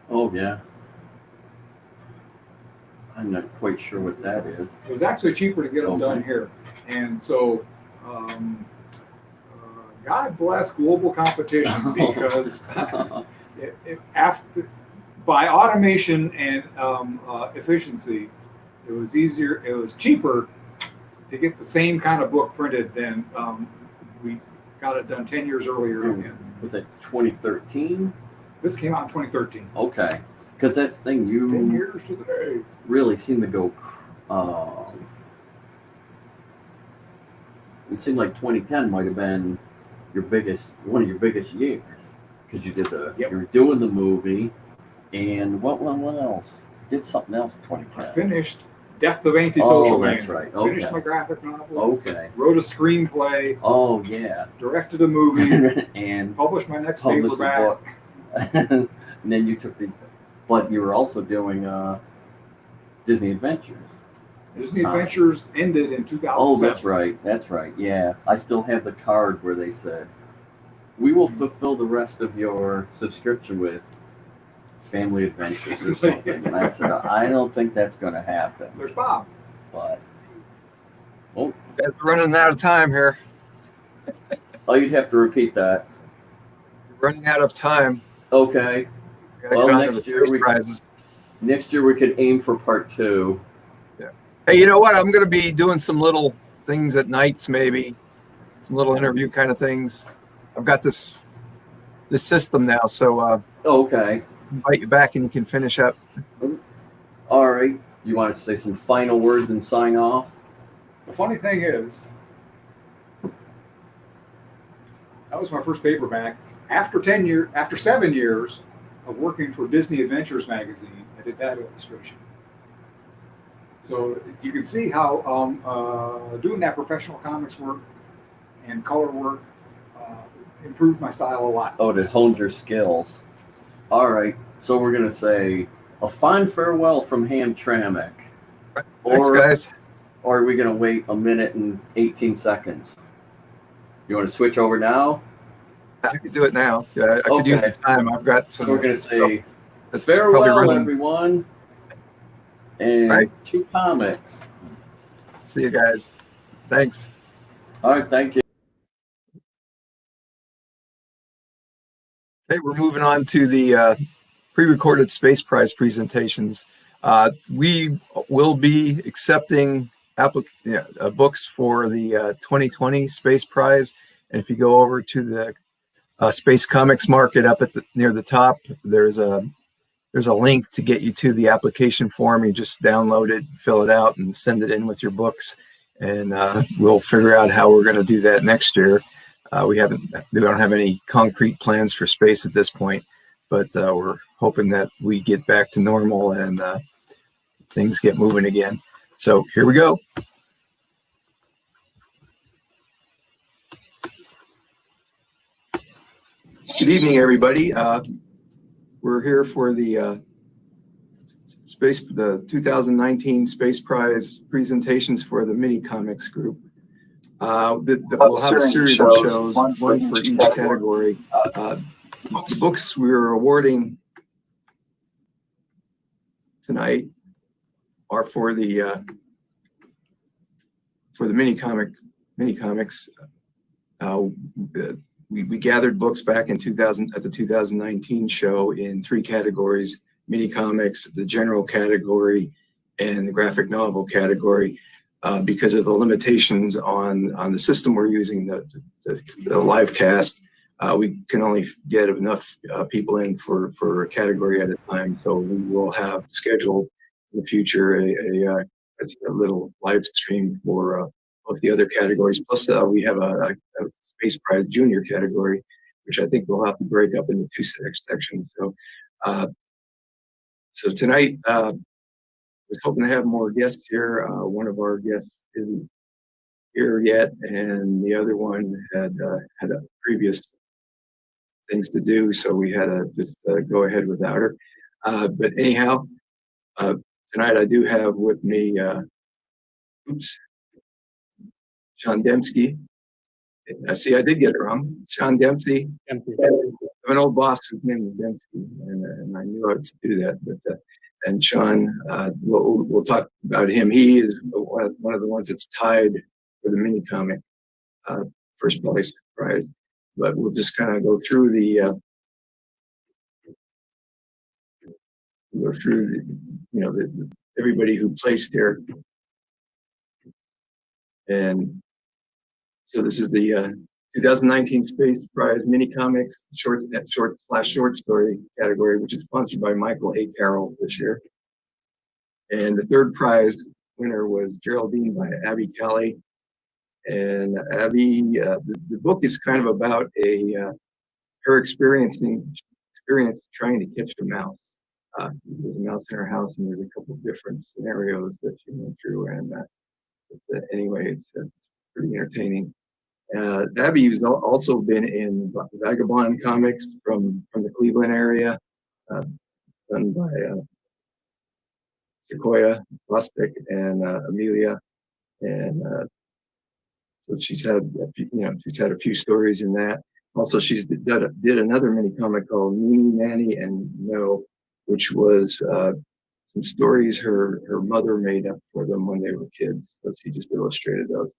Oh yeah. I'm not quite sure what that is. It was actually cheaper to get them Okay. done here. And so, God bless global competition because after, by automation and efficiency, it was easier, it was cheaper to get the same kind of book printed than we got it done 10 years earlier again. Was it 2013? This came out in 2013. Okay. Because that's the thing, 10 you years to the day. really seem to go. It seemed like 2010 might have been one of your biggest years because you did Yep. you were doing the movie, and what else? Did something else in 2010. I finished Death of Antisocial Oh, that's Man. right. Okay. Finished my graphic novel. Okay. Wrote a screenplay. Oh yeah. Directed a movie. And Published my next published paperback. a book. And then you took but you were also doing Disney Adventures. Disney Adventures ended in 2007. Oh, that's right. That's right. Yeah. I still have the card where they said, we will fulfill the rest of your subscription with Family Adventures or something. And I said, I don't think that's going to happen. There's Bob. But, Guys, we're running out of time here. oh, you'd have to repeat that. We're running out of time. Okay. Gotta Well, get on to next the year first we- prizes. Next year we could aim for part 2. Hey, you know what? I'm going to be doing some little things at nights, maybe some little interview kind of things. I've got this system now, so Okay. invite you back and you can finish up. All right. You want to say some final words and sign off? The funny thing is, that was my first paperback. After 7 years of working for Disney Adventures magazine, I did that illustration. So you can see how doing that professional comics work and color work improved my style a lot. Oh, to hone your skills. All right. So we're going to say a fond farewell from Hamtramck. Thanks, guys. Or are we going to wait a minute and 18 seconds? You want to switch over now? I could do it now. Yeah, I could use the time. I've got some. So we're going to say that's probably farewell, running. everyone. And Right. 2 comics. See you guys. Thanks. All right. Thank you. Okay, we're moving on to the pre-recorded Space Prize presentations. We will be accepting books for the 2020 Space Prize. And if you go over to the Space Comics Market up at near the top, there's a link to get you to the application form. You just download it, fill it out, and send it in with your books. And we'll figure out how we're going to do that next year. We don't have any concrete plans for space at this point, but we're hoping that we get back to normal and things get moving again. So here we go. Good evening, everybody. We're here for the 2019 Space Prize presentations for the Mini Comics group. We'll have a series of shows, one for each category. The books we're awarding tonight are for the mini comics. We gathered books back in 2000 at the 2019 show in 3 categories: mini comics, the general category, and the graphic novel category. Because of the limitations on the system we're using, the live cast, we can only get enough people in for a category at a time. So we will have scheduled in the future a little live stream for both the other categories. Plus, we have a Space Prize Junior category, which I think we'll have to break up into 2 sections. So tonight, was hoping to have more guests here. One of our guests isn't here yet, and the other one had a previous things to do, so we had to just go ahead without her. But anyhow, tonight I do have with me, Sean Dembski. I did get it wrong. Sean Dempsey. I have an old boss whose name is Dembski, and I knew I would do that. But and Sean, we'll talk about him. He is one of the ones that's tied for the mini comic first place prize. But we'll just kind of go through everybody who placed there. And so this is the 2019 Space Prize Mini Comics short story category, which is sponsored by Michael A. Carroll this year. And the third prize winner was Geraldine by Abby Kelly. And Abby, the book is kind of about her experience trying to catch a mouse. There's a mouse in her house, and there's a couple of different scenarios that she went through. And anyway, it's pretty entertaining. Abby has also been in Vagabond comics from the Cleveland area, done by Sequoia, Bostic, and Amelia, and so she's had a few stories in that. Also, she's did another mini comic called Meanie, Nanny, and No, which was some stories her mother made up for them when they were kids. So she just illustrated those,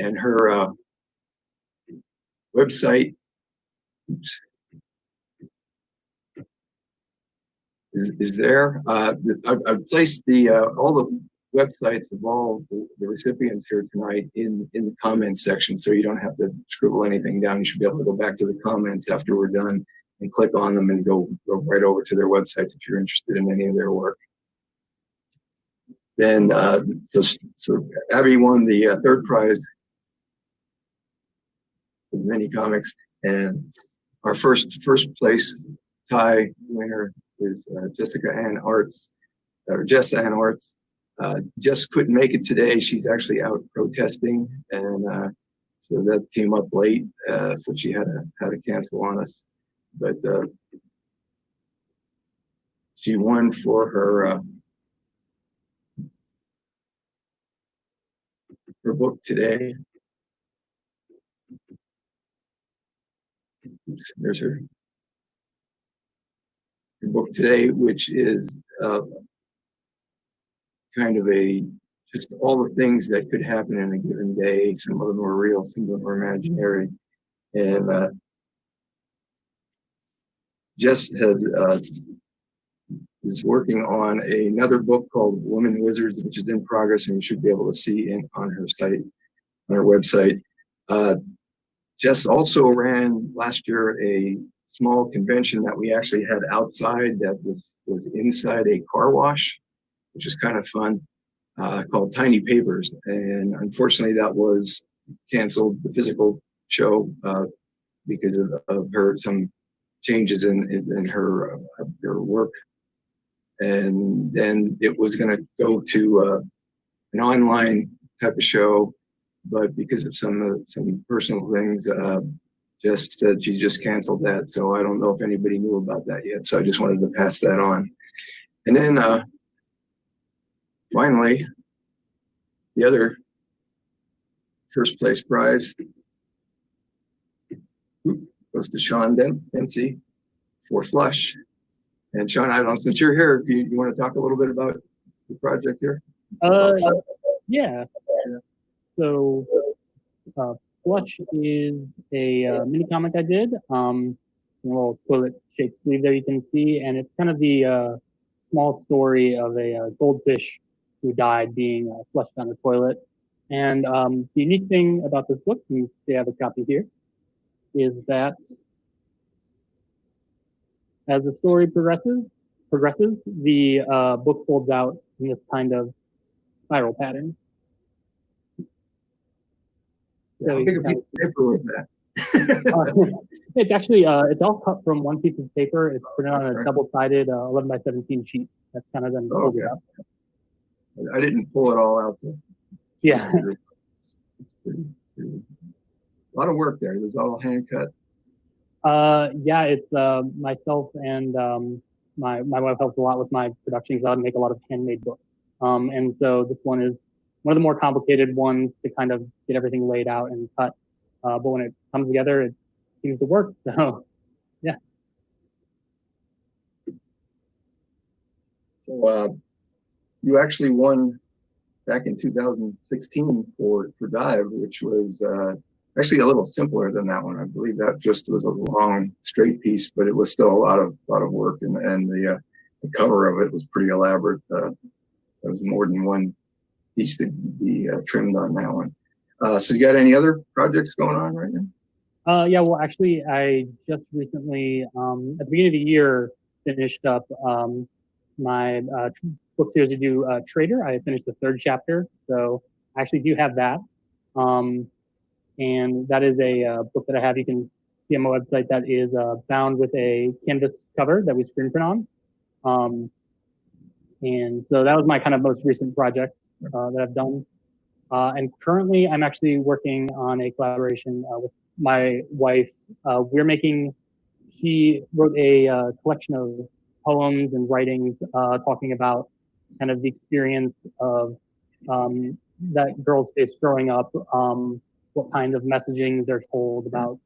and her website is there. I've placed all the websites of all the recipients here tonight in the comments section, so you don't have to scribble anything down. You should be able to go back to the comments after we're done and click on them and go right over to their websites if you're interested in any of their work. Then, so Abby won the third prize for mini comics, and our first place tie winner is Jessa Ann Arts. Jess couldn't make it today. She's actually out protesting, and so that came up late, so she had to cancel on us. But she won for her book today. Oops, there's her book today, which is kind of just all the things that could happen in a given day. Some of them are real, some of them are imaginary. And Jess is working on another book called Women Wizards, which is in progress, and you should be able to see on her site, on her website. Jess also ran last year a small convention that we actually had outside that was inside a car wash, which is kind of fun, called Tiny Papers. And unfortunately, that was canceled, the physical show, because of some changes in her work. And then it was going to go to an online type of show, but because of some personal things, just said she just canceled that. So I don't know if anybody knew about that yet. So I just wanted to pass that on. And then finally, the other first place prize goes to Sean Dempsey for Flush. And Sean, I don't know, since you're here, you want to talk a little bit about the project here? Yeah. So Flush is a mini comic I did. A little toilet-shaped sleeve there you can see, and it's kind of the small story of a goldfish who died being flushed down the toilet. And the unique thing about this book, and you have a copy here, is that as the story progresses, the book folds out in this kind of spiral pattern. So how big a piece of paper was that? It's actually it's all cut from one piece of paper. It's printed on a double-sided 11 by 17 sheet. That's kind of then folded up. I didn't pull it all out there. Yeah. A lot of work there. It was all hand cut. Yeah, it's myself and my wife helps a lot with my productions. I make a lot of handmade books. And so this one is one of the more complicated ones to kind of get everything laid out and cut. But when it comes together, it seems to work. So, yeah. So you actually won back in 2016 for Dive, which was actually a little simpler than that one. I believe that just was a long straight piece, but it was still a lot of work, and the cover of it was pretty elaborate. There was more than one piece to be trimmed on that one. So you got any other projects going on right now? Yeah, well, actually, I just recently, at the beginning of the year, finished up my book series to do Trader. I finished the 3rd chapter, so I actually do have that. And that is a book that I have. You can see on my website that is bound with a canvas cover that we screen print on. And so that was my kind of most recent project that I've done. And currently, I'm actually working on a collaboration with my wife. She wrote a collection of poems and writings talking about kind of the experience of that girls face growing up, what kind of messaging they're told about,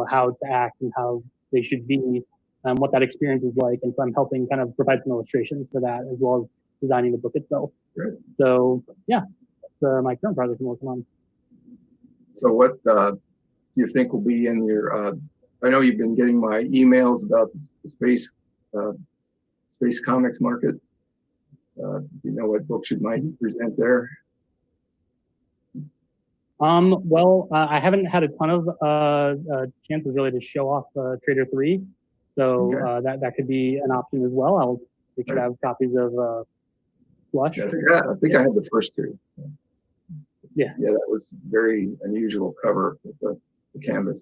how to act and how they should be, what that experience is like. And so I'm helping kind of provide some illustrations for that, as well as designing the book itself. Great. So yeah, that's my current project I'm working on. So what do you think will be in your, I know you've been getting my emails about the space comics market. Do you know what books you might present there? Well, I haven't had a ton of chances really to show off Trader 3, so okay. That could be an option as well. I'll make sure to have copies of Flush. I think I had the first 2. Yeah, that was very unusual cover with the canvas.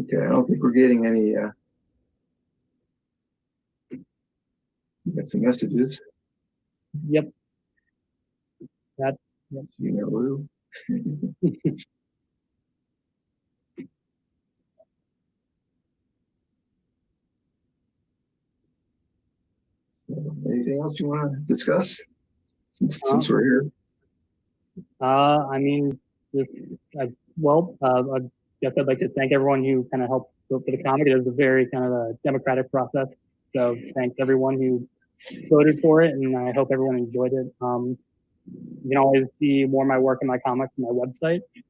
Okay, I don't think we're getting any. We got some messages. Yep. Yep. Anything else you want to discuss since we're here? I mean, I guess I'd like to thank everyone who kind of helped vote for the comic. It was a very kind of a democratic process. So thanks everyone who voted for it, and I hope everyone enjoyed it. You can always see more of my work and my comics on my website. It's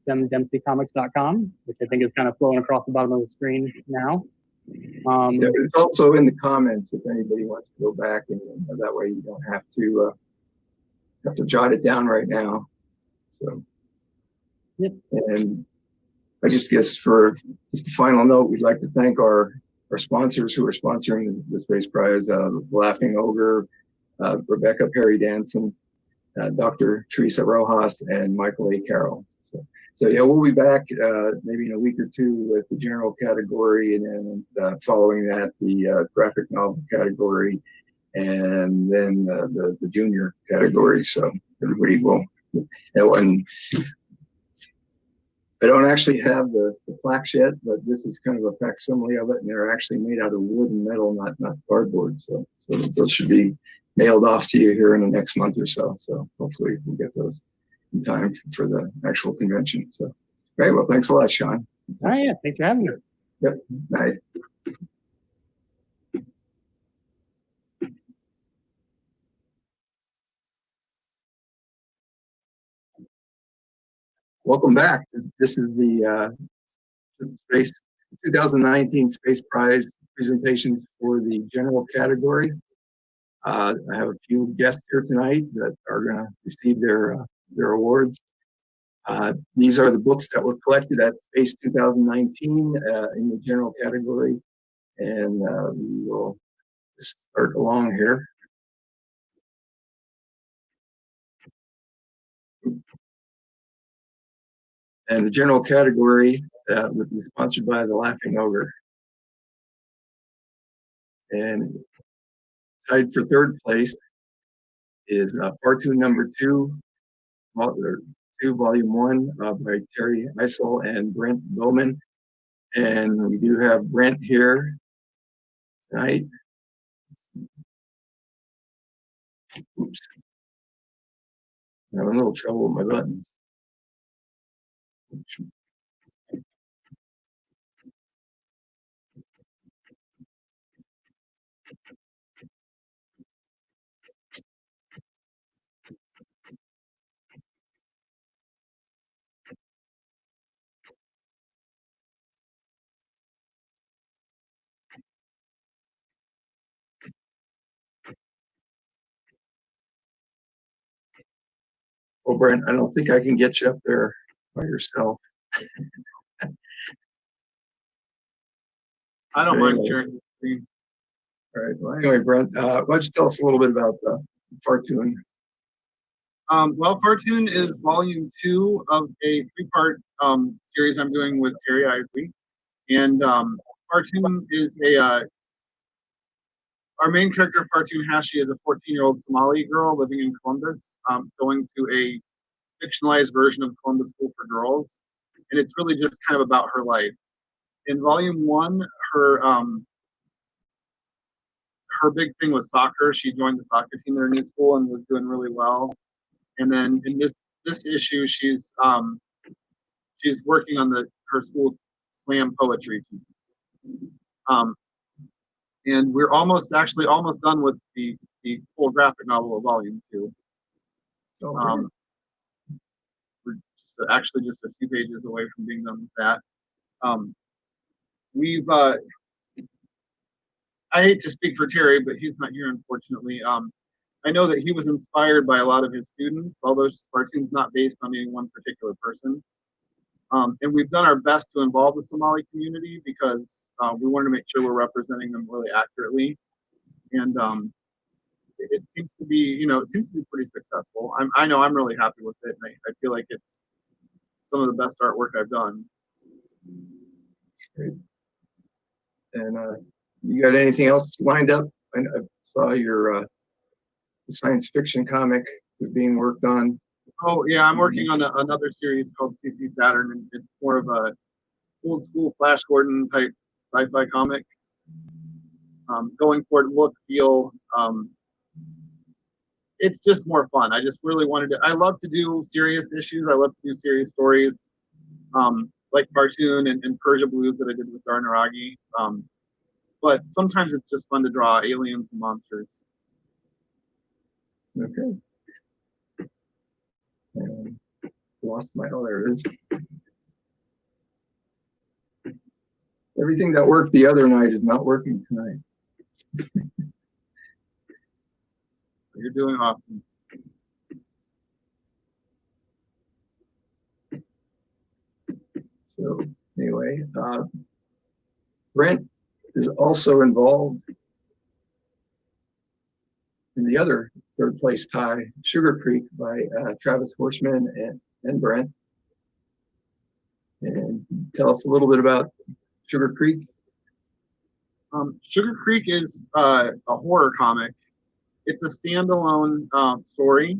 smdempseycomics.com, which I think is kind of flowing across the bottom of the screen now. Yeah, it's also in the comments if anybody wants to go back, and that way you don't have to jot it down right now. So, yep. And I just guess for just a final note, we'd like to thank our sponsors who are sponsoring the Space Prize: Laughing Ogre, Rebecca Perry Danson, Dr. Teresa Rojas, and Michael A. Carroll. So yeah, we'll be back maybe in a week or two with the general category, and then following that, the graphic novel category, and then the junior category. So everybody will. And I don't actually have the plaques yet, but this is kind of a facsimile of it, and they're actually made out of wood and metal, not cardboard. So those should be mailed off to you here in the next month or so. So hopefully we'll get those in time for the actual convention. So great. Well, thanks a lot, Sean. All right. Yeah. Thanks for having me. Yep. Night. Welcome back. This is the Space 2019 Space Prize presentations for the general category. I have a few guests here tonight that are going to receive their awards. These are the books that were collected at Space 2019 in the general category, and we will start along here. And the general category would be sponsored by the Laughing Ogre. And tied for third place is Cartoon number 2, Volume 1 by Terry Eisel and Brent Bowman. And we do have Brent here tonight. Oops. I'm having a little trouble with my buttons. Oh, Brent, I don't think I can get you up there by yourself. I don't mind sharing the screen. All right. Well, anyway, Brent, why don't you tell us a little bit about Cartoon? Well, Cartoon is volume 2 of a 3-part series I'm doing with Terry Isley. And Cartoon is our main character of Cartoon, Hashi, is a 14-year-old Somali girl living in Columbus, going to a fictionalized version of Columbus School for Girls. And it's really just kind of about her life. In volume 1, her big thing was soccer. She joined the soccer team at her new school and was doing really well. And then in this issue, she's working on her school's slam poetry team. And we're almost done with the full graphic novel of volume 2. We're actually just a few pages away from being done with that. I hate to speak for Terry, but he's not here, unfortunately. I know that he was inspired by a lot of his students, although Cartoon's not based on any one particular person. And we've done our best to involve the Somali community because we wanted to make sure we're representing them really accurately. And it seems to be, pretty successful. I know I'm really happy with it, and I feel like it's some of the best artwork I've done. Great. And you got anything else lined up? I saw your science fiction comic was being worked on. Oh yeah, I'm working on another series called CC Saturn, and it's more of a old school Flash Gordon type sci-fi comic. Going for it, look, feel. It's just more fun. I just really wanted to. I love to do serious issues. I love to do serious stories, like Cartoon and Persia Blues that I did with Dar Naragi. But sometimes it's just fun to draw aliens and monsters. Okay. And lost my, oh, there it is. Everything that worked the other night is not working tonight. You're doing awesome. So anyway, Brent is also involved in the other third place tie, Sugar Creek by Travis Horseman and Brent. And tell us a little bit about Sugar Creek. Sugar Creek is a horror comic. It's a standalone story.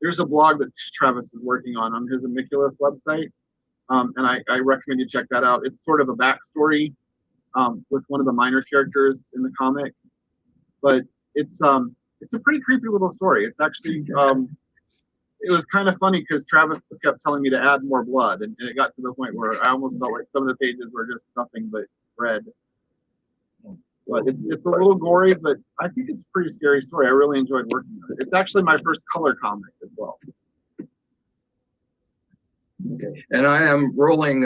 There's a blog that Travis is working on his Amicus website, and I recommend you check that out. It's sort of a backstory with one of the minor characters in the comic, but it's a pretty creepy little story. It's actually it was kind of funny because Travis kept telling me to add more blood, and it got to the point where I almost felt like some of the pages were just nothing but red. But it's a little gory, but I think it's a pretty scary story. I really enjoyed working on it. It's actually my first color comic as well. Okay, and I am rolling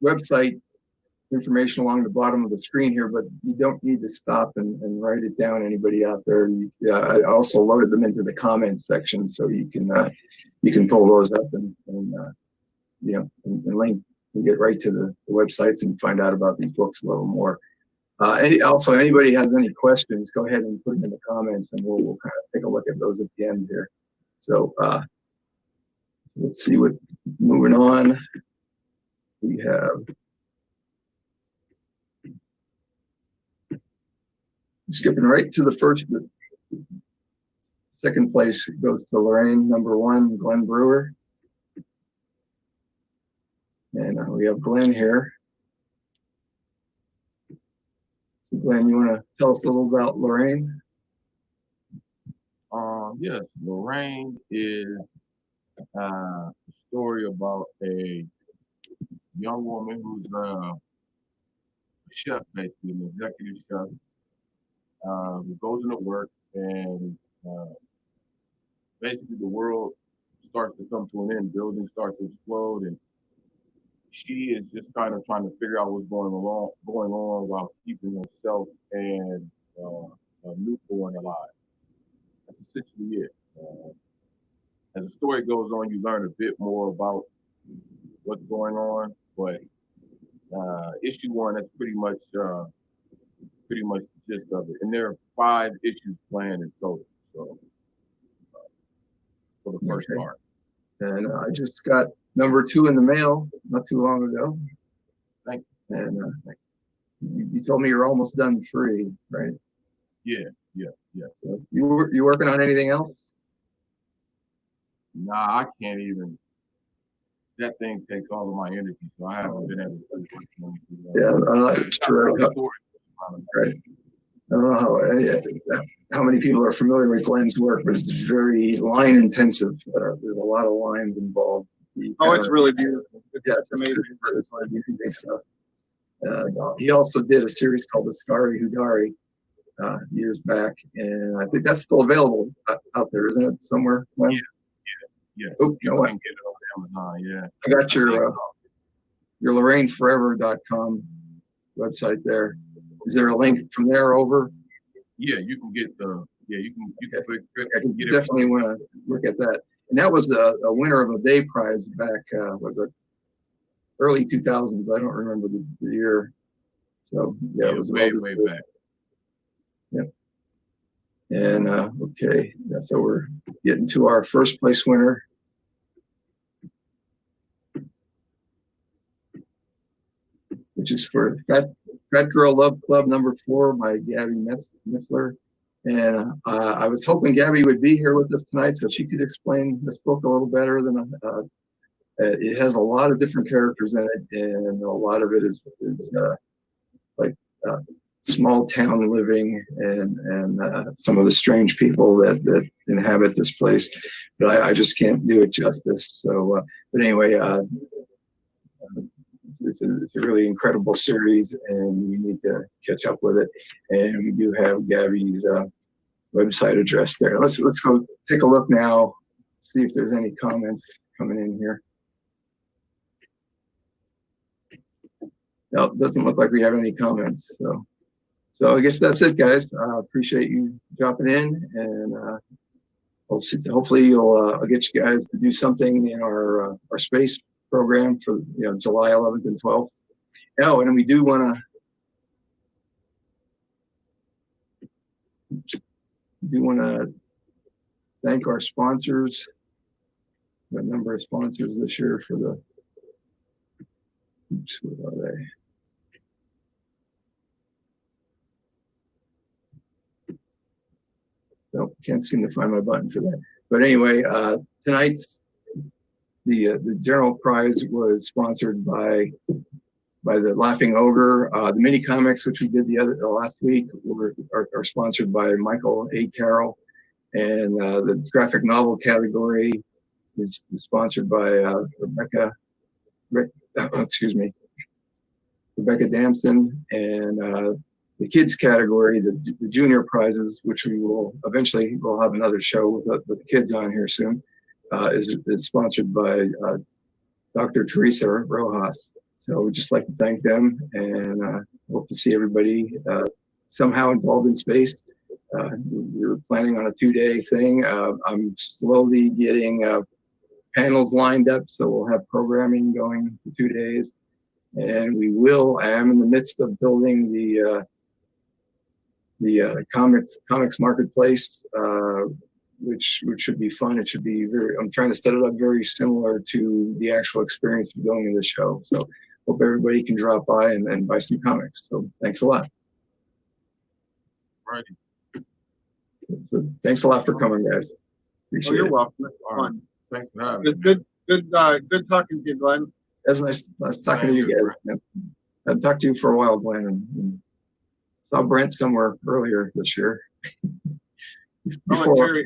website information along the bottom of the screen here, but you don't need to stop and write it down. Anybody out there? I also loaded them into the comments section, so you can pull those up and link and get right to the websites and find out about these books a little more. Also, anybody has any questions, go ahead and put them in the comments, and we'll kind of take a look at those at the end here. So let's see what, moving on. We have, skipping right to the second place goes to Lorraine, number 1, Glenn Brewer. And we have Glenn here. Glenn, you want to tell us a little about Lorraine? Yes, Lorraine is a story about a young woman who's a chef, basically, an executive chef, who goes into work, and basically the world starts to come to an end, buildings start to explode, and she is just kind of trying to figure out what's going on while keeping herself and a newborn alive. That's essentially it. As the story goes on, you learn a bit more about what's going on, but issue 1, that's pretty much the gist of it. And there are 5 issues planned in total. So for the first part. And I just got number 2 in the mail not too long ago. Thank you. And you told me you're almost done 3, right? Yeah. So you working on anything else? Nah, I can't even. That thing takes all of my energy, so I haven't been able to do it. Sure. Right. I don't know how many people are familiar with Glenn's work, but it's very line intensive. There's a lot of lines involved. It's really beautiful. It's amazing. It's like beautiful stuff. He also did a series called The Scary Hudari years back, and I think that's still available out there, isn't it? Somewhere. Yeah. Oh, you know what? Can get it on Amazon. Yeah. I got your LorraineForever.com website there. Is there a link from there over? Yeah, you can get the. Yeah, you can you definitely want to look at that. And that was a winner of a Day Prize back early 2000s. I don't remember the year. So yeah, it was way back. Yep. And okay, so we're getting to our first place winner. Which is for Fat Girl Love Club number 4 by Gabby Metzler. And I was hoping Gabby would be here with us tonight so she could explain this book a little better than it has a lot of different characters in it, and a lot of it is like small town living and some of the strange people that inhabit this place. But I just can't do it justice. So, but anyway, it's a really incredible series, and you need to catch up with it. And we do have Gabby's website address there. Let's go take a look now, see if there's any comments coming in here. Nope, doesn't look like we have any comments. So I guess that's it, guys. Appreciate you dropping in, and hopefully I'll get you guys to do something in our space program for July 11th and 12th. Oh, and we do want to thank our sponsors. The number of sponsors this year for the. Oops, what are they? Nope, can't seem to find my button for that. But anyway, tonight's the general prize was sponsored by the Laughing Ogre. The mini comics, which we did the last week, are sponsored by Michael A. Carroll, and the graphic novel category is sponsored by Rebecca Damson, and the kids category, the junior prizes, which we will eventually we'll have another show with the kids on here soon, is sponsored by Dr. Teresa Rojas. So we'd just like to thank them, and hope to see everybody somehow involved in space. We're planning on a 2-day thing. I'm slowly getting panels lined up, so we'll have programming going for 2 days. And I am in the midst of building the comics marketplace, which should be fun. It should be I'm trying to set it up very similar to the actual experience of going to the show. So hope everybody can drop by and buy some comics. So thanks a lot. Right. So thanks a lot for coming, guys. Appreciate it. You're welcome. Fun. Thanks for having me. Good talking to you, Glenn. That's nice talking to you guys. I've talked to you for a while, Glenn, and saw Brent somewhere earlier this year. Before Terry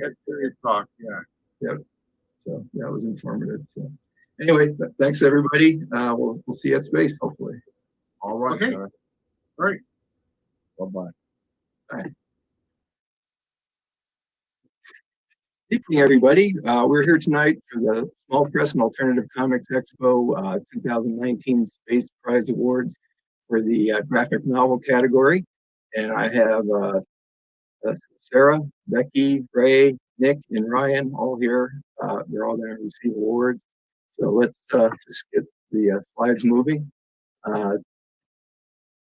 talk, yeah. Yep. So yeah, it was informative. So anyway, thanks everybody. We'll see you at space, hopefully. All right. Okay. Guys. All right. Bye-bye. Bye. Good evening, everybody. We're here tonight for the Small Press and Alternative Comics Expo 2019 Space Prize Awards for the graphic novel category. And I have Sarah, Becky, Ray, Nick, and Ryan all here. They're all going to receive awards. So let's just get the slides moving. And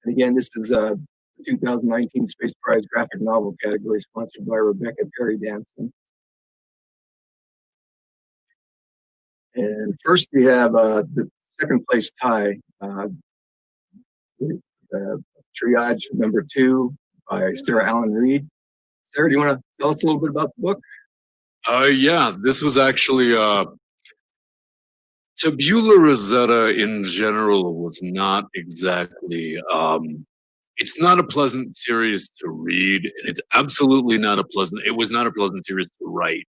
again, this is the 2019 Space Prize graphic novel category sponsored by Rebecca Perry Danson. And first we have the second place tie, Triage number 2 by Sarah Allen Reed. Sarah, do you want to tell us a little bit about the book? Yeah, this was actually Tabula Rosetta in general was not exactly it's not a pleasant series to read, and it's absolutely not a pleasant series to write.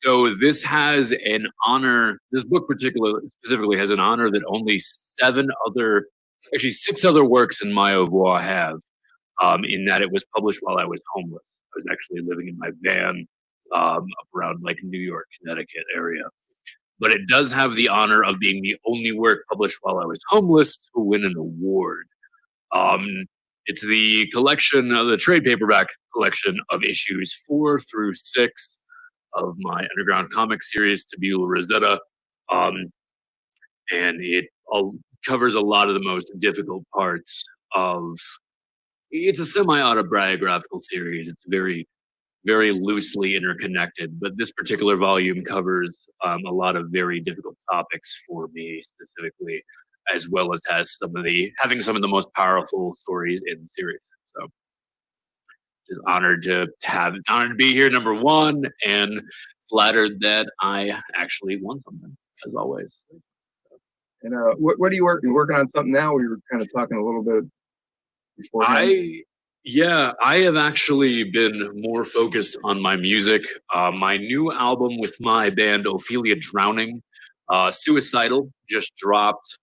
So this has an honor, this book specifically has an honor that only 6 other works in my oeuvre have, in that it was published while I was homeless. I was actually living in my van up around like New York, Connecticut area. But it does have the honor of being the only work published while I was homeless to win an award. It's the collection, the trade paperback collection of issues 4 through 6 of my underground comic series, Tabula Rosetta. And it covers a lot of the most difficult parts of, it's a semi-autobiographical series. It's very, very loosely interconnected, but this particular volume covers a lot of very difficult topics for me specifically, as well as having some of the most powerful stories in the series. So just honored to be here, number 1, and flattered that I actually won something, as always. And what are you working? You working on something now? We were kind of talking a little bit before. I have actually been more focused on my music. My new album with my band Ophelia Drowning, Suicidal, just dropped.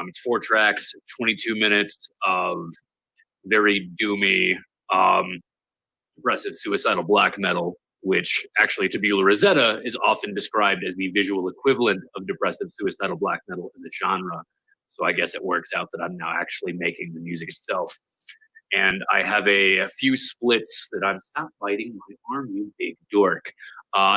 It's 4 tracks, 22 minutes of very doomy, depressive suicidal black metal, which actually Tabula Rosetta is often described as the visual equivalent of depressive suicidal black metal as a genre. So I guess it works out that I'm now actually making the music itself. And I have a few splits that I'm, stop biting my arm, you big dork.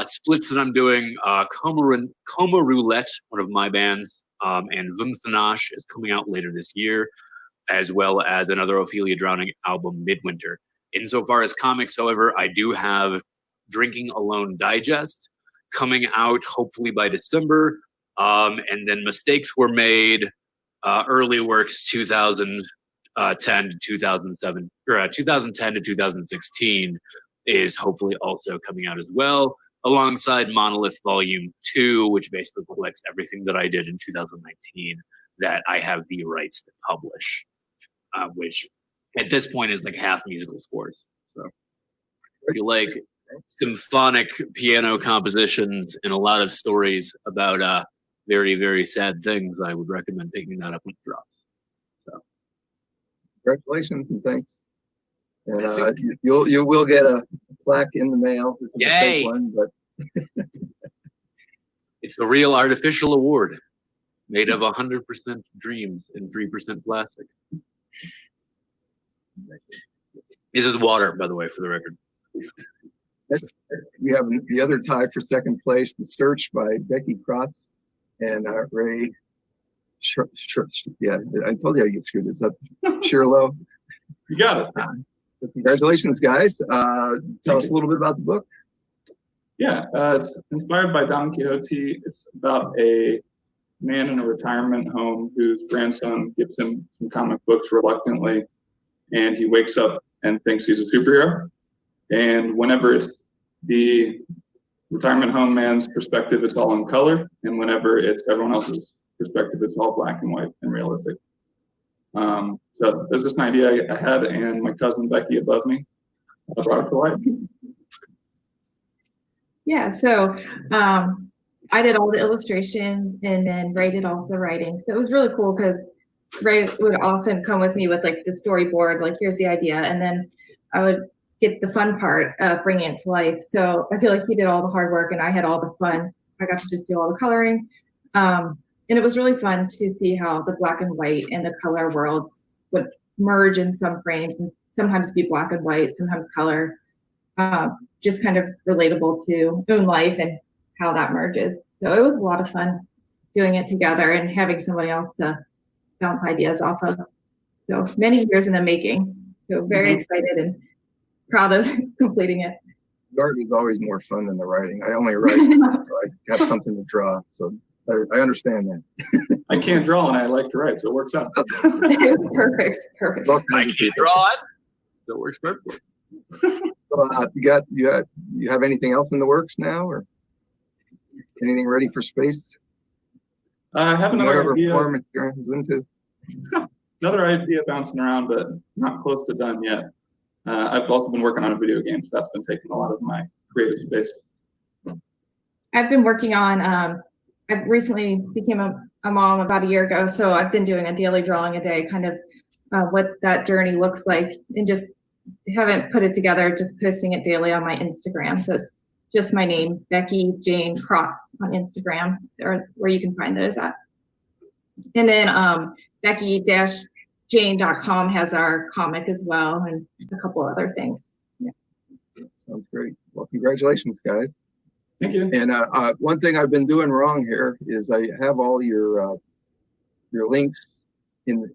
Splits that I'm doing, Coma Roulette, one of my bands, and Vumthanash is coming out later this year, as well as another Ophelia Drowning album, Midwinter. Insofar as comics, however, I do have Drinking Alone Digest coming out hopefully by December, and then Mistakes Were Made, early works 2010 to 2007, or 2010 to 2016 is hopefully also coming out as well, alongside Monolith Volume 2, which basically collects everything that I did in 2019 that I have the rights to publish, which at this point is like half musical scores. So if you like symphonic piano compositions and a lot of stories about very, very sad things, I would recommend picking that up when it drops. So congratulations and thanks. And you will get a plaque in the mail. This is a fake one, but it's a real artificial award made of 100% dreams and 3% plastic. This is water, by the way, for the record. We have the other tie for second place, The Search by Becky Krotz and Ray. Yeah, I told you I get screwed this up. Shirlow. You got it. So congratulations, guys. Tell us a little bit about the book. Yeah, it's inspired by Don Quixote. It's about a man in a retirement home whose grandson gives him some comic books reluctantly, and he wakes up and thinks he's a superhero. And whenever it's the retirement home man's perspective, it's all in color, and whenever it's everyone else's perspective, it's all black and white and realistic. So there's just an idea I had, and my cousin Becky above me brought it to life. Yeah, so I did all the illustration, and then Ray did all the writing. So it was really cool because Ray would often come with me with like the storyboard, like here's the idea, and then I would get the fun part of bringing it to life. So I feel like he did all the hard work and I had all the fun. I got to just do all the coloring. And it was really fun to see how the black and white and the color worlds would merge in some frames and sometimes be black and white, sometimes color, just kind of relatable to own life and how that merges. So it was a lot of fun doing it together and having somebody else to bounce ideas off of. So many years in the making. So very excited and proud of completing it. The art is always more fun than the writing. I only write, so I have something to draw. So I understand that. I can't draw and I like to write, so it works out. It was perfect. I can't draw it, so it works perfectly. So, you have anything else in the works now, or anything ready for space? I have another idea. Performance you're into? Another idea bouncing around, but not close to done yet. I've also been working on a video game, so that's been taking a lot of my creative space. I've been working on, I recently became a mom about a year ago, so I've been doing a daily drawing a day, kind of what that journey looks like, and just haven't put it together, just posting it daily on my Instagram. So it's just my name, Becky Jane Krotz on Instagram, or where you can find those at. And then Becky-Jane.com has our comic as well, and a couple other things. Yeah. Sounds great. Well, congratulations, guys. Thank you. And one thing I've been doing wrong here is I have all your links in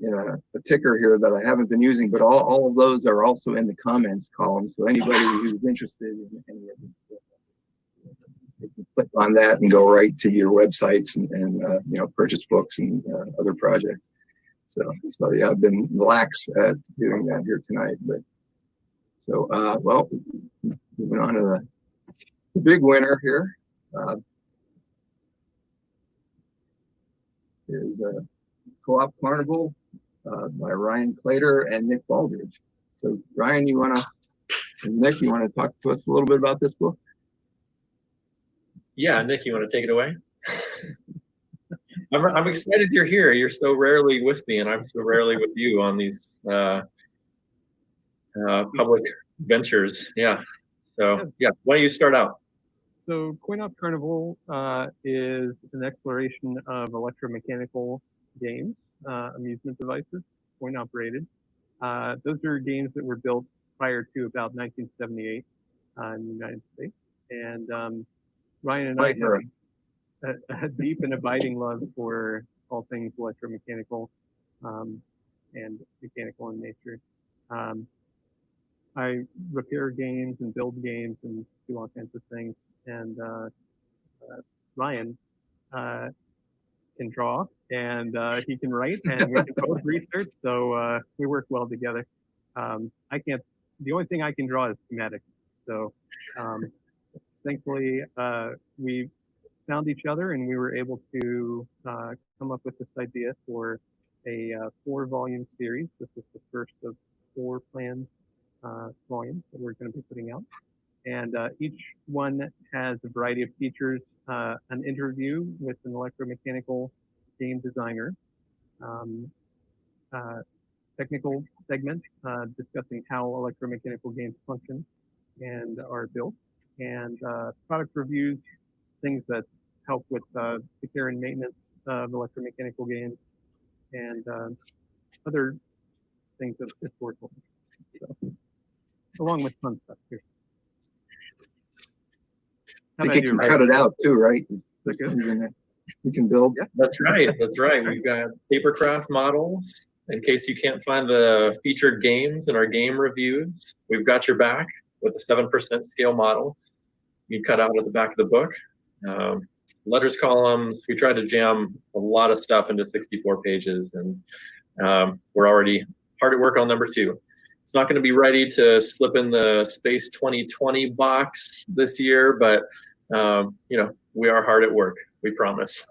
a ticker here that I haven't been using, but all of those are also in the comments column. So anybody who's interested in any of this, you can click on that and go right to your websites and purchase books and other projects. So yeah, I've been lax at doing that here tonight. But so well, moving on to the big winner here is Co-op Carnival by Ryan Clater and Nick Baldridge. So Ryan, Nick, you want to talk to us a little bit about this book? Yeah, Nick, you want to take it away? I'm excited you're here. You're so rarely with me, and I'm so rarely with you on these public ventures. Yeah. So yeah, why don't you start out? So Coin-Op Carnival is an exploration of electromechanical games, amusement devices, coin-operated. Those are games that were built prior to about 1978 in the United States. And Ryan and I have a deep and abiding love for all things electromechanical and mechanical in nature. I repair games and build games and do all kinds of things. And Ryan can draw and he can write, and we can both research, so we work well together. The only thing I can draw is schematics. So thankfully we found each other and we were able to come up with this idea for a 4-volume series. This is the first of 4 planned volumes that we're going to be putting out. And each one has a variety of features, an interview with an electromechanical game designer, technical segment discussing how electromechanical games function and are built, and product reviews, things that help with the care and maintenance of electromechanical games, and other things of historical. So, along with fun stuff here. I think you can cut it out too, right? You can build. Yeah, that's right. That's right. We've got papercraft models in case you can't find the featured games in our game reviews. We've got your back with a 7% scale model. You cut out at the back of the book. Letters columns. We tried to jam a lot of stuff into 64 pages, and we're already hard at work on number 2. It's not going to be ready to slip in the Space 2020 box this year, but you know, we are hard at work. We promise.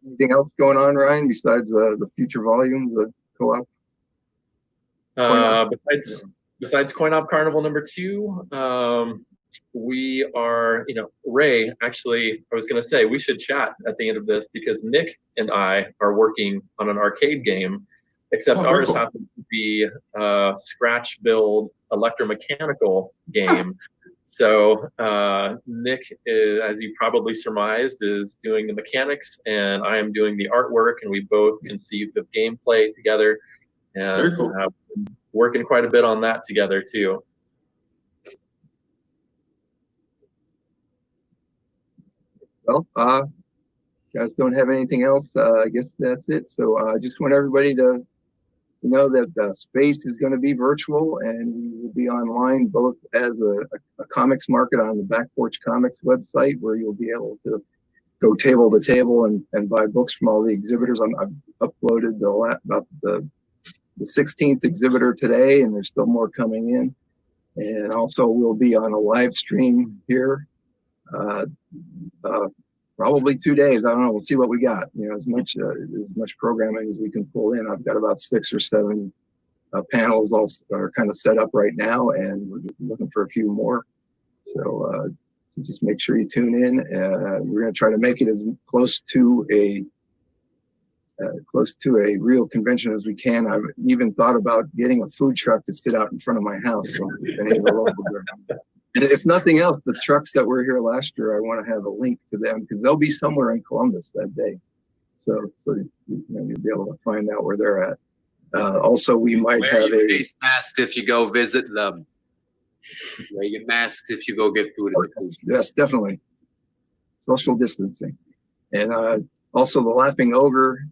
Anything else going on, Ryan, besides the future volumes of co-op? Besides Coin-Op Carnival number 2, we are, you know, Ray, actually, I was going to say we should chat at the end of this because Nick and I are working on an arcade game, except ours happens to be a scratch build electromechanical game. So Nick, as you probably surmised, is doing the mechanics and I am doing the artwork, and we both conceived of gameplay together, and working quite a bit on that together too. Well, you guys don't have anything else. I guess that's it. So I just want everybody to know that the space is going to be virtual, and we will be online both as a comics market on the Back Porch Comics website, where you'll be able to go table to table and buy books from all the exhibitors. I've uploaded about the 16th exhibitor today, and there's still more coming in. And also we'll be on a live stream here. Probably 2 days. I don't know. We'll see what we got. You know, as much programming as we can pull in. I've got about 6 or 7 panels all are kind of set up right now, and we're looking for a few more. So just make sure you tune in. We're going to try to make it as close to a real convention as we can. I've even thought about getting a food truck to sit out in front of my house. So if any of the local and if nothing else, the trucks that were here last year, I want to have a link to them because they'll be somewhere in Columbus that day. So you'll be able to find out where they're at. Also, we might have a face mask if you go visit them. Wear your masks if you go get food. Yes, definitely. Social distancing. And also the Laughing Ogre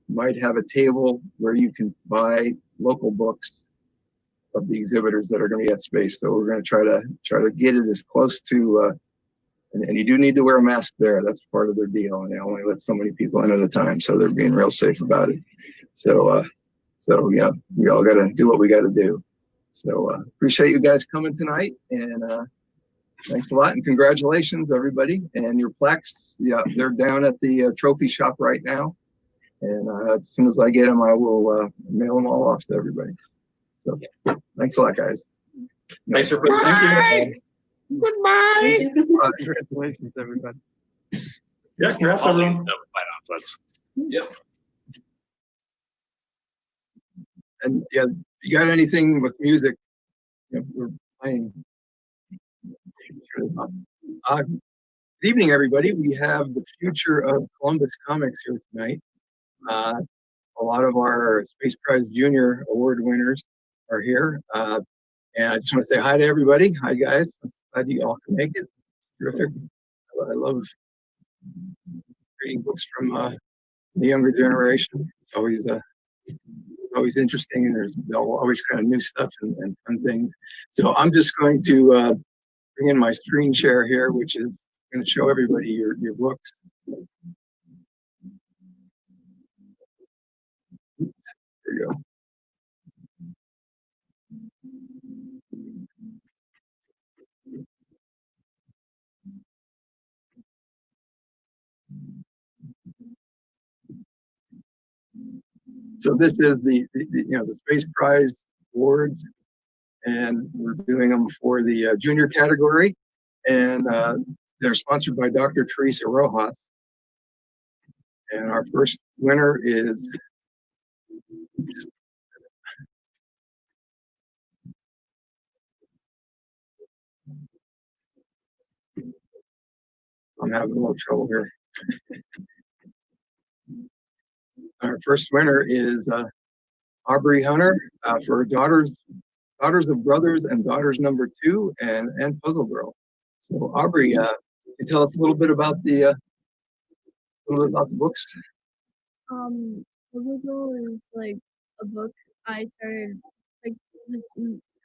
might have a table where you can buy local books of the exhibitors that are going to be at space. So we're going to try to get it as close to, and you do need to wear a mask there. That's part of their deal. And they only let so many people in at a time. So they're being real safe about it. So yeah, we all got to do what we got to do. So appreciate you guys coming tonight, and thanks a lot, and congratulations everybody. And your plaques, yeah, they're down at the trophy shop right now. And as soon as I get them, I will mail them all off to everybody. So thanks a lot, guys. Thanks for putting. Thank you. Goodbye. Congratulations, everybody. Yeah, congrats, everyone. Yep. And yeah, you got anything with music, we're playing. Good evening, everybody. We have the future of Columbus Comics here tonight. A lot of our Space Prize Junior Award winners are here. And I just want to say hi to everybody. Hi, guys. Glad you all can make it. It's terrific. I love reading books from the younger generation. It's always interesting, and there's always kind of new stuff and fun things. So I'm just going to bring in my screen share here, which is going to show everybody your books. There you go. So this is the Space Prize Awards, and we're doing them for the junior category, and they're sponsored by Dr. Teresa Rojas. And our first winner is I'm having a little trouble here. Our first winner is Aubrey Hunter for Daughters of Brothers and Daughters #2 and Puzzle Girl. So Aubrey, can you tell us a little bit about the books? Puzzle Girl is like a book I started like just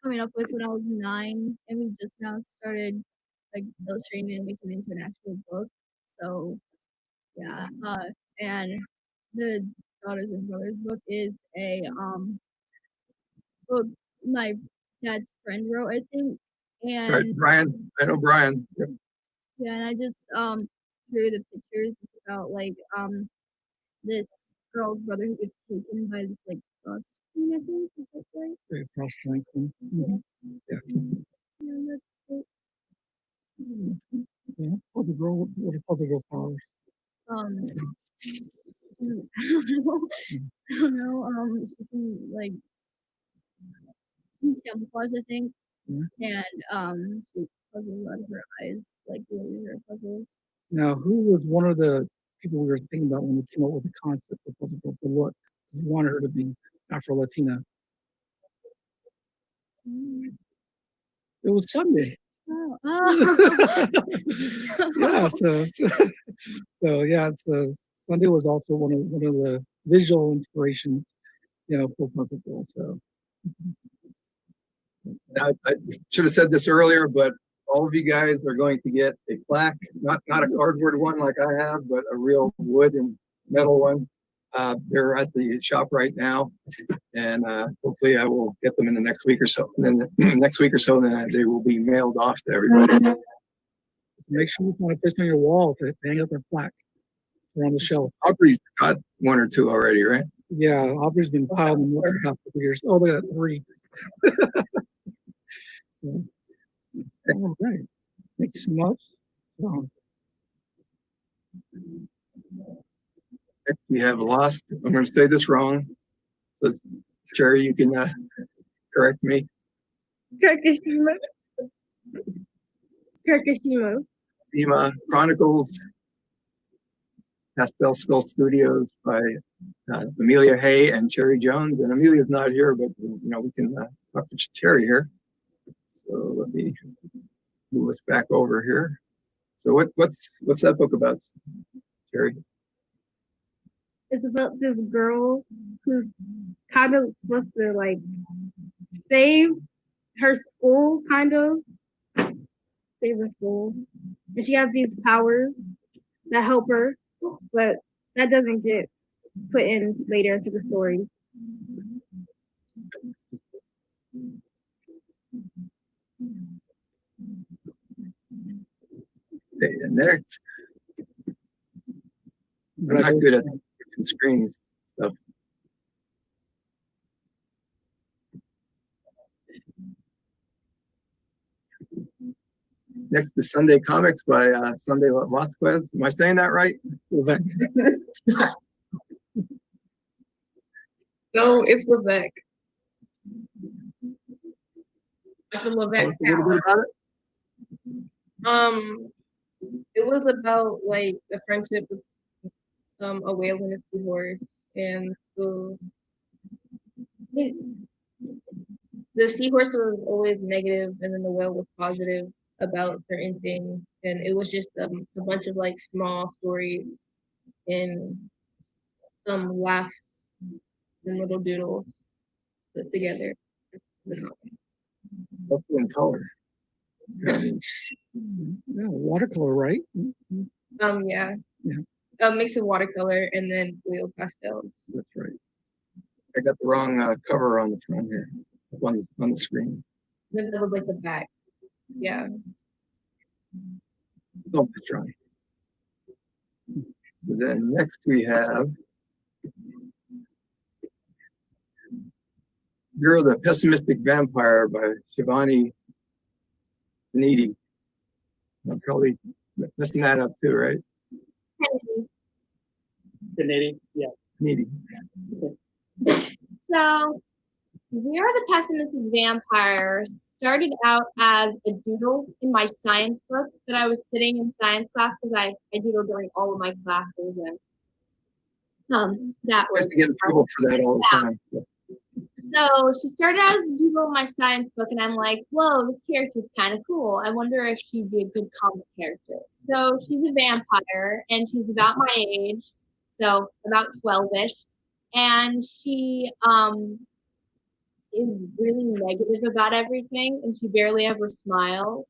coming up with when I was 9, and we just now started like illustrating it and making it into an actual book. So yeah, and the Daughters and Brothers book is a book my dad's friend wrote, I think. And Right, Brian. I know Brian. Yep. yeah, and I just drew the pictures. It's about like this girl's brother who gets taken by this like bus queen, I think. Is that right? Very frustrating. Yeah. Yeah, that's it. Yeah. Puzzle Girl. What are Puzzle Girl powers? I don't know. She can like camouflage, I think. Yeah. And she puzzles out of her eyes, like really her puzzles. Now, who was one of the people we were thinking about when we came up with the concept of Puzzle Girl to look? We wanted her to be Afro-Latina. It was Sunday. Oh. Yeah, so yeah, so Sunday was also one of the visual inspirations, for Puzzle Girl. So I should have said this earlier, but all of you guys are going to get a plaque, not a cardboard one like I have, but a real wood and metal one. They're at the shop right now, and hopefully I will get them in the next week or so. And then next week or so, then they will be mailed off to everybody. Make sure you find a place on your wall to hang up their plaque around the shelf. Aubrey's got 1 or 2 already, right? Yeah, Aubrey's been piling them up for about 2 years. Oh, they got 3. All right. Thank you so much. Next, we have lost. I'm going to say this wrong. So, Cherry, you can correct me. Kirkashima. Chronicles, Pastel Skull Studios by Amelia Hay and Cherry Jones. And Amelia's not here, but we can talk to Cherry here. So let me move us back over here. So what's that book about, Cherry? It's about this girl who's kind of supposed to like save her school, save her school, and she has these powers that help her, but that doesn't get put in later into the story. Okay, and next, I'm not good at screens stuff. Next is Sunday Comics by Sunday Vasquez. Am I saying that right? No, it's Levesque. Like the Tell Levant us a little bit Tower. about it. It was about like the friendship with a whale and a seahorse, and the seahorse was always negative, and then the whale was positive about certain things, and it was just a bunch of like small stories and laughs and little doodles put together. What's in color? Yeah, watercolor, right? Yeah. A mix of watercolor and then oil pastels. That's right. I got the wrong cover on the front here, on the screen. Then that was like the back. Yeah. Oh, that's right. So then next we have You're the Pessimistic Vampire by Shivani Panidi. I'm probably messing that up too, right? Panidi, yeah. Panidi. So, We Are the Pessimistic Vampire started out as a doodle in my science book that I was sitting in science class because I doodle during all of my classes, and that was I used to get in trouble for that all the time. So she started out as a doodle in my science book, and I'm like, whoa, this character's kind of cool. I wonder if she'd be a good comic character. So she's a vampire, and she's about my age, so about 12-ish, and she is really negative about everything, and she barely ever smiles.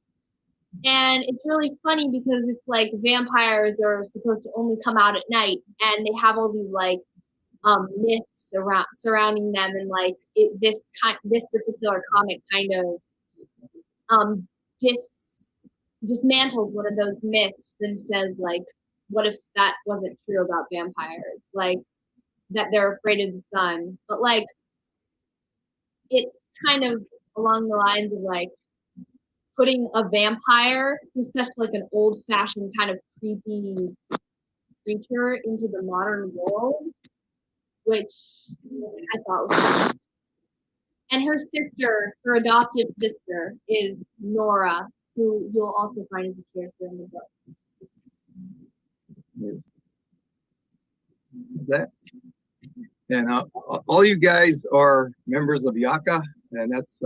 And it's really funny because it's like vampires are supposed to only come out at night, and they have all these like myths surrounding them, and like this particular comic kind of dismantles one of those myths and says like, what if that wasn't true about vampires, like that they're afraid of the sun, but like it's kind of along the lines of like putting a vampire who's such like an old-fashioned kind of creepy creature into the modern world, which I thought was fun. And her sister, her adopted sister, is Nora, who you'll also find as a character in the book. Is that? And all you guys are members of Yaka, and that's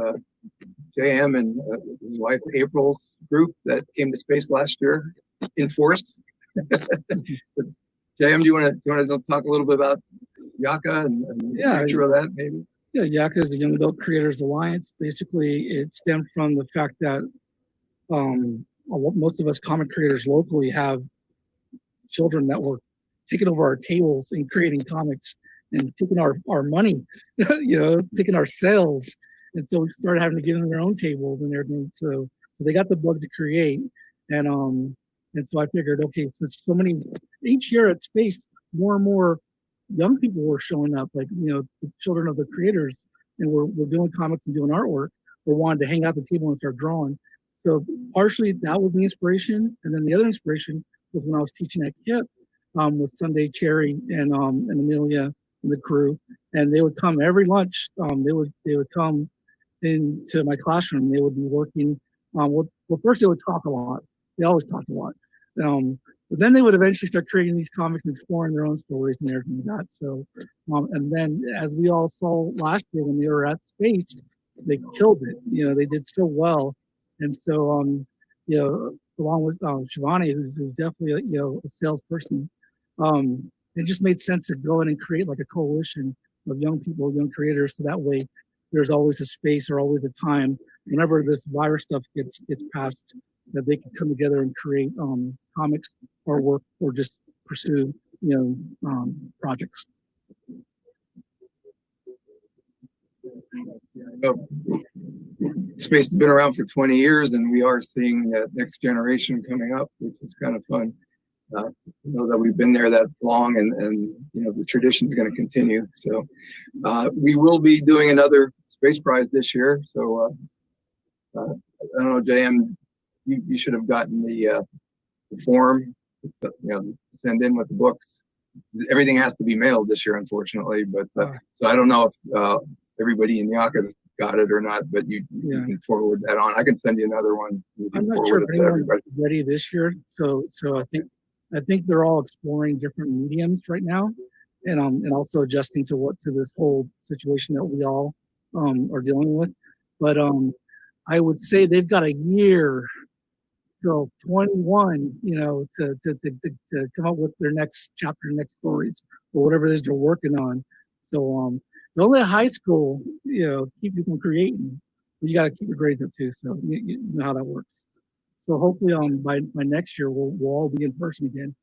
JM and his wife April's group that came to space last year in force. So, JM, do you want to talk a little bit about Yaka and the future of that, maybe? Yeah, Yaka is the Young Adult Creators Alliance. Basically, it stemmed from the fact that most of us comic creators locally have children that were taking over our tables and creating comics and taking our money, taking our sales. And so we started having to give them their own tables and everything. So they got the bug to create. And so I figured, okay, since so many, each year at Space, more and more young people were showing up, like, the children of the creators, and we're doing comics and doing artwork. We wanted to hang out at the table and start drawing. So partially that was the inspiration. And then the other inspiration was when I was teaching at KIP with Sunday Cherry and Amelia and the crew. And they would come every lunch. They would come into my classroom. They would be working. Well, first they would talk a lot. They always talk a lot. But then they would eventually start creating these comics and exploring their own stories and everything like that. So, and then as we all saw last year when they were at Space, they killed it. They did so well. And so, along with Shivani, who's definitely a salesperson, it just made sense to go in and create like a coalition of young people, young creators. So that way, there's always a space or always a time whenever this virus stuff gets passed, that they can come together and create comics or work or just pursue projects. Space has been around for 20 years, and we are seeing that next generation coming up, which is kind of fun. To know that we've been there that long, and the tradition is going to continue. So we will be doing another Space Prize this year. So I don't know, JM, you should have gotten the form, send in with the books. Everything has to be mailed this year, unfortunately. But so I don't know if everybody in Yaka got it or not, but you can forward that on. I can send you another one. You can I'm not forward sure it if to anyone's everybody. ready this year. So I think they're all exploring different mediums right now, and also adjusting to this whole situation that we all are dealing with. But I would say they've got a year till 21, to come up with their next chapter, next stories, or whatever it is they're working on. So don't let high school, keep you from creating. But you got to keep your grades up too. So you know how that works. So hopefully, by next year we'll all be in person again.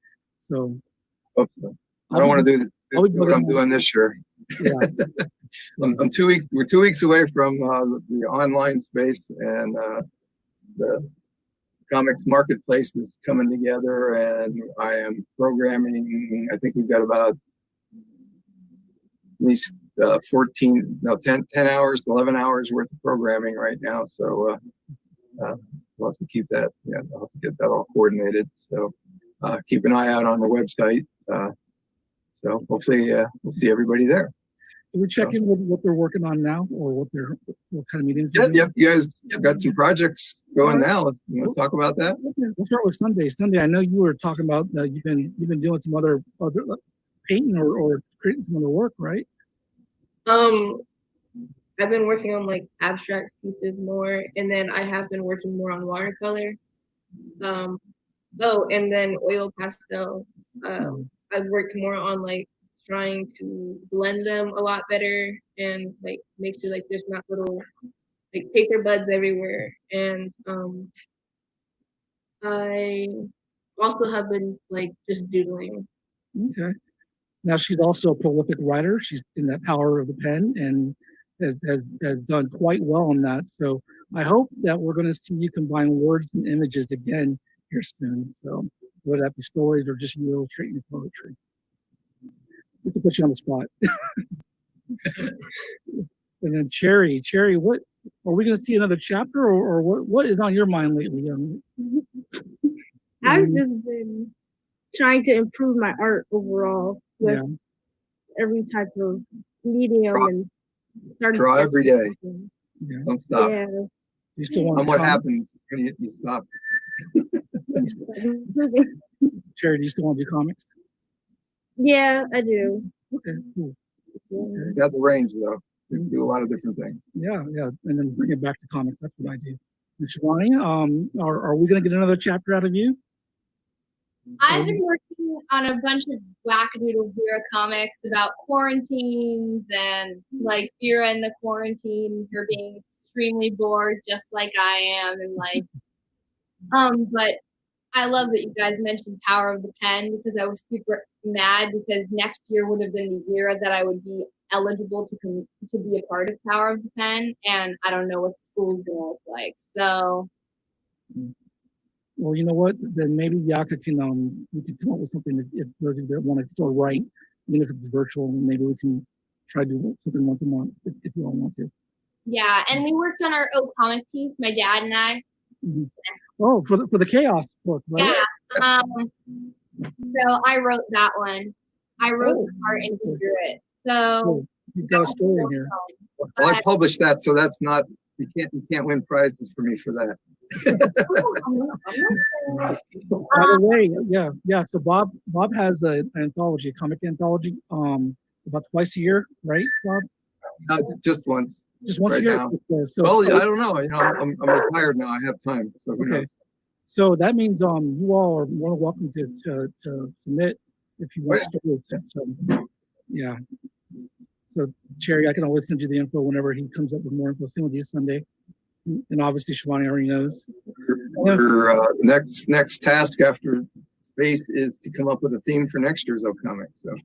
So Hope so. I don't want to do what I'm doing this year. Yeah. I'm 2 weeks. We're 2 weeks away from the online space, and the comics marketplace is coming together, and I am programming. I think we've got about at least 10 hours, 11 hours worth of programming right now. So we'll have to keep that. Yeah, I'll have to get that all coordinated. So keep an eye out on the website. So hopefully we'll see everybody there. Can we check in with what they're working on now, or what kind of meetings? Yeah, you guys got some projects going now. You want to talk about that? We'll start with Sunday. Sunday, I know you were talking about you've been doing some other painting or creating some other work, right? I've been working on like abstract pieces more, and then I have been working more on watercolor. And then oil pastels. I've worked more on like trying to blend them a lot better and like make sure like there's not little like paper buds everywhere. And I also have been like just doodling. Okay. Now she's also a prolific writer. She's in that power of the pen and has done quite well on that. So I hope that we're going to see you combine words and images again here soon. So whether that be stories or just you illustrating your poetry. We can put you on the spot. And then Cherry, what are we going to see another chapter, or what is on your mind lately? I've just been trying to improve my art overall with every type of medium and starting Draw every day. Yeah. Don't stop. Yeah. You still want And what happens when you stop? Cherry, do you still want to do comics? Yeah, I do. Okay, cool. You got the range though. You can do a lot of different things. Yeah, and then bring it back to comics. That's what I do. And Shivani, are we going to get another chapter out of you? I've been working on a bunch of wackadoodle Vera comics about quarantines and like Vera in the quarantine, her being extremely bored, just like I am, and like, but I love that you guys mentioned Power of the Pen because I was super mad because next year would have been the year that I would be eligible to be a part of Power of the Pen, and I don't know what school's gonna look like. So. Well, you know what? Then maybe Yaka can we can come up with something if those of you that want to still write, even if it's virtual, maybe we can try to do something once a month if you all want to. Yeah, and we worked on our comic piece, my dad and I. Mm-hmm. Oh, for the chaos book, right? Yeah. So I wrote that one. I wrote the part and he drew it. So cool. You've got a story in here. Well, I published that, so that's not you can't win prizes for me for that. By the way, yeah. So Bob has an anthology, a comic anthology, about twice a year, right, Bob? Just once. Just once right a year. now. So I don't know. I'm retired now. I have time. So who knows? So that means you all are more than welcome to submit if you want to. So, yeah. So Cherry, I can always send you the info whenever he comes up with more info. Same with you Sunday. And obviously Shivani already knows. Your next task after space is to come up with a theme for next year's comic. So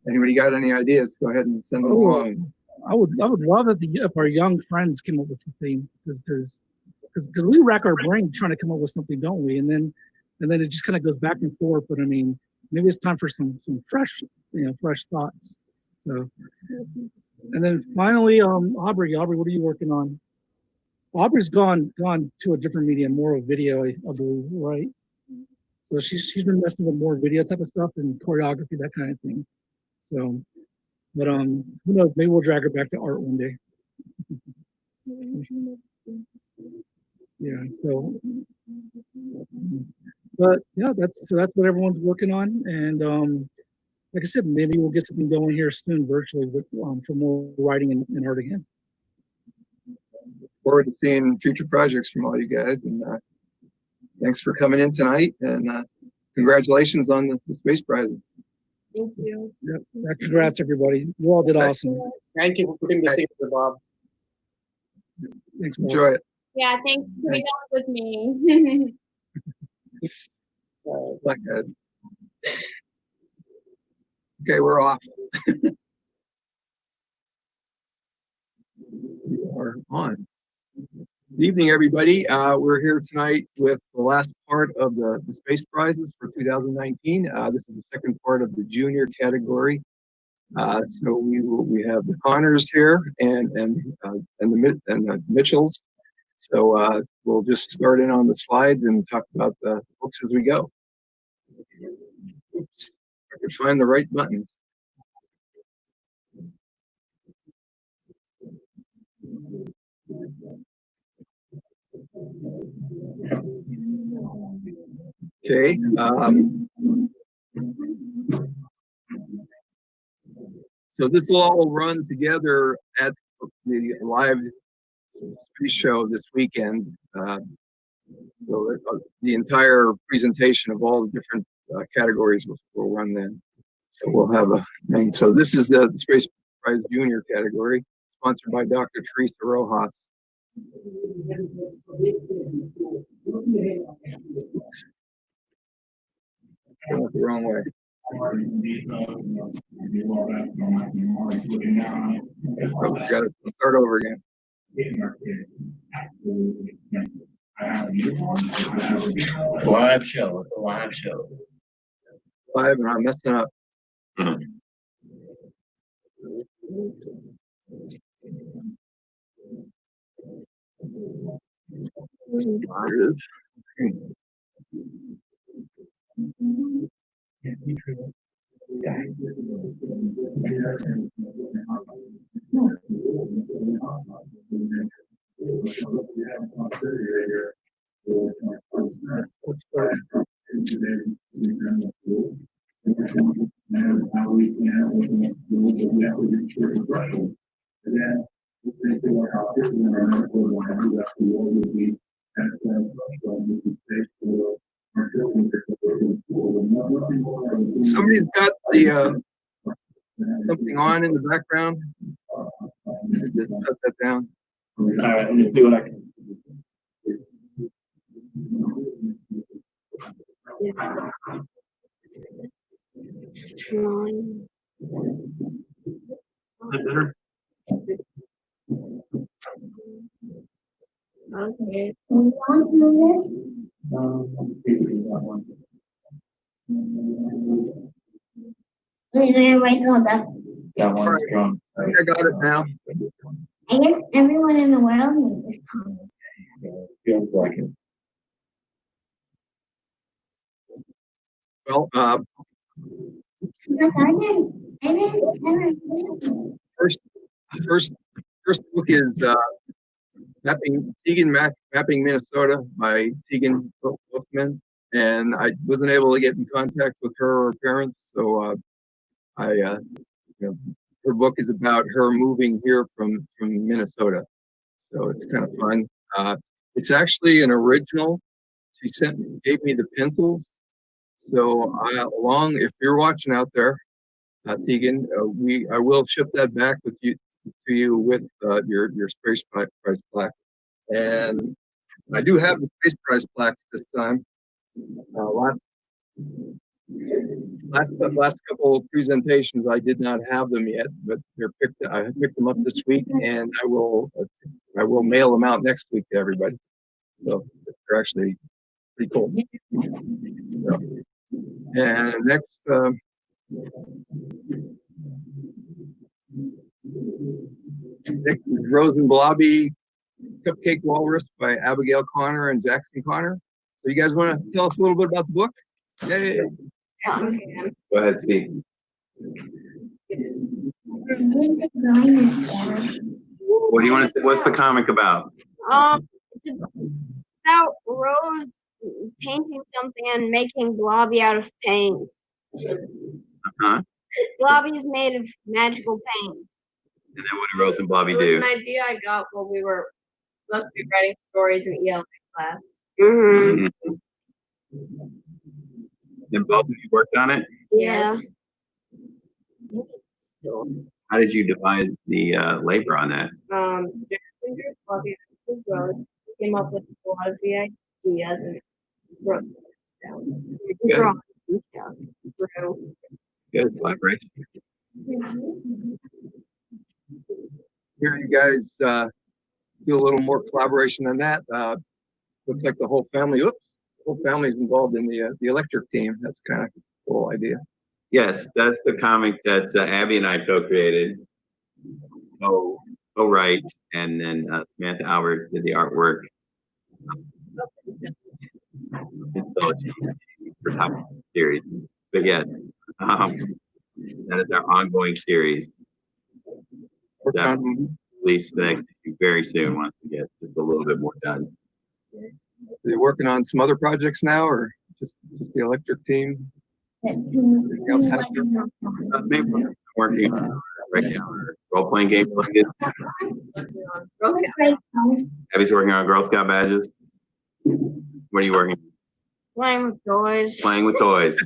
anybody got any ideas, go ahead and send them along. I would love if our young friends came up with a theme because we rack our brain trying to come up with something, don't we? And then it just kind of goes back and forth. But I mean, maybe it's time for some fresh thoughts. So, and then finally, Aubrey, what are you working on? Aubrey's gone to a different medium, more of video, I believe, right? So she's been messing with more video type of stuff and choreography, that kind of thing. So, but who knows? Maybe we'll drag her back to art one day. Yeah. So, but yeah, that's what everyone's working on, and like I said, maybe we'll get something going here soon virtually with for more writing and art again. Forward to seeing future projects from all you guys, and thanks for coming in tonight, and congratulations on the space prizes. Thank you. Yep. Congrats, everybody. You all did awesome. Thank you for putting this together, Bob. Thanks, Enjoy it. Yeah, thanks for putting up with me. Blackhead. Okay, we're off. We are on. Good evening, everybody. We're here tonight with the last part of the space prizes for 2019. This is the second part of the junior category. So we have the Connors here and the Mitchells. So we'll just start in on the slides and talk about the books as we go. Oops, I could find the right buttons. Okay. So this will all run together at the live space show this weekend. So the entire presentation of all the different categories will run then. So we'll have a thing. So this is the Space Prize Junior category, sponsored by Dr. Teresa Rojas. I went the wrong way. Oh, got to start over again. Live show. Live show. Live, and I'm messing up. There it is. Let's start. Somebody's got the something on in the background. Just shut that down. All right, let me see what I can. Okay. All right. I got it now. I guess everyone in the world knows this comic. Feels like it. Well, Because I didn't first book is Tegan Mapping Minnesota by Tegan Bookman, and I wasn't able to get in contact with her or parents, so her book is about her moving here from Minnesota, so it's kind of fun. It's actually an original. She gave me the pencils, so if you're watching out there, Tegan, I will ship that back to you with your Space Prize plaque. And I do have the Space Prize plaques this time. Last couple of presentations I did not have them yet, but I picked them up this week, and I will mail them out next week to everybody. So they're actually pretty cool. So, and next. Next is Rosenblobby Cupcake Walrus by Abigail Connor and Jackson Connor. So you guys want to tell us a little bit about the book? Yay! Go ahead, Steve. What do you want to say? What's the comic about? It's about Rose painting something and making Blobby out of paint. Uh-huh. Blobby's made of magical paint. And then what do Rose and Blobby It was do? an idea I got when we were supposed to be writing stories in ELA class. Mhm. And both of you worked on it? Yeah. How did you divide the labor on that? Blobby Rose came up with a lot of the ideas and wrote them down. We draw down. Good collaboration. Here you guys do a little more collaboration than that. Looks like the whole family, the whole family's involved in the electric team. That's kind of a cool idea. Yes, that's the comic that Abby and I co-created. Co-write, and then Samantha Albert did the artwork. For top series, but yes, that is our ongoing series. That will release the next issue very soon once we get just a little bit more done. Are you working on some other projects now, or just the electric team? Anything else happening? Maybe we're working on right now role-playing game. Abby's working on Girl Scout badges. What are you working on? Playing with toys. Playing with toys.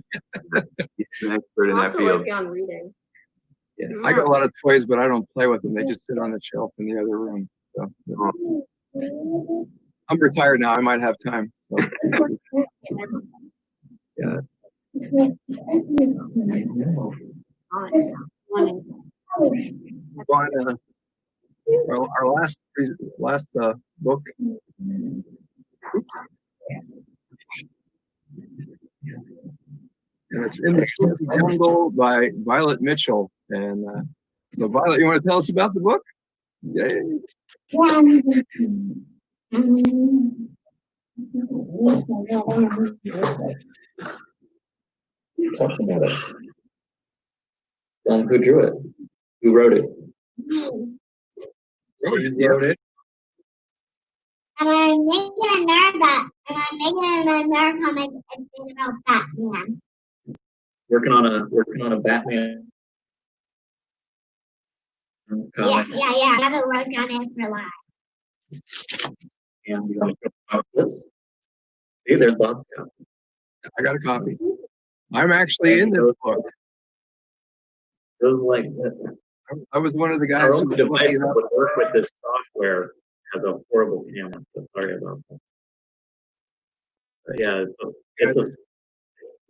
He's an expert in that Also field. working on reading. Yes. I got a lot of toys, but I don't play with them. They just sit on the shelf in the other room. So, I'm retired now. I might have time. So. Yeah. On our last book. And it's In the Spooky Jungle by Violet Mitchell. And so, Violet, you want to tell us about the book? Yay. Talk about it. Who drew it? Who wrote it? Wrote it. And I'm making another comic about Batman. Working on a Batman. Comic. Yeah. I haven't worked on it for a while. And we're going to talk about this. Hey, there's Bob. I got a copy. I'm actually in this book. Like I was one of the guys who device that would work with this software has a horrible camera. So sorry about that. But yeah, it's a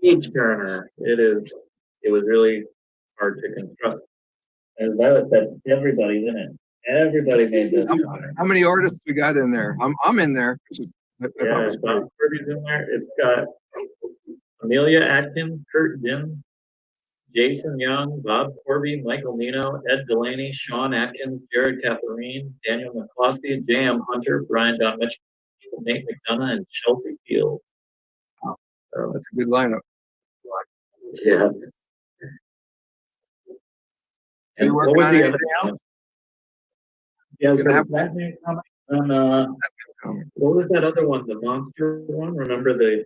page turner. It was really hard to construct. As Violet said, everybody's in it. Everybody made this. How many artists we got in there? I'm in there. Yeah, Bob Kirby's in there. It's got Amelia Atkins, Kurt Jim, Jason Young, Bob Corby, Michael Nino, Ed Delaney, Sean Atkins, Jared Catherine, Daniel McCloskey, J.M. Hunter, Brian Don Mitchell, Nate McDonough, and Chelsea Fields. So that's a good lineup. Yeah. Are you working on anything else? Yeah, so Batman comic. And what was that other one? The monster one? Remember the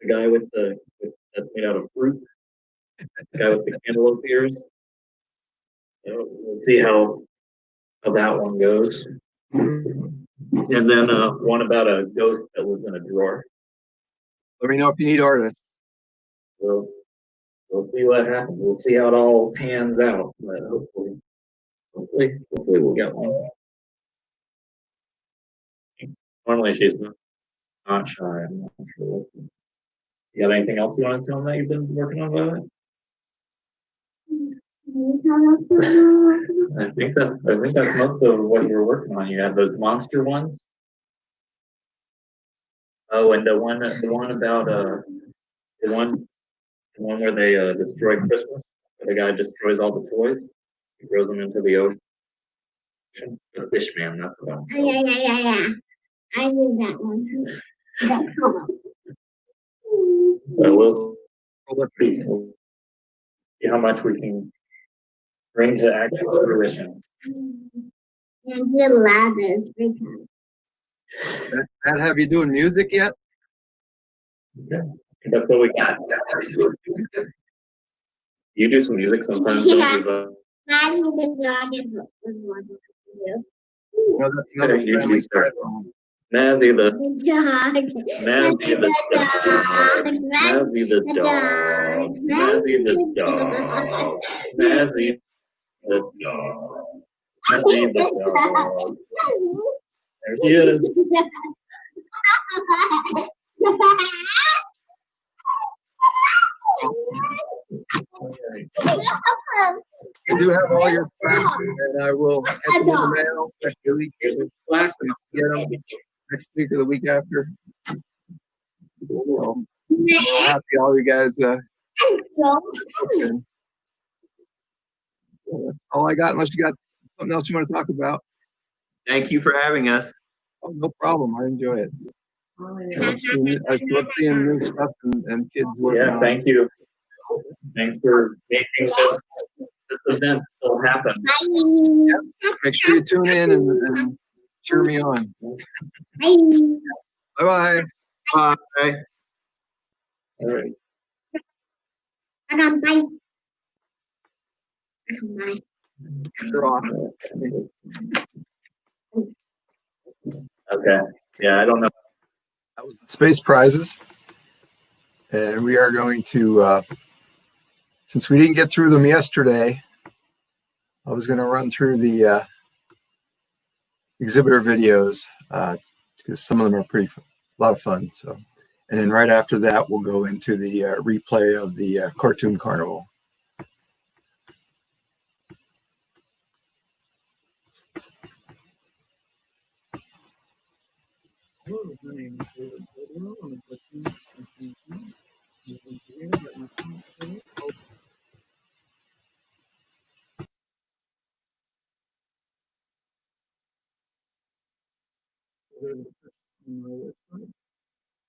guy with that's made out of fruit? The guy with the cantaloupe ears? So we'll see how that one goes. And then one about a ghost that was in a drawer. Let me know if you need artists. We'll see what happens. We'll see how it all pans out. But hopefully we'll get one. Normally she's not shy. I'm not sure. You got anything else you want to tell them that you've been working on about it? I think that's most of what you were working on. You had those monster ones. Oh, and the one about the one where they destroy Christmas. Where the guy destroys all the toys. He throws them into the ocean. The fish man, that's the one. Yeah. I knew that one. So we'll see how much we can bring to actual fruition. And the ladder. Matt, have you doing music yet? Yeah, that's what we got. You do some music sometimes. Yeah. Don't Maddie the dog is one of you. No, that's another usually family start. song. Mazzy the The dog. Mazzy the dog. Mazzy the dog. Mazzy the dog. Mazzy the dog. Mazzy the dog. There she is. I do have all your facts, and I will get them in the mail next week. Last week, get them next week or the week after. So, I'm happy all you guys books in. So that's all I got, unless you got something else you want to talk about. Thank you for having us. Oh, no problem. I enjoy it. I love seeing new stuff and kids working Yeah, on thank you. Thanks for making this event still happen. Yep. Make sure you tune in and cheer me on. Bye-bye. Bye. All right. Bye. You're off. Okay. Yeah, I don't know. That was the space prizes. And we are going to, since we didn't get through them yesterday, I was going to run through the exhibitor videos because some of them are a lot of fun. So, and then right after that, we'll go into the replay of the cartoon carnival.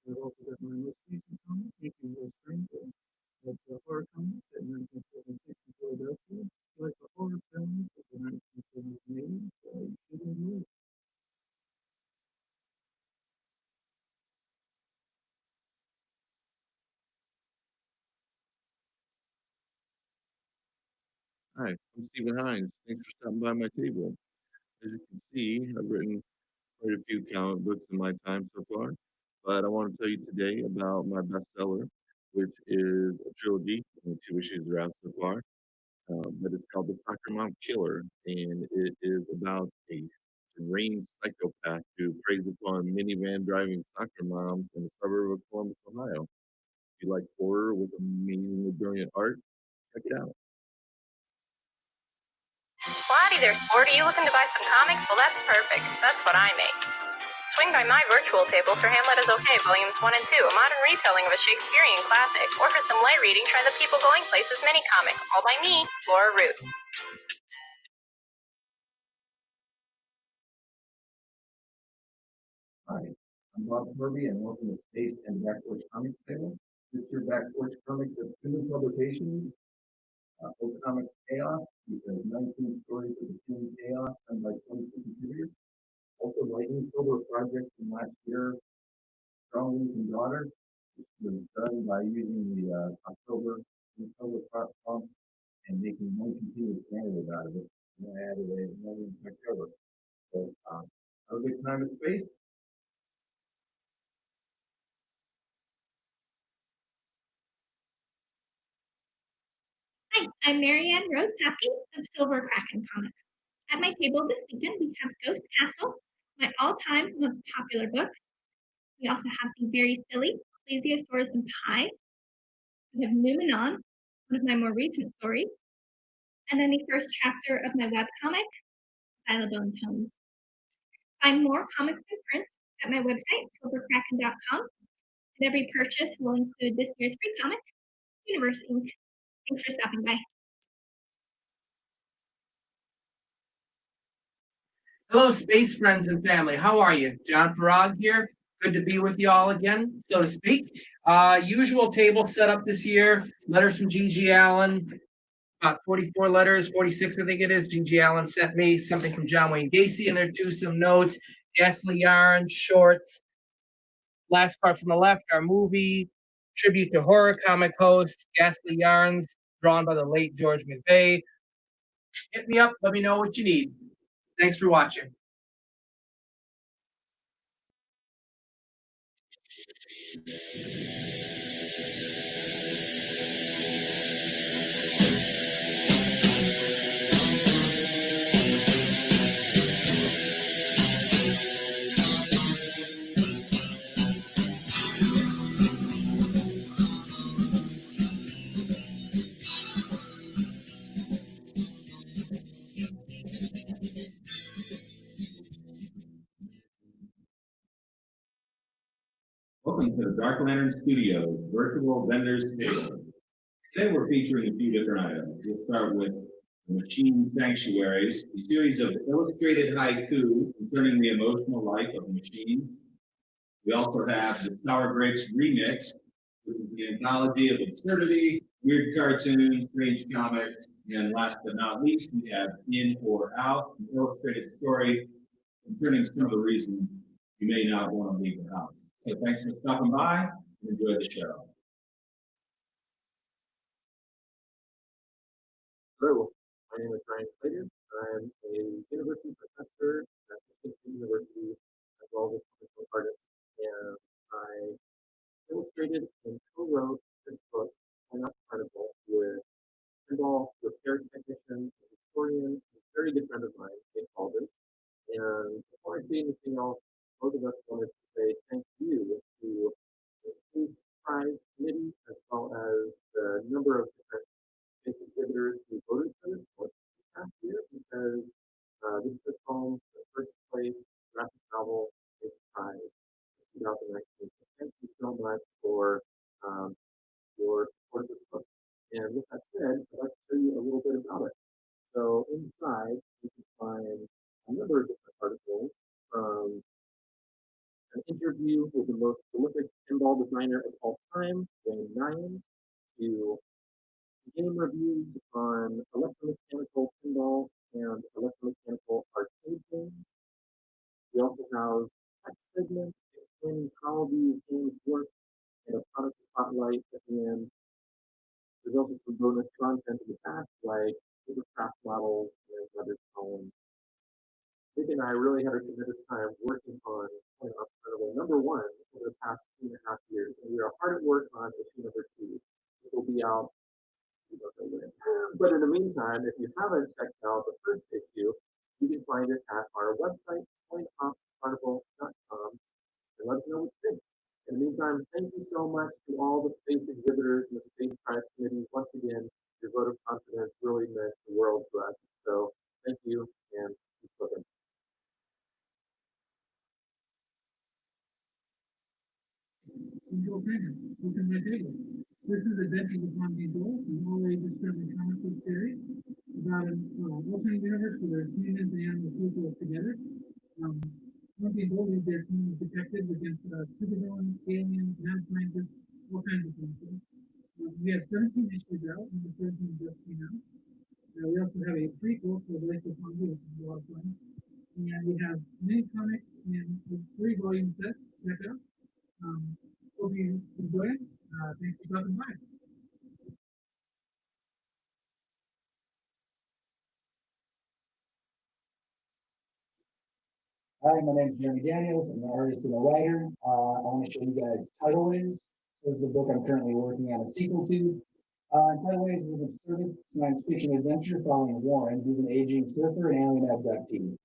I've also got my most recent comic, Making Real Stranger. That's a horror comic set in 1976 in Philadelphia. If you like the horror films of the 1970s and 80s, you should enjoy it. Hi, I'm Stephen Hines. Thanks for stopping by my table. As you can see, I've written quite a few comic books in my time so far, but I want to tell you today about my bestseller, which is a trilogy, and 2 issues are out so far. But it's called The Soccer Mom Killer, and it is about a deranged psychopath who preys upon minivan driving soccer moms in the suburb of Columbus, Ohio. If you like horror with amazingly brilliant art, check it out. Howdy there, sport. Are you looking to buy some comics? Well, that's perfect. That's what I make. Swing by my virtual table for Hamlet is Okay, Volumes 1 and 2, a modern retelling of a Shakespearean classic. Or for some light reading, try the People Going Places mini-comic, all by me, Laura Root. Hi, I'm Bob Kirby, and welcome to Space and Back Porch Comics Table. This year, Back Porch Comics has 2 new publications. Economic Chaos, because 19 stories of extreme chaos done by 22 contributors. Also, Lightning Silver project from last year, Strong Wings and Daughter, which was done by using the October pump and making one continuous narrative out of it. And I added another in October. So, have a good time in space. Hi, I'm Marianne Rose Papke of Silver Kraken Comics. At my table this weekend, we have Ghost Castle, my all-time most popular book. We also have the very silly Plesiosaurus and Pie. We have Numenon, one of my more recent stories. And then the first chapter of my webcomic, Xylobone Tomes. Find more comics and prints at my website, silverkraken.com. And every purchase will include this year's free comic, Universe Inc. Thanks for stopping by. Hello, space friends and family. How are you? John Parag here. Good to be with you all again, so to speak. Usual table set up this year. Letters from G.G. Allen. about 44 letters, 46, I think it is. G.G. Allen sent me something from John Wayne Gacy in there too, some notes, ghastly yarn, shorts. Last part from the left, our movie, tribute to horror comic host, ghastly yarns, drawn by the late George McVeigh. Hit me up, let me know what you need. Thanks for watching. Welcome to the Dark Lantern Studios Virtual Vendors Table. Today we're featuring a few different items. We'll start with the Machine Sanctuaries, a series of illustrated haiku concerning the emotional life of machines. We also have the Sour Grapes Remix, which is the anthology of absurdity, weird cartoons, strange comics, and last but not least, we have In or Out, an illustrated story concerning some of the reasons you may not want to leave the house. So thanks for stopping by and enjoy the show. Hello, my name is Ryan Slater. I'm a university professor at Michigan University as well as a comic book artist, and I illustrated and co-wrote this book, Point Out Carnival, with pinball repair technician, a historian, a very good friend of mine, Jake Calder. And before I say anything else, both of us wanted to say thank you to the Space Prize Committee as well as the number of different space exhibitors who voted for this book this past year, because this is home to the first place graphic novel Space Prize in 2019. So thank you so much for your support of this book. And with that said, I'd like to show you a little bit about it. So inside, you can find a number of different articles from an interview with the most prolific pinball designer of all time, Wayne Nyland, to game reviews on electromechanical pinball and electromechanical arcade games. We also have tech segments explaining how these games work and a product spotlight at the end. There's also some bonus content in the back, like Supercraft models and other columns. Nick and I really had a tremendous time working on Point Out Carnival #1 over the past 2.5 years, and we are hard at work on issue #2. It will be out. But in the meantime, if you haven't checked out the first issue, you can find it at our website, pointoutcarnival.com, and let us know what you think. In the meantime, thank you so much to all the space exhibitors and the Space Prize Committee. Once again, your vote of confidence really meant the world to us. So thank you, and keep looking. Welcome to my table. This is Adventures of Monkey Gold, a Norway-described comic book series about an alternate universe where humans and animals people together. Monkey Gold is their team of detectives against supervillains, aliens, mad scientists, all kinds of things. We have 17 issues out, and the 17 just came out. We also have a prequel called Life of Monkey, which is a lot of fun. And we have many comics in 3-volume sets. Check out. Hope you enjoy it. Thanks for stopping by. Hi, my name is Jeremy Daniels. I'm an artist and a writer. I want to show you guys Titleways. This is the book I'm currently working on a sequel to. Titleways is an absurdist science fiction adventure following Warren, who's an aging surfer and alien abductee.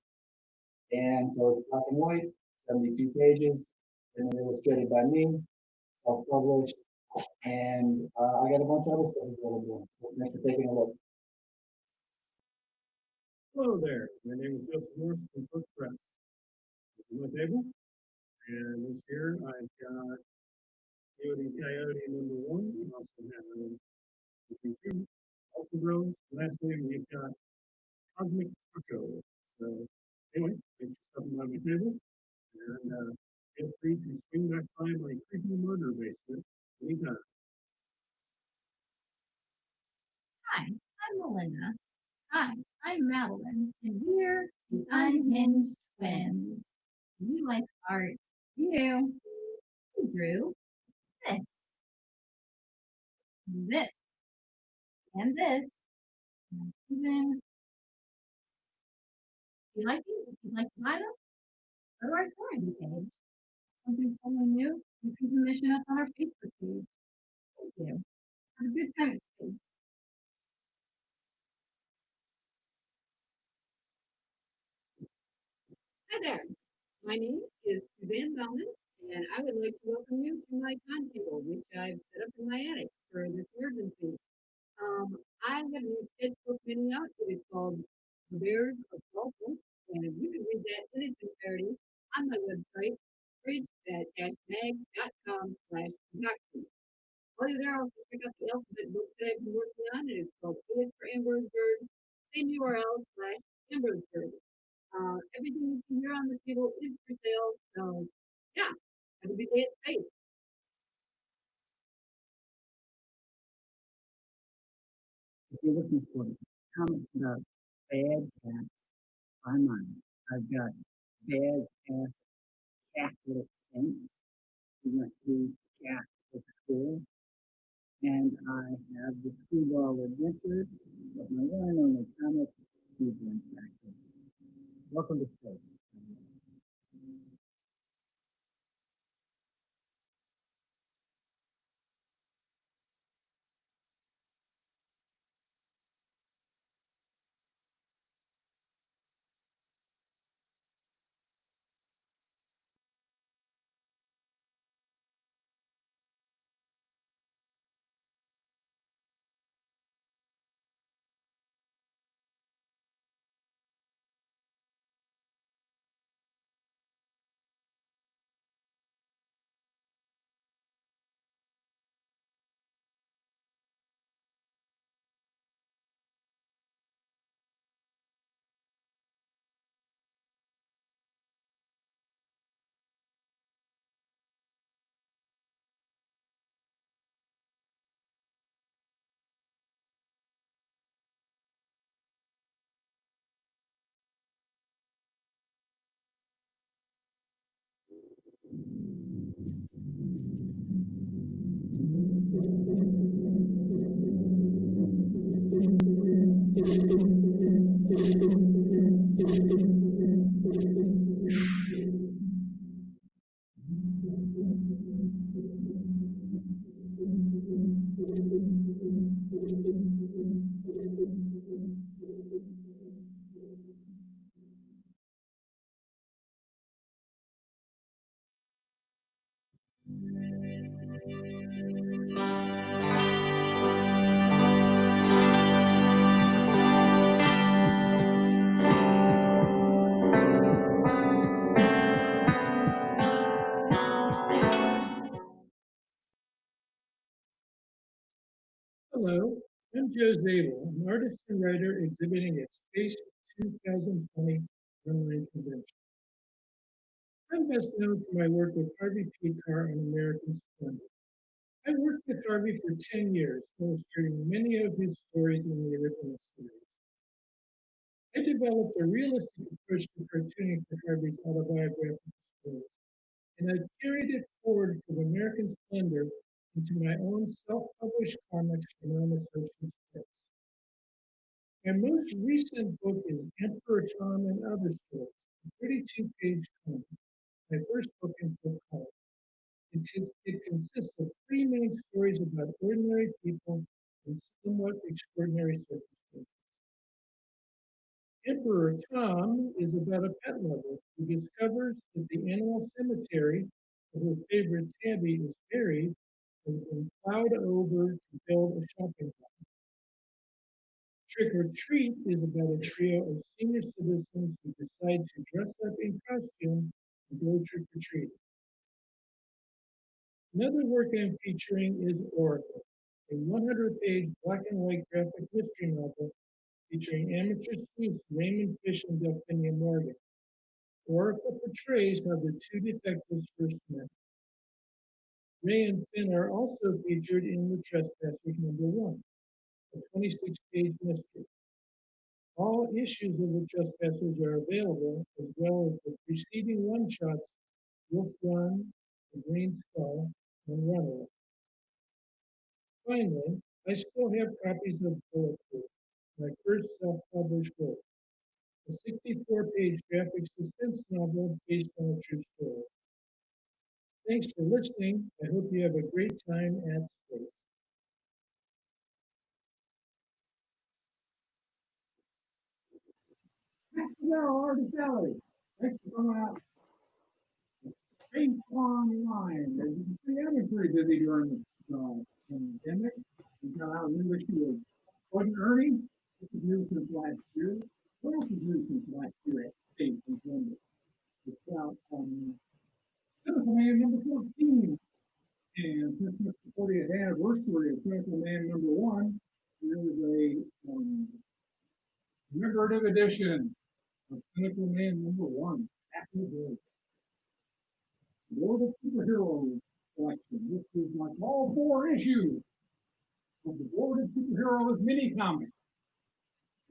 And so it's black and white, 72 pages, and illustrated by me, self-published, and I got a bunch of other stuff available. So thanks for taking a look. Hello there, my name is Joseph Morris from Cook Press. This is my table, and this here I've got Coyote #1. We also have two Alpha Bros. Lastly, we've got Cosmic Taco. So anyway, thanks for stopping by my table, and feel free to swing back by my creepy murder basement anytime. Hi, I'm Melinda. Hi, I'm Madeline, and we're the Unhinged Twins. We like art. You drew this, and this, and even. If you like these, if you'd like to buy them, go to our store page. Something totally new, you can commission us on our Facebook page. Thank you. Have a good time at Space. Hi there. My name is Suzanne Bellman, and I would like to welcome you to my con table, which I've set up in my attic for this emergency. I have a new sketchbook mini out. It is called The Bears of Saltwood, and you can read that in its entirety on my website, bridge-mag.com/production. While you're there, also check out the alphabet book that I've been working on. It is called A is for Ambergsburg, same URL/Ambergsburg. Everything you see here on the table is for sale, so yeah, have a good day at Space. If you're looking for comics about bad cats, buy mine. I've got bad ass Catholic saints who went to Catholic school, and I have the Screwball Adventures, but my one and only comic is Untitled. Welcome to Space. Hello, I'm Joe Zabel, an artist and writer exhibiting at Space 2020 online convention. I'm best known for my work with Harvey Pekar on American Splendor. I worked with Harvey for 10 years, illustrating many of his stories in the original series. I developed a realistic approach to cartooning for Harvey's autobiographical stories, and I've carried it forward from American Splendor into my own self-published comics for non-associates Press. My most recent book is Emperor Tom and Other Stories, a 32-page comic, my first book in full color. It consists of 3 main stories about ordinary people in somewhat extraordinary circumstances. Emperor Tom is about a pet lover who discovers that the animal cemetery where her favorite tabby is buried has been plowed over to build a shopping mall. Trick or Treat is about a trio of senior citizens who decide to dress up in costume and go trick-or-treating. Another work I'm featuring is Oracle, a 100-page black and white graphic mystery novel featuring amateur sleuths Raymond Fish and Delphinia Morgan. Oracle portrays how the 2 detectives first met. Ray and Finn are also featured in The Trespassers #1, a 26-page mystery. All issues of the Trespassers are available, as well as the preceding one-shots, Wolf Run, The Green Skull, and Runaway. Finally, I still have copies of Bulletproof, my first self-published work, a 64-page graphic suspense novel based on a true story. Thanks for listening. I hope you have a great time at Space. Hello, Artist Alley. Thanks for coming out. Space Online. As you can see, I've been pretty busy during the pandemic. We've got out a new issue of Wasn't Earning. This is new since last year. What else is new since last year at Space in Columbus? It's about Chemical Man number 14. And since the 40th anniversary of Chemical Man number 1, there was a commemorative edition of Chemical Man number 1 back in the day. World of Superheroes collection. This is like all 4 issues of the World of Superheroes mini comic.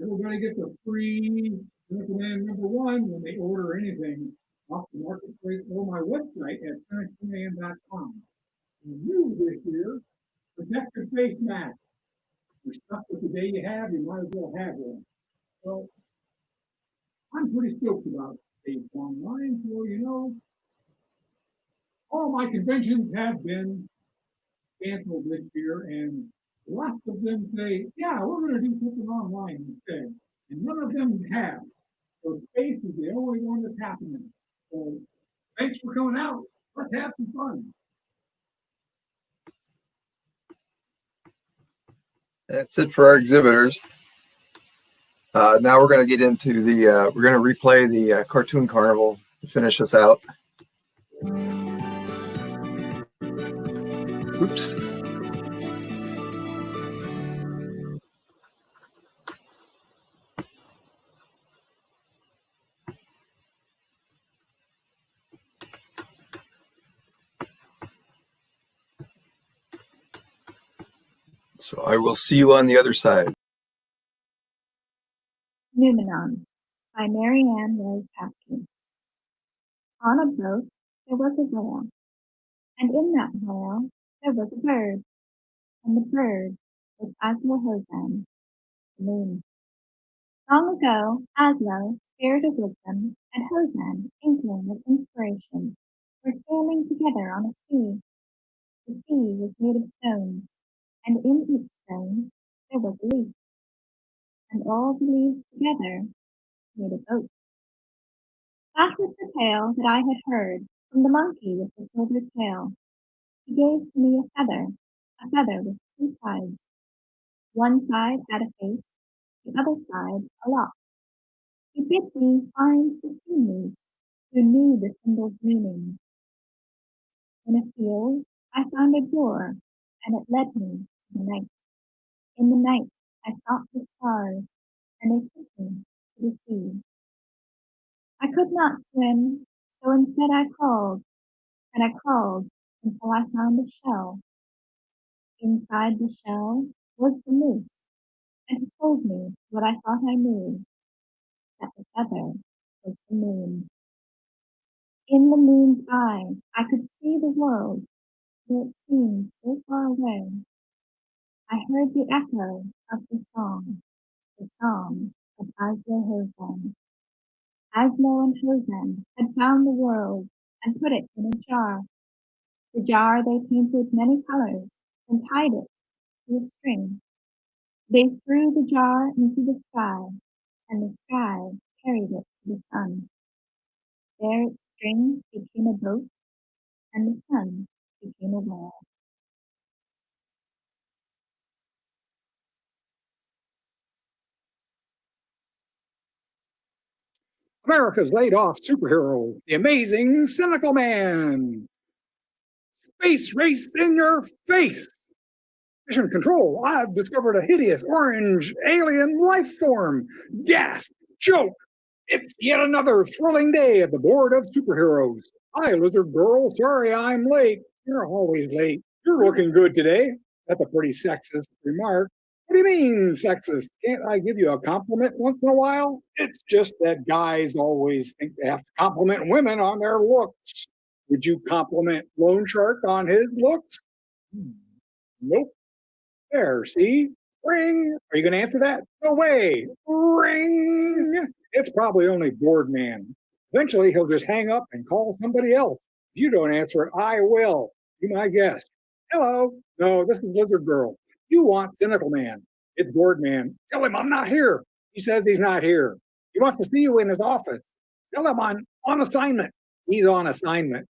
Everybody gets a free Chemical Man number 1 when they order anything off the marketplace or my website at chemicalman.com. And new this year, protective face mask. You're stuck with the day you have, you might as well have one. So I'm pretty stoked about Space Online. So, you know, all my conventions have been canceled this year, and lots of them say, yeah, we're going to do something online instead. And none of them have. So Space is the only one that's happening. So thanks for coming out. Let's have some fun. That's it for our exhibitors. Now we're going to get into the, we're going to replay the Cartoon Carnival to finish us out. Oops. So I will see you on the other side. Numenon by Marianne Rose Hapkin. On a boat there was a whale, and in that whale there was a bird, and the bird was Aslo-Hozan, the moon. Long ago, Aslo, spirit of wisdom, and Hozan, inkling of inspiration, were sailing together on a sea. The sea was made of stones, and in each stone there was a leaf, and all the leaves together made a boat. That was the tale that I had heard from the monkey with the silver tail. He gave to me a feather with 2 sides. One side had a face, the other side a lock. He bid me find the sea moose, who knew the symbol's meaning. In a field I found a door, and it led me to the night. In the night I sought the stars, and they took me to the sea. I could not swim, so instead I crawled, and I crawled until I found a shell. Inside the shell was the moose, and he told me what I thought I knew, that the feather was the moon. In the moon's eye I could see the world, though it seemed so far away. I heard the echo of the song of Aslo-Hozan. Aslo and Hozan had found the world and put it in a jar. The jar they painted many colors and tied it to a string. They threw the jar into the sky, and the sky carried it to the sun. There its string became a boat, and the sun became a whale. America's laid off superhero, the amazing cynical man. Space race in your face. Mission control, I've discovered a hideous orange alien life form. Gasp, choke. It's yet another thrilling day at the board of superheroes. Hi, Lizard Girl, sorry I'm late. You're always late. You're looking good today. That's a pretty sexist remark. What do you mean, sexist? Can't I give you a compliment once in a while? It's just that guys always think they have to compliment women on their looks. Would you compliment Loan Shark on his looks? Nope. There, see? Ring. Are you going to answer that? No way. Ring. It's probably only bored man. Eventually, he'll just hang up and call somebody else. If you don't answer it, I will. Be my guest. Hello. No, this is Lizard Girl. You want Cynical Man. It's bored man. Tell him I'm not here. He says he's not here. He wants to see you in his office. Tell him I'm on assignment. He's on assignment.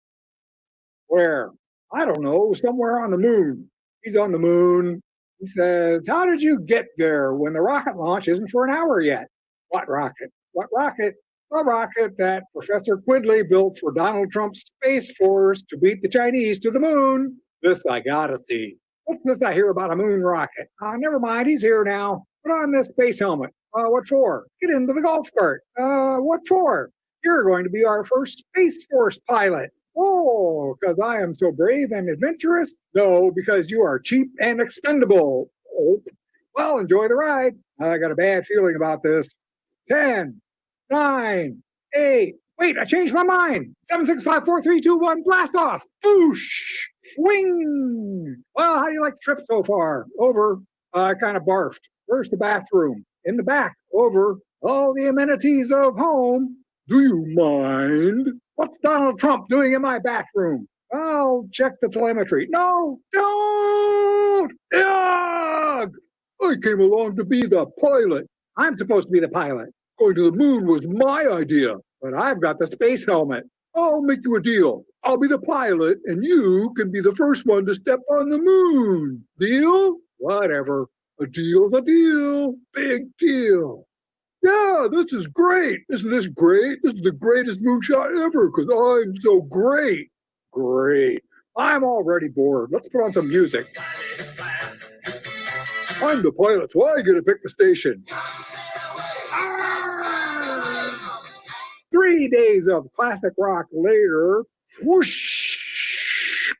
Where? I don't know. Somewhere on the moon. He's on the moon. He says, how did you get there when the rocket launch isn't for an hour yet? What rocket? What rocket? The rocket that Professor Quidley built for Donald Trump's Space Force to beat the Chinese to the moon. This I gotta see. What's this I hear about a moon rocket? Never mind, he's here now. Put on this space helmet. What for? Get into the golf cart. What for? You're going to be our first Space Force pilot. Oh, because I am so brave and adventurous? No, because you are cheap and expendable. Oh. Well, enjoy the ride. I got a bad feeling about this. 10, 9, 8. Wait, I changed my mind. 7, 6, 5, 4, 3, 2, 1. Blast off. Boosh. Swing. Well, how do you like the trip so far? Over. I kind of barfed. Where's the bathroom? In the back. Over. All the amenities of home. Do you mind? What's Donald Trump doing in my bathroom? I'll check the telemetry. No, don't! Ugh! I came along to be the pilot. I'm supposed to be the pilot. Going to the moon was my idea, but I've got the space helmet. I'll make you a deal. I'll be the pilot, and you can be the first one to step on the moon. Deal? Whatever. A deal's a deal. Big deal. Yeah, this is great. Isn't this great? This is the greatest moonshot ever because I'm so great. Great. I'm already bored. Let's put on some music. I'm the pilot, so I get to pick the station. 3 days of classic rock later. Whoosh.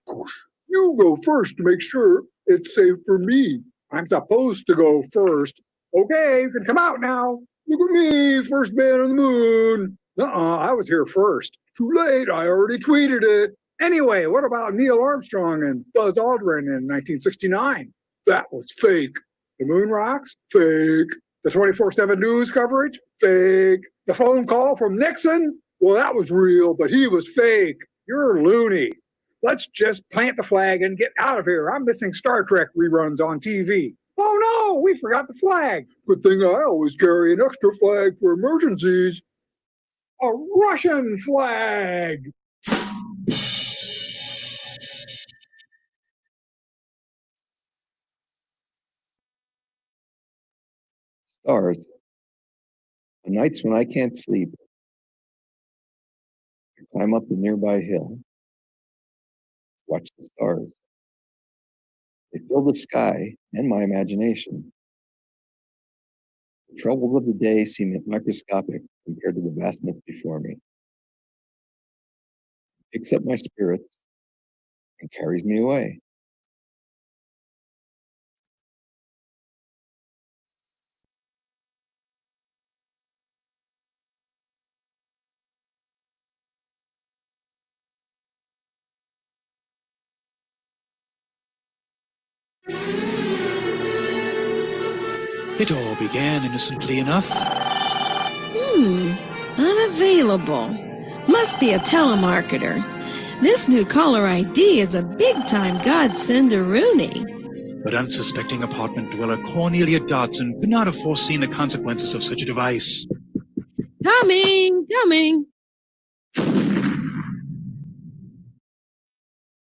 You go first to make sure it's safe for me. I'm supposed to go first. Okay, you can come out now. Look at me, first man on the moon. I was here first. Too late, I already tweeted it. Anyway, what about Neil Armstrong and Buzz Aldrin in 1969? That was fake. The moon rocks? Fake. The 24/7 news coverage? Fake. The phone call from Nixon? Well, that was real, but he was fake. You're loony. Let's just plant the flag and get out of here. I'm missing Star Trek reruns on TV. Oh no, we forgot the flag. Good thing I always carry an extra flag for emergencies. A Russian flag. Stars. On nights when I can't sleep, I climb up the nearby hill, watch the stars. They fill the sky and my imagination. The troubles of the day seem microscopic compared to the vastness before me. It picks up my spirits and carries me away. It all began innocently enough. Unavailable. Must be a telemarketer. This new caller ID is a big-time godsend-a-rooney. But unsuspecting apartment dweller Cornelia Dodson could not have foreseen the consequences of such a device. Coming.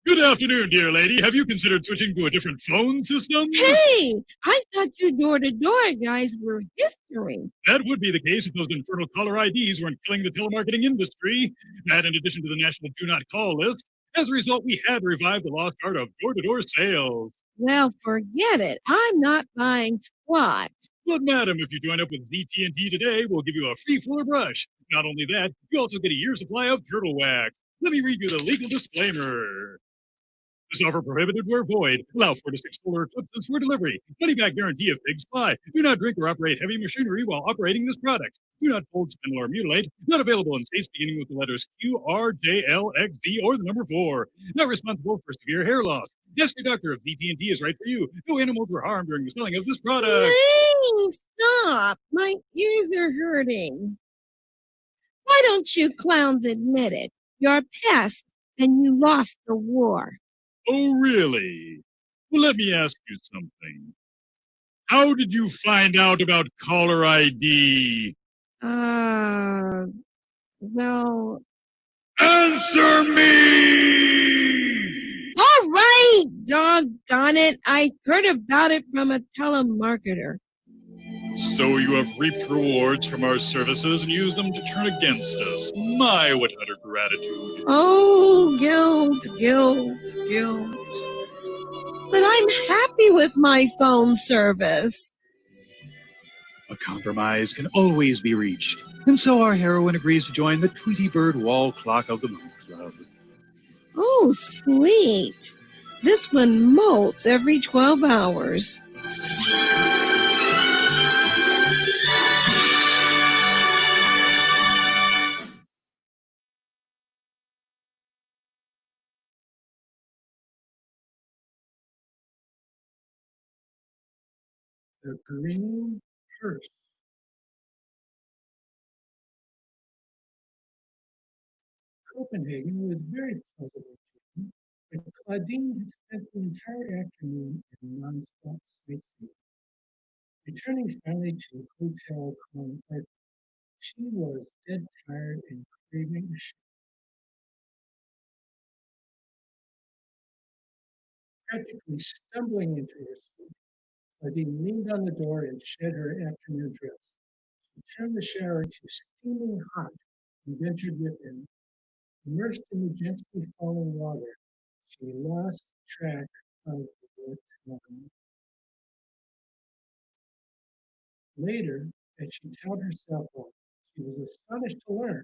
Good afternoon, dear lady. Have you considered switching to a different phone system? Hey, I thought your door-to-door guys were history. That would be the case if those infernal caller IDs weren't killing the telemarketing industry. That, in addition to the national do not call list. As a result, we had to revive the lost art of door-to-door sales. Well, forget it. I'm not buying squat. But madam, if you join up with ZT&T today, we'll give you a free fuller brush. Not only that, you also get a year's supply of turtle wax. Let me read you the legal disclaimer. This offer prohibited where void. Allow 4 to 6 solar eclipses for delivery. Money back guarantee if pigs fly. Do not drink or operate heavy machinery while operating this product. Do not fold, spindle, or mutilate. Not available in states beginning with the letters Q, R, J, L, X, Z, or the number 4. Not responsible for severe hair loss. Ask your doctor if VP&D is right for you. No animals were harmed during the selling of this product. Please stop. My ears are hurting. Why don't you clowns admit it? You're pests and you lost the war. Oh, really? Well, let me ask you something. How did you find out about caller ID? Well. Answer me! All right, doggone it. I heard about it from a telemarketer. So you have reaped rewards from our services and used them to turn against us. My, what utter gratitude. Oh, guilt. But I'm happy with my phone service. A compromise can always be reached, and so our heroine agrees to join the Tweety Bird Wall Clock of the Month Club. Oh, sweet. This one molts every 12 hours. The green purse. Copenhagen was very pleasant achievement, but Claudine had spent the entire afternoon in non-stop sightseeing. Returning finally to Hotel Concord, she was dead tired and craving a shower. Practically stumbling into her suite, Claudine leaned on the door and shed her afternoon dress. She turned the shower to steaming hot and ventured within. Immersed in the gently falling water, she lost track of the time. Later, as she towed herself up, she was astonished to learn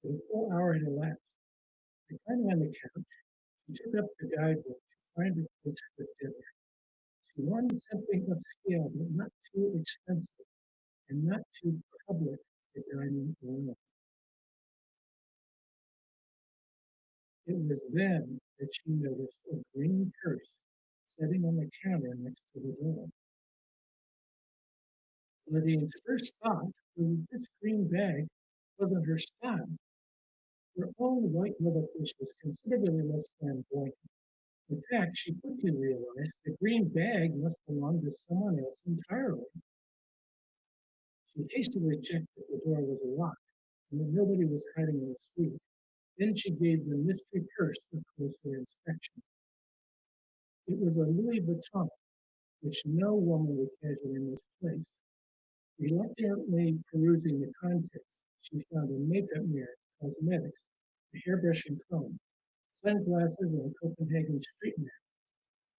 that a full hour had elapsed. Reclining on the couch, she took up the guidebook to find a place for dinner. She wanted something upscale, but not too expensive, and not too public for dining alone. It was then that she noticed a green purse sitting on the counter next to the door. Lydia's first thought was that this green bag wasn't her style. Her own white leather purse was considerably less flamboyant. In fact, she quickly realized the green bag must belong to someone else entirely. She hastily checked that the door was locked and that nobody was hiding in the suite. Then she gave the mystery purse a closer inspection. It was a Louis Vuitton, which no woman would casually misplace. Reluctantly perusing the contents, she found a makeup mirror, cosmetics, a hairbrush and comb, sunglasses, and a Copenhagen street map,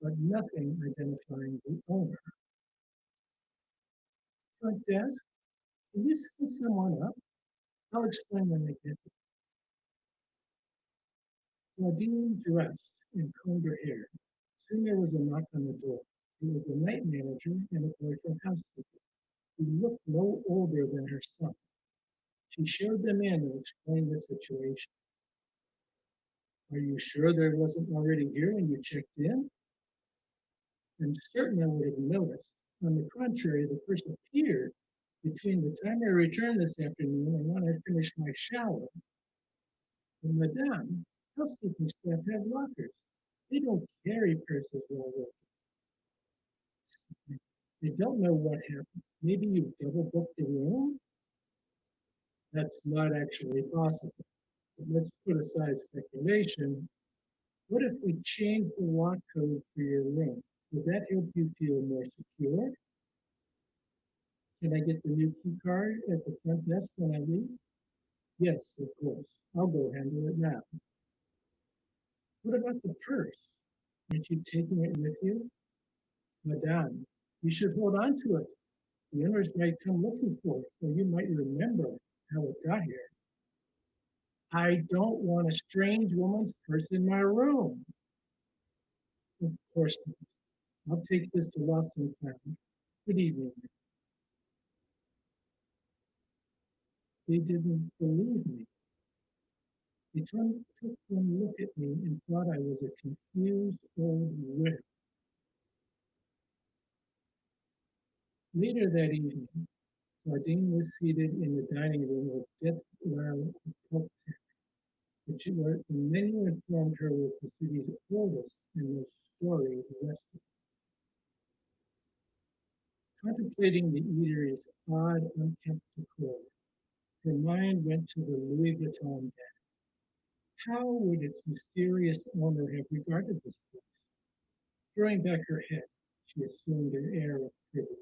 but nothing identifying the owner. Front desk, can you send someone up? I'll explain when they get there. Claudine dressed and combed her hair. Soon there was a knock on the door. It was the night manager and a boy from housekeeping. He looked no older than her son. She showed them in and explained the situation. Are you sure there wasn't already here when you checked in? I'm certain I would have noticed. On the contrary, the person appeared between the time I returned this afternoon and when I finished my shower. And Madame, housekeeping staff have lockers. They don't carry purses while working. They don't know what happened. Maybe you double booked the room? That's not actually possible. But let's put aside speculation. What if we change the lock code for your room? Would that help you feel more secure? Can I get the new key card at the front desk when I leave? Yes, of course. I'll go handle it now. What about the purse? Aren't you taking it with you? Madame, you should hold on to it. The owners might come looking for it, or you might remember how it got here. I don't want a strange woman's purse in my room. Of course not. I'll take this to Lost and Found. Good evening. They didn't believe me. They took one look at me and thought I was a confused old widow. Later that evening, Claudine was seated in the dining room of Death Row Pulp Tech, which the menu informed her was the city's oldest and most storied restaurant. Contemplating the eatery's odd, unkempt decor, her mind went to the Louis Vuitton bag. How would its mysterious owner have regarded this place? Throwing back her head, she assumed an air of privilege.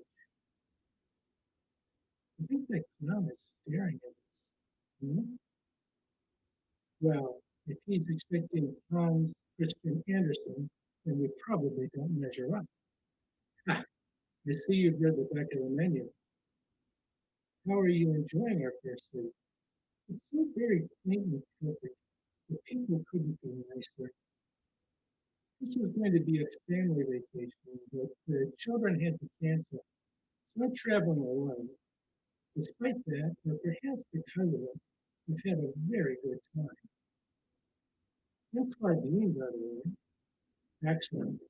I think that clown is staring at us. Hmm? Well, if he's expecting Hans Christian Andersen, then we probably don't measure up. Ha! I see you've read the back of the menu. How are you enjoying our first week? It's so very quaint and perfect. The people couldn't be nicer. This was going to be a family vacation, but the children had to cancel, so I'm traveling alone. Despite that, or perhaps because of it, we've had a very good time. I'm Claudine, by the way. Excellent.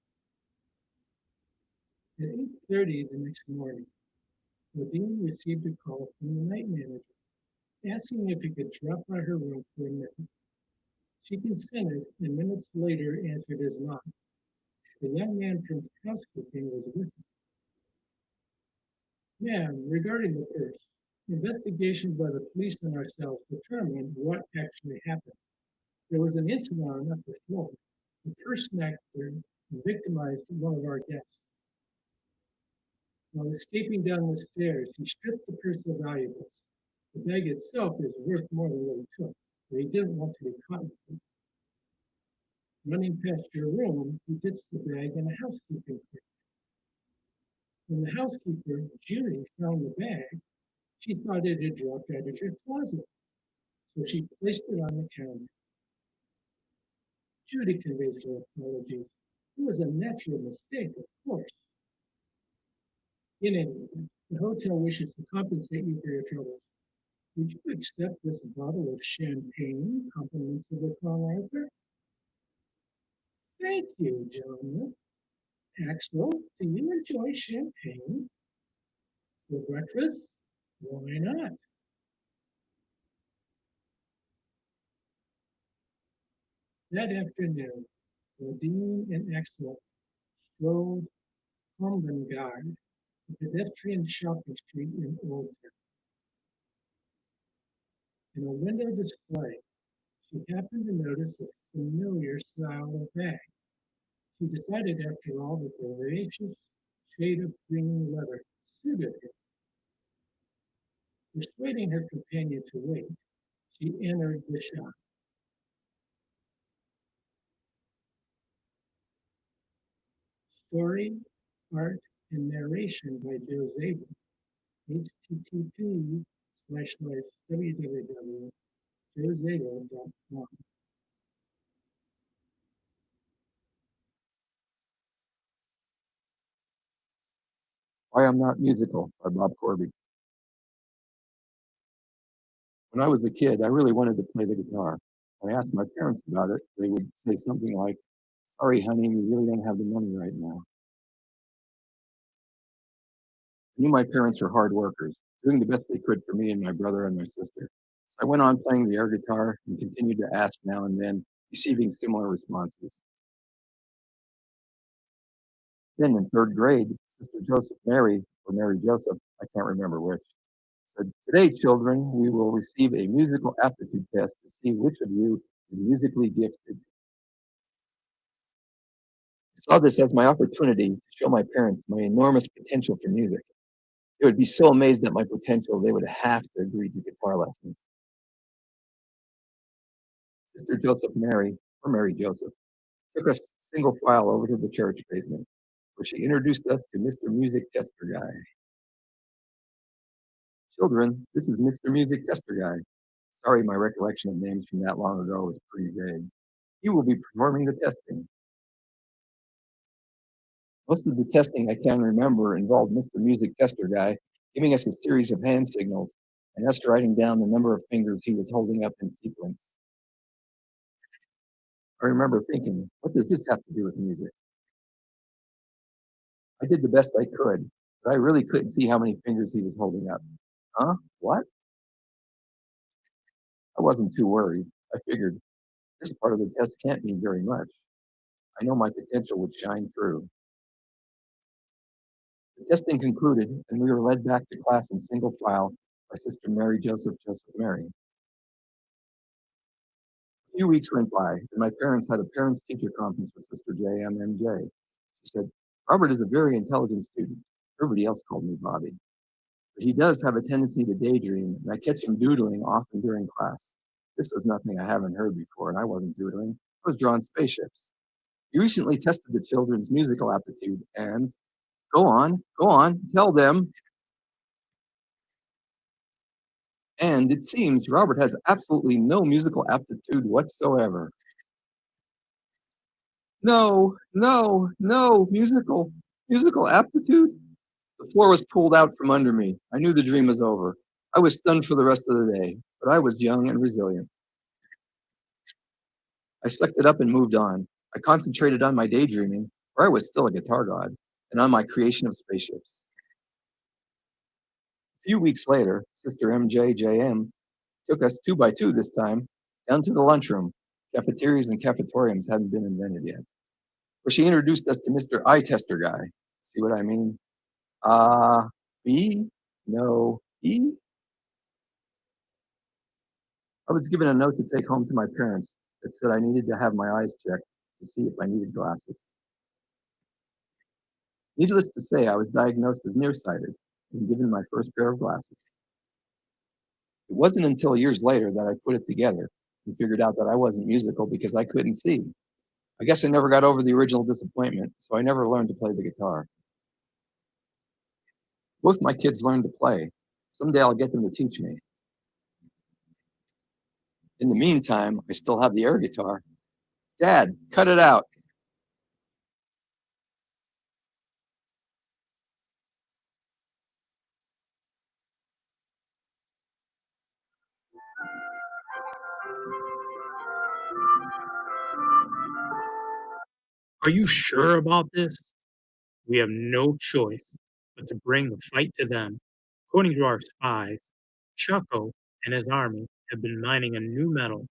At 8:30 the next morning, Claudine received a call from the night manager, asking if he could drop by her room for a minute. She consented, and minutes later answered his knock. The young man from housekeeping was with him. Ma'am, regarding the purse, investigations by the police and ourselves determined what actually happened. There was an incident on the upper floor. The purse snatcher victimized one of our guests. While escaping down the stairs, he stripped the purse of valuables. The bag itself is worth more than what he took, but he didn't want to be caught with it. Running past your room, he ditched the bag in a housekeeping crate. When the housekeeper, Judy, found the bag, she thought it had dropped out of your closet, so she placed it on the counter. Judy conveys her apologies. It was a natural mistake, of course. In any event, the hotel wishes to compensate you for your troubles. Would you accept this bottle of champagne, compliments of the Crown Arthur? Thank you, gentlemen. Axel, do you enjoy champagne? For breakfast? Why not? That afternoon, Nadine and Axel strolled Kombengard, a pedestrian shopping street in Old Town. In a window display, she happened to notice a familiar style of bag. She decided, after all, that the vivacious shade of green leather suited her. Persuading her companion to wait, she entered the shop. Story, art, and narration by Joe Zabel. http://www.joezabel.com. Why I'm Not Musical by Bob Corby. When I was a kid, I really wanted to play the guitar. When I asked my parents about it, they would say something like, "Sorry, honey, we really don't have the money right now." I knew my parents were hard workers, doing the best they could for me and my brother and my sister. So I went on playing the air guitar and continued to ask now and then, receiving similar responses. Then in third grade, Sister Joseph Mary, or Mary Joseph, I can't remember which, said, "Today, children, we will receive a musical aptitude test to see which of you is musically gifted." I saw this as my opportunity to show my parents my enormous potential for music. They would be so amazed at my potential, they would have to agree to guitar lessons. Sister Joseph Mary, or Mary Joseph, took us single file over to the church basement, where she introduced us to Mr. Music Tester Guy. "Children, this is Mr. Music Tester Guy." Sorry, my recollection of names from that long ago was pretty vague. "He will be performing the testing." Most of the testing I can remember involved Mr. Music Tester Guy giving us a series of hand signals and us writing down the number of fingers he was holding up in sequence. I remember thinking, what does this have to do with music? I did the best I could, but I really couldn't see how many fingers he was holding up. Huh? What? I wasn't too worried. I figured this part of the test can't mean very much. I know my potential would shine through. The testing concluded, and we were led back to class in single file by Sister Mary Joseph Mary. A few weeks went by, and my parents had a parents-teacher conference with Sister JMMJ. She said, Robert is a very intelligent student. Everybody else called me Bobby. But he does have a tendency to daydream, and I catch him doodling often during class. This was nothing I haven't heard before, and I wasn't doodling. I was drawing spaceships. He recently tested the children's musical aptitude, and go on, tell them. And it seems Robert has absolutely no musical aptitude whatsoever. No, musical aptitude? The floor was pulled out from under me. I knew the dream was over. I was stunned for the rest of the day, but I was young and resilient. I sucked it up and moved on. I concentrated on my daydreaming, where I was still a guitar god, and on my creation of spaceships. A few weeks later, Sister MJJM took us 2 by 2 this time, down to the lunchroom. Cafeterias and cafetoriums hadn't been invented yet. Where she introduced us to Mr. Eye Tester Guy. See what I mean? B? No, E? I was given a note to take home to my parents that said I needed to have my eyes checked to see if I needed glasses. Needless to say, I was diagnosed as nearsighted and given my first pair of glasses. It wasn't until years later that I put it together and figured out that I wasn't musical because I couldn't see. I guess I never got over the original disappointment, so I never learned to play the guitar. Both my kids learned to play. Someday I'll get them to teach me. In the meantime, I still have the air guitar. Dad, cut it out. Are you sure about this? We have no choice but to bring the fight to them. According to our spies, Chucko and his army have been mining a new metal,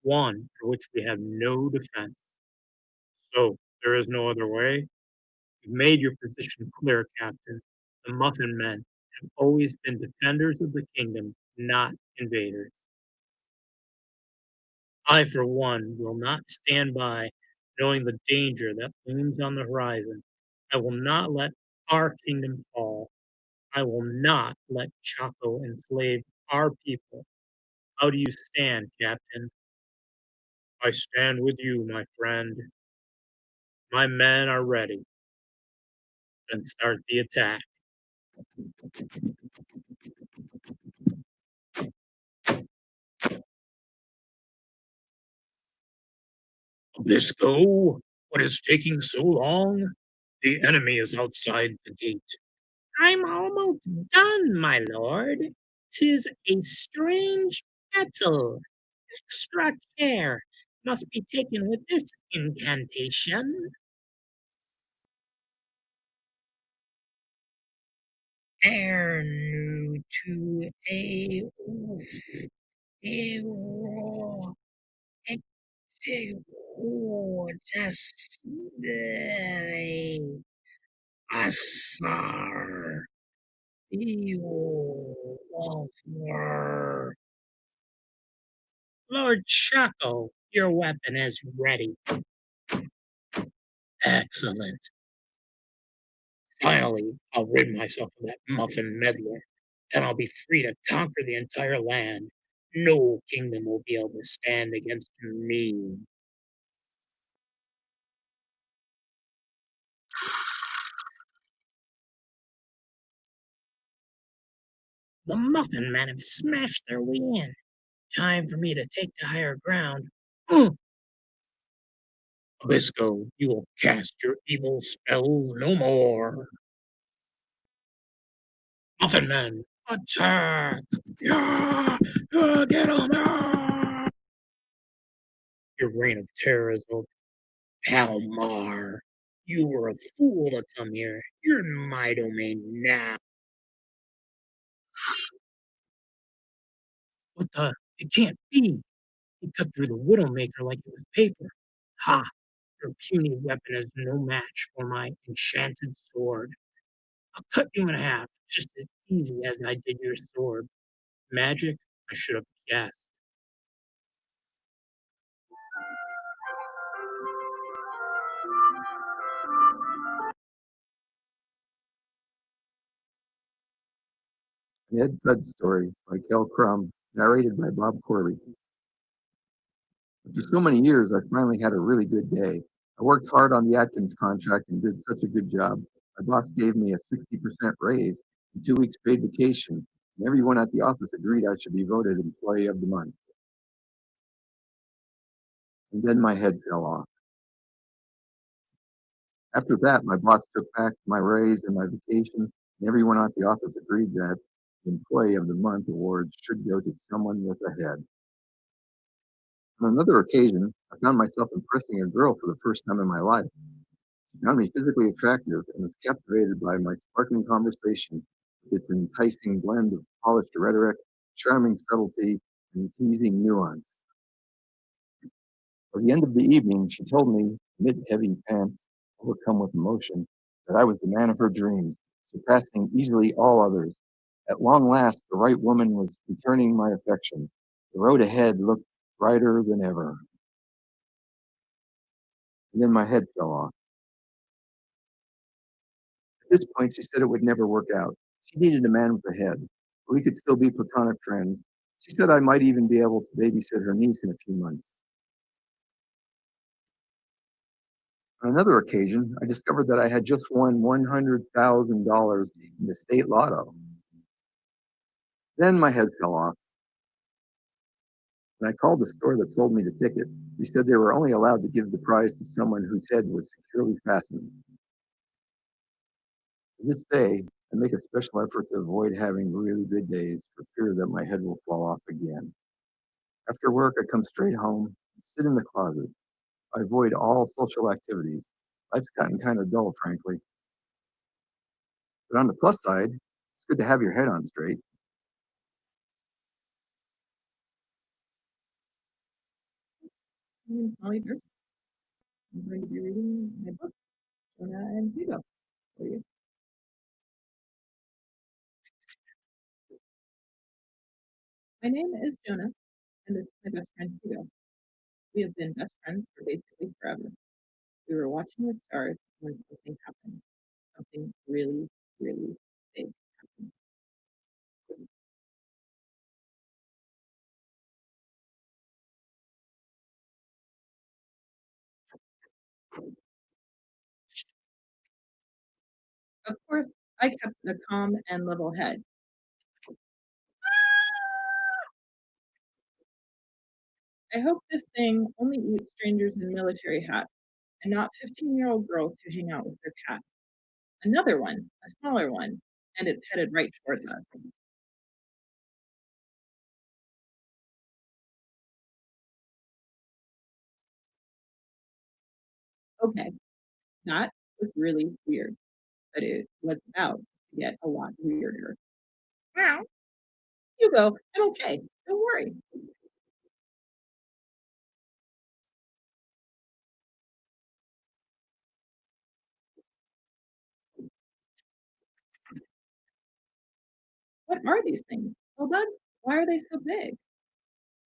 one for which we have no defense. So there is no other way. You've made your position clear, Captain. The Muffin Men have always been defenders of the kingdom, not invaders. I, for one, will not stand by knowing the danger that looms on the horizon. I will not let our kingdom fall. I will not let Chaco enslave our people. How do you stand, Captain? I stand with you, my friend. My men are ready. Then start the attack. Bisco, what is taking so long? The enemy is outside the gate. I'm almost done, my lord. 'Tis a strange battle. Extra care must be taken with this incantation. Air new to a oof, a raw, just Asar, Walter. Lord Chaco, your weapon is ready. Excellent. Finally, I'll rid myself of that muffin meddler. Then I'll be free to conquer the entire land. No kingdom will be able to stand against me. The Muffin Men have smashed their way in. Time for me to take to higher ground. Abisco, you will cast your evil spells no more. Muffin Men, attack! Yeah! Get on! Yeah! Your reign of terror is over. Palmar, you were a fool to come here. You're in my domain now. What the? It can't be. He cut through the Widowmaker like it was paper. Ha! Your puny weapon is no match for my enchanted sword. I'll cut you in half just as easy as I did your sword. Magic? I should have guessed. The Ed Thudd Story by Kel Crum, narrated by Bob Corley. After so many years, I finally had a really good day. I worked hard on the Atkins contract and did such a good job. My boss gave me a 60% raise and 2 weeks paid vacation, and everyone at the office agreed I should be voted Employee of the Month. And then my head fell off. After that, my boss took back my raise and my vacation, and everyone at the office agreed that the Employee of the Month award should go to someone with a head. On another occasion, I found myself impressing a girl for the first time in my life. She found me physically attractive and was captivated by my sparkling conversation with its enticing blend of polished rhetoric, charming subtlety, and teasing nuance. By the end of the evening, she told me, amid heavy pants, overcome with emotion, that I was the man of her dreams, surpassing easily all others. At long last, the right woman was returning my affection. The road ahead looked brighter than ever. And then my head fell off. At this point, she said it would never work out. She needed a man with a head. But we could still be platonic friends. She said I might even be able to babysit her niece in a few months. On another occasion, I discovered that I had just won $100,000 in the state lotto. Then my head fell off. When I called the store that sold me the ticket, they said they were only allowed to give the prize to someone whose head was securely fastened. To this day, I make a special effort to avoid having really good days for fear that my head will fall off again. After work, I come straight home, sit in the closet. I avoid all social activities. Life's gotten kind of dull, frankly. But on the plus side, it's good to have your head on straight. My name is Molly Durst. I'm going to be reading my book, Jonah and Hugo, for you. My name is Jonah, and this is my best friend Hugo. We have been best friends for basically forever. We were watching the stars when something happened. Something really, really big happened. Of course, I kept a calm and level head. I hope this thing only eats strangers in military hats and not 15-year-old girls who hang out with their cat. Another one, a smaller one, and it's headed right towards us. Okay, that was really weird, but it was about to get a lot weirder. Meow. Hugo, I'm okay. Don't worry. What are these things? Well, bugs, why are they so big?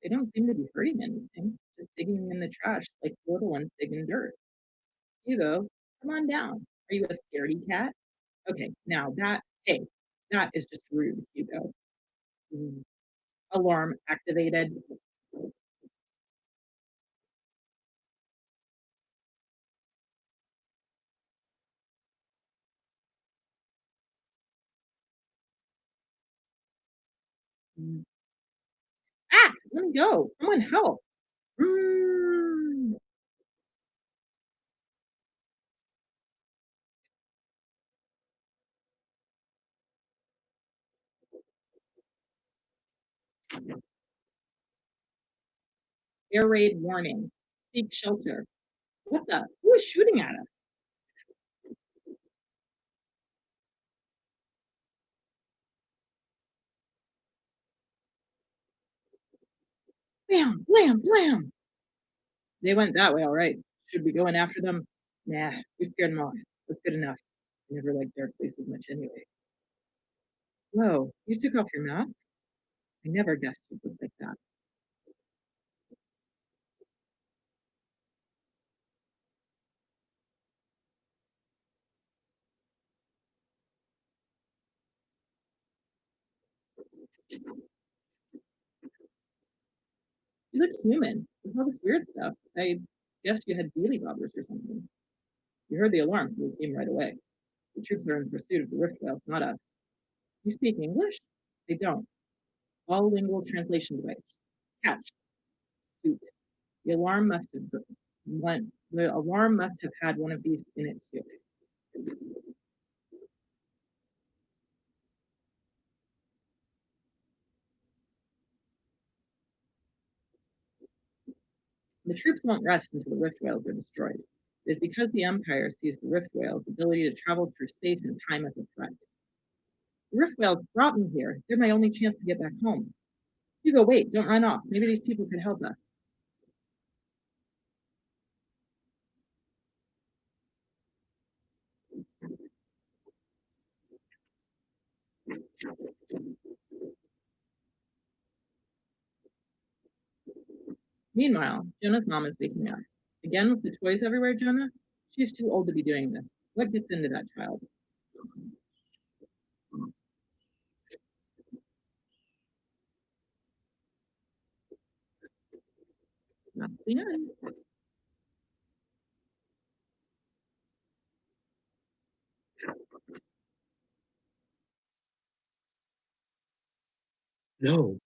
They don't seem to be hurting anything, just digging in the trash like little ones dig in dirt. Hugo, come on down. Are you a scaredy cat? Okay, now hey, that is just rude, Hugo. Alarm activated. Ah, let me go. Someone help. Air raid warning. Seek shelter. What the? Who is shooting at us? Blam, blam, blam. They went that way, all right. Should we go in after them? Nah, we scared them off. That's good enough. I never liked dark places much anyway. Whoa, you took off your mask? I never guessed you'd look like that. You look human. With all this weird stuff. I guessed you had dealy bobbers or something. You heard the alarm. You came right away. The troops are in pursuit of the rift whales, not us. You speak English? They don't. All lingual translation device. Catch. Suit. The alarm must have had one of these in it too. The troops won't rest until the rift whales are destroyed. It is because the Empire sees the rift whales' ability to travel through space and time as a threat. The rift whales brought me here. They're my only chance to get back home. Hugo, wait, don't run off. Maybe these people could help us. Meanwhile, Jonah's mom is waking up. Again with the toys everywhere, Jonah? She's too old to be doing this. What gets into that child? Not the end. No,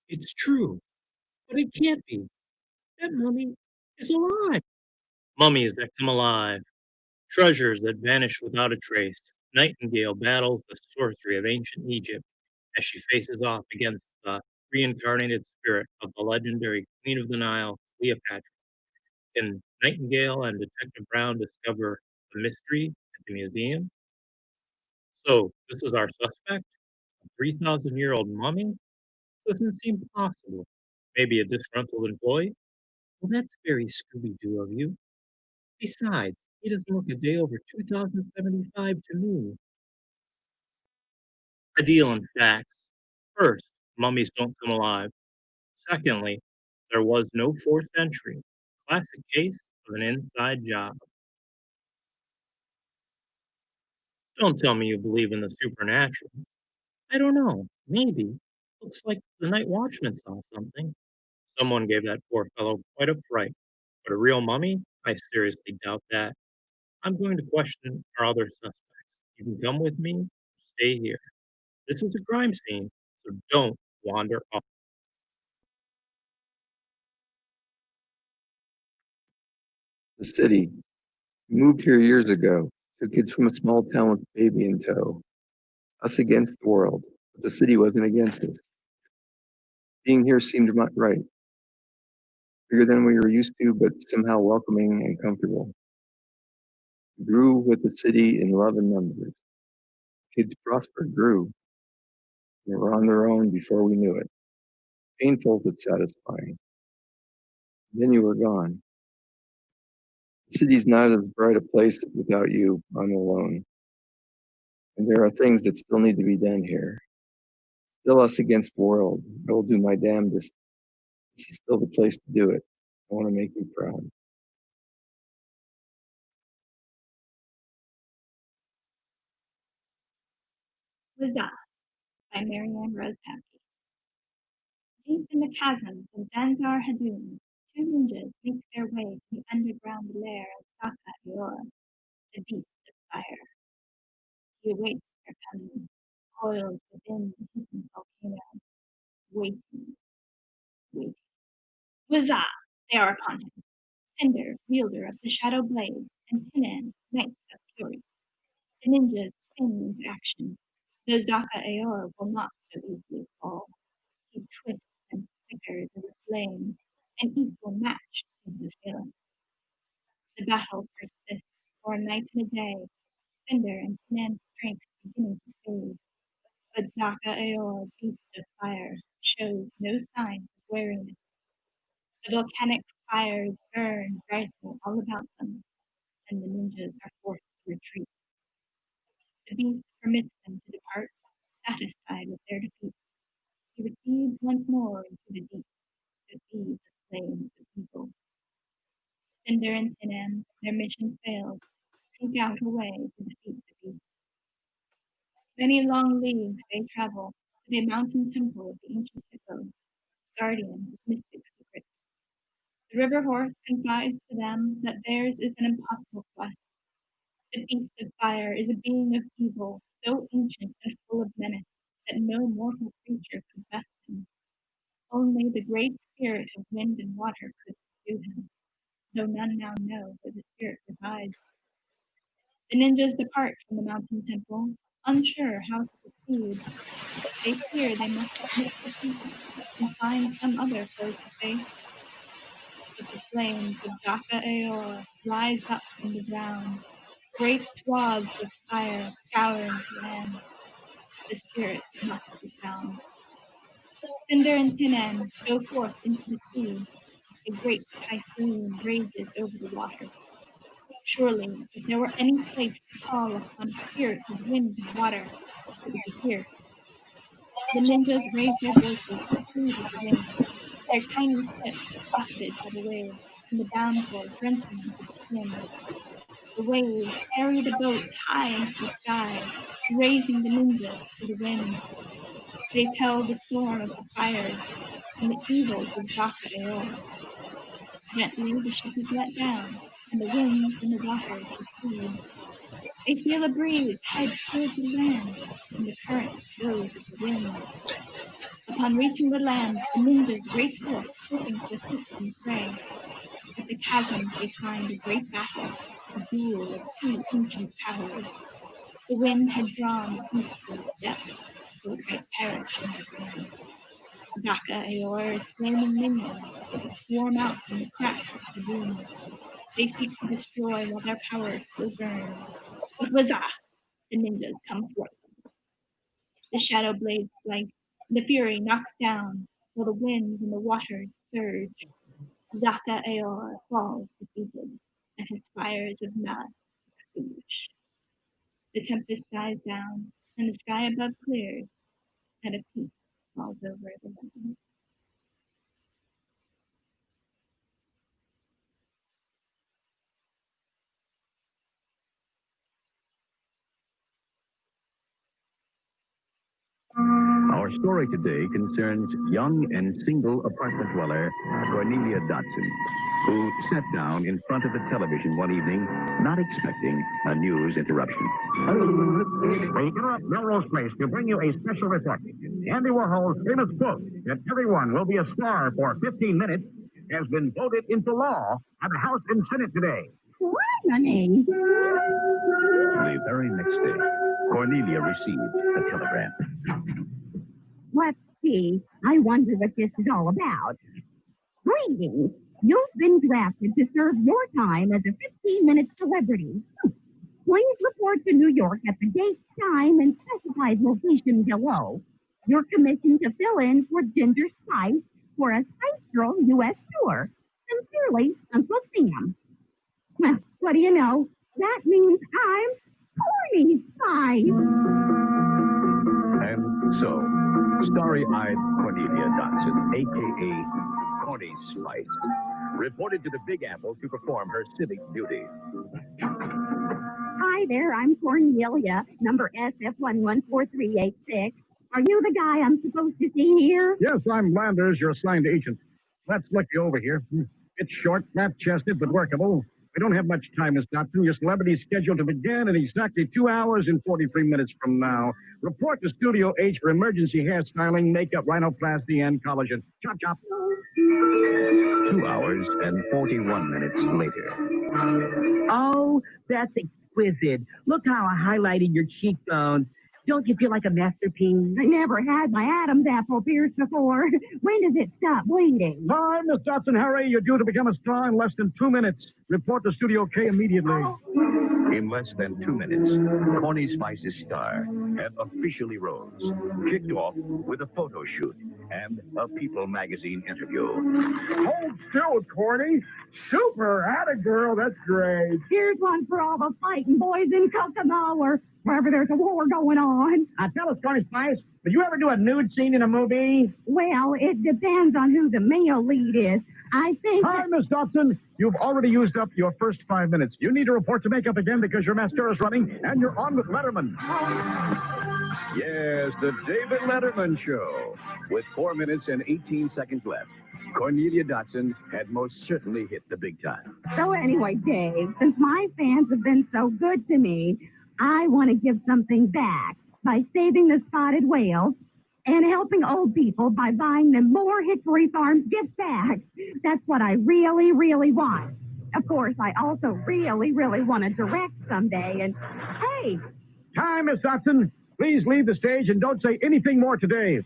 it's true. But it can't be. That mummy is alive. Mummies that come alive. Treasures that vanish without a trace. Nightingale battles the sorcery of ancient Egypt as she faces off against the reincarnated spirit of the legendary Queen of the Nile, Cleopatra. Can Nightingale and Detective Brown discover the mystery at the museum? So, this is our suspect? A 3,000-year-old mummy? Doesn't seem possible. Maybe a disgruntled employee? Well, that's very Scooby-Doo of you. Besides, he doesn't look a day over 2075 to me. I deal in facts. First, mummies don't come alive. Secondly, there was no forced entry. Classic case of an inside job. Don't tell me you believe in the supernatural. I don't know. Maybe. Looks like the night watchman saw something. Someone gave that poor fellow quite a fright. But a real mummy? I seriously doubt that. I'm going to question our other suspects. You can come with me, or stay here. This is a crime scene, so don't wander off. The city. We moved here years ago. Two kids from a small town with a baby in tow. Us against the world, but the city wasn't against us. Being here seemed right. Bigger than we were used to, but somehow welcoming and comfortable. We grew with the city in love and numbers. Kids prospered, grew. They were on their own before we knew it. Painful but satisfying. Then you were gone. The city's not as bright a place without you. I'm alone. And there are things that still need to be done here. Still us against the world. I will do my damnedest. This is still the place to do it. I want to make you proud. Huzzah by Marianne Rose Packey. Deep in the chasms of Zanzar Hadoon, two ninjas make their way to the underground lair of Saka Yor, the beast of fire. He awaits their coming, coiled within the heating volcano, waiting, waiting. Huzzah! They are upon him. Cinder, wielder of the shadow blades, and Tinan, knight of fury. The ninjas spin into action. Though Zaka Aor will not so easily fall. He twists flame, an equal match to the assailants. The battle persists for a night and a day, Cinder and Tanan's strength beginning to fade. But Zaka Aor, beast of fire, shows no signs of weariness. The volcanic fires burn brightly all about them, and the ninjas are forced to retreat. The beast permits them to depart, satisfied with their defeat. He recedes once more into the deep to feed the flames of evil. Cinder and Tinan, their mission failed, seek out a way to defeat the beast. Many long leagues they travel to the mountain temple of the ancient Hippo, guardian of mystic secrets. The river horse confides to them that theirs is an impossible quest. The beast of fire is a being of evil, so ancient and full of menace that no mortal creature could best him. Only the great spirit of wind and water could subdue him, though none now know where the spirit resides. The ninjas depart from the mountain temple, unsure how to proceed. They fear they must miss the peak and find some other foe to face. But the flames of Daka Aor rise up from the ground, great swaths of fire scouring the land. The spirit must be found. Cinder and Tinan go forth into the sea. A great typhoon rages over the water. Surely, if there were any place to call upon a spirit of wind and water, it would be here. The ninjas raise their voices to plead with the wind. Their tiny ship buffeted by the waves, and the downpour drenching into the skin. The waves carry the boat high into the sky, raising the ninjas to the wind. They tell the storm of the fires and the evils of Daka Aor. Gently the ship is let down, and the winds and the waters recede. They feel a breeze head toward the land, and the current goes with the wind. Upon reaching the land, the ninjas race forth, hoping to assist in the fray. At the chasm they find a great battle, a duel of two ancient powers. The wind had drawn the beast to its depths, so it might perish underground. Daka Aor's flaming minions swarm out from the cracks of the boom. They seek to destroy while their powers still burn. But huzzah! The ninjas come forth. The shadow blades slice, the fury knocks down, while the winds and the waters surge. Daka Aor falls defeated, and his fires of malice extinguished. The tempest dies down, and the sky above clears, and a peace falls over the land. Our story today concerns young and single apartment dweller Cornelia Dodson, who sat down in front of the television one evening, not expecting a news interruption. We interrupt Melrose Place to bring you a special report. Andy Warhol's famous book, that everyone will be a star for 15 minutes, has been voted into law by the House and Senate today. Honey. The very next day, Cornelia received a telegram. Let's see. I wonder what this is all about. Greetings. You've been drafted to serve your time as a 15-minute celebrity. Please report to New York at the date, time, and specified location below. You're commissioned to fill in for Ginger Spice for a Spice Girl U.S. tour. Sincerely, Uncle Sam. Well, what do you know? That means I'm Corny Spice. And so, starry-eyed Cornelia Dodson, a.k.a. Corny Spice, reported to the Big Apple to perform her civic duty. Hi there, I'm Cornelia, number SF114386. Are you the guy I'm supposed to see here? Yes, I'm Landers, your assigned agent. Let's look you over here. It's short, flat-chested, but workable. We don't have much time, Miss Dodson. Your celebrity is scheduled to begin in exactly 2 hours and 43 minutes from now. Report to Studio H for emergency hairstyling, makeup, rhinoplasty, and collagen. Chop, chop. 2 hours and 41 minutes later. Oh, that's exquisite. Look how I highlighted your cheekbones. Don't you feel like a masterpiece? I never had my Adam's apple pierced before. When does it stop bleeding? Hi, Miss Dotson. Hurry. You're due to become a star in less than 2 minutes. Report to Studio K immediately. In less than 2 minutes, Corny Spice's star had officially rose, kicked off with a photo shoot and a People magazine interview. Hold still, Corny. Super. Atta girl. That's great. Here's one for all the fighting boys in Kokomo or wherever there's a war going on. Tell us, Corny Spice, did you ever do a nude scene in a movie? Well, it depends on who the male lead is. I think... Hi, Miss Dotson. You've already used up your first 5 minutes. You need to report to makeup again because your mascara's running and you're on with Letterman. Yes, the David Letterman Show. With 4 minutes and 18 seconds left, Cornelia Dotson had most certainly hit the big time. So anyway, Dave, since my fans have been so good to me, I want to give something back by saving the spotted whales and helping old people by buying them more Hickory Farms gift bags. That's what I really, really want. Of course, I also really, really want to direct someday. And hey! Hi, Miss Dotson. Please leave the stage and don't say anything more today.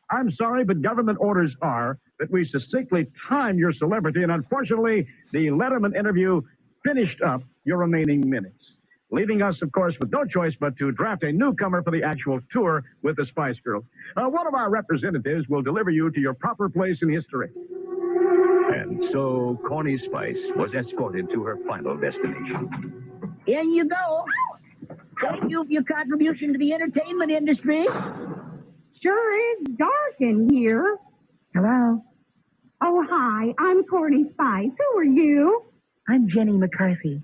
I'm sorry, but government orders are that we succinctly time your celebrity, and unfortunately, the Letterman interview finished up your remaining minutes, leaving us, of course, with no choice but to draft a newcomer for the actual tour with the Spice Girls. One of our representatives will deliver you to your proper place in history. And so Corny Spice was escorted to her final destination. Here you go. Thank you for your contribution to the entertainment industry. Sure is dark in here. Hello. Oh, hi. I'm Corny Spice. Who are you? I'm Jenny McCarthy.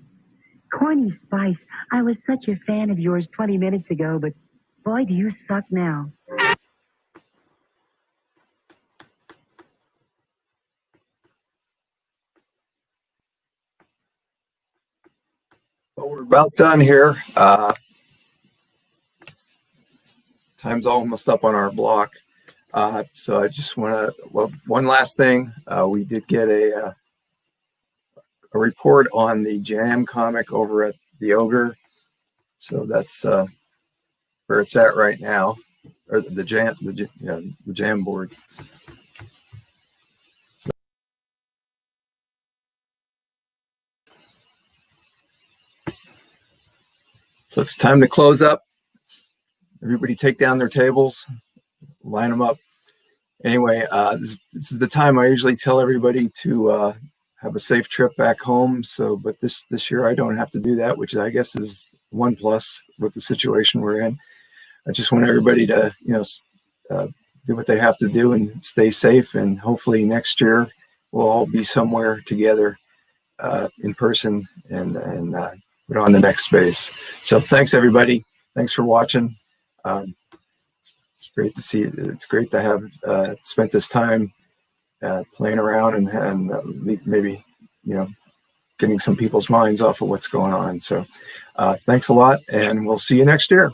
Corny Spice, I was such a fan of yours 20 minutes ago, but boy, do you suck now. Well, we're about done here. Time's almost up on our block. So I just want to, well, one last thing. We did get a report on the Jam comic over at the Ogre. So that's where it's at right now, or the Jam board. So it's time to close up. Everybody take down their tables, line them up. Anyway, this is the time I usually tell everybody to have a safe trip back home. So, but this year I don't have to do that, which I guess is one plus with the situation we're in. I just want everybody to, do what they have to do and stay safe. And hopefully next year we'll all be somewhere together in person and put on the next space. So thanks everybody. Thanks for watching. It's great to see. It's great to have spent this time playing around and maybe, getting some people's minds off of what's going on. So thanks a lot, and we'll see you next year.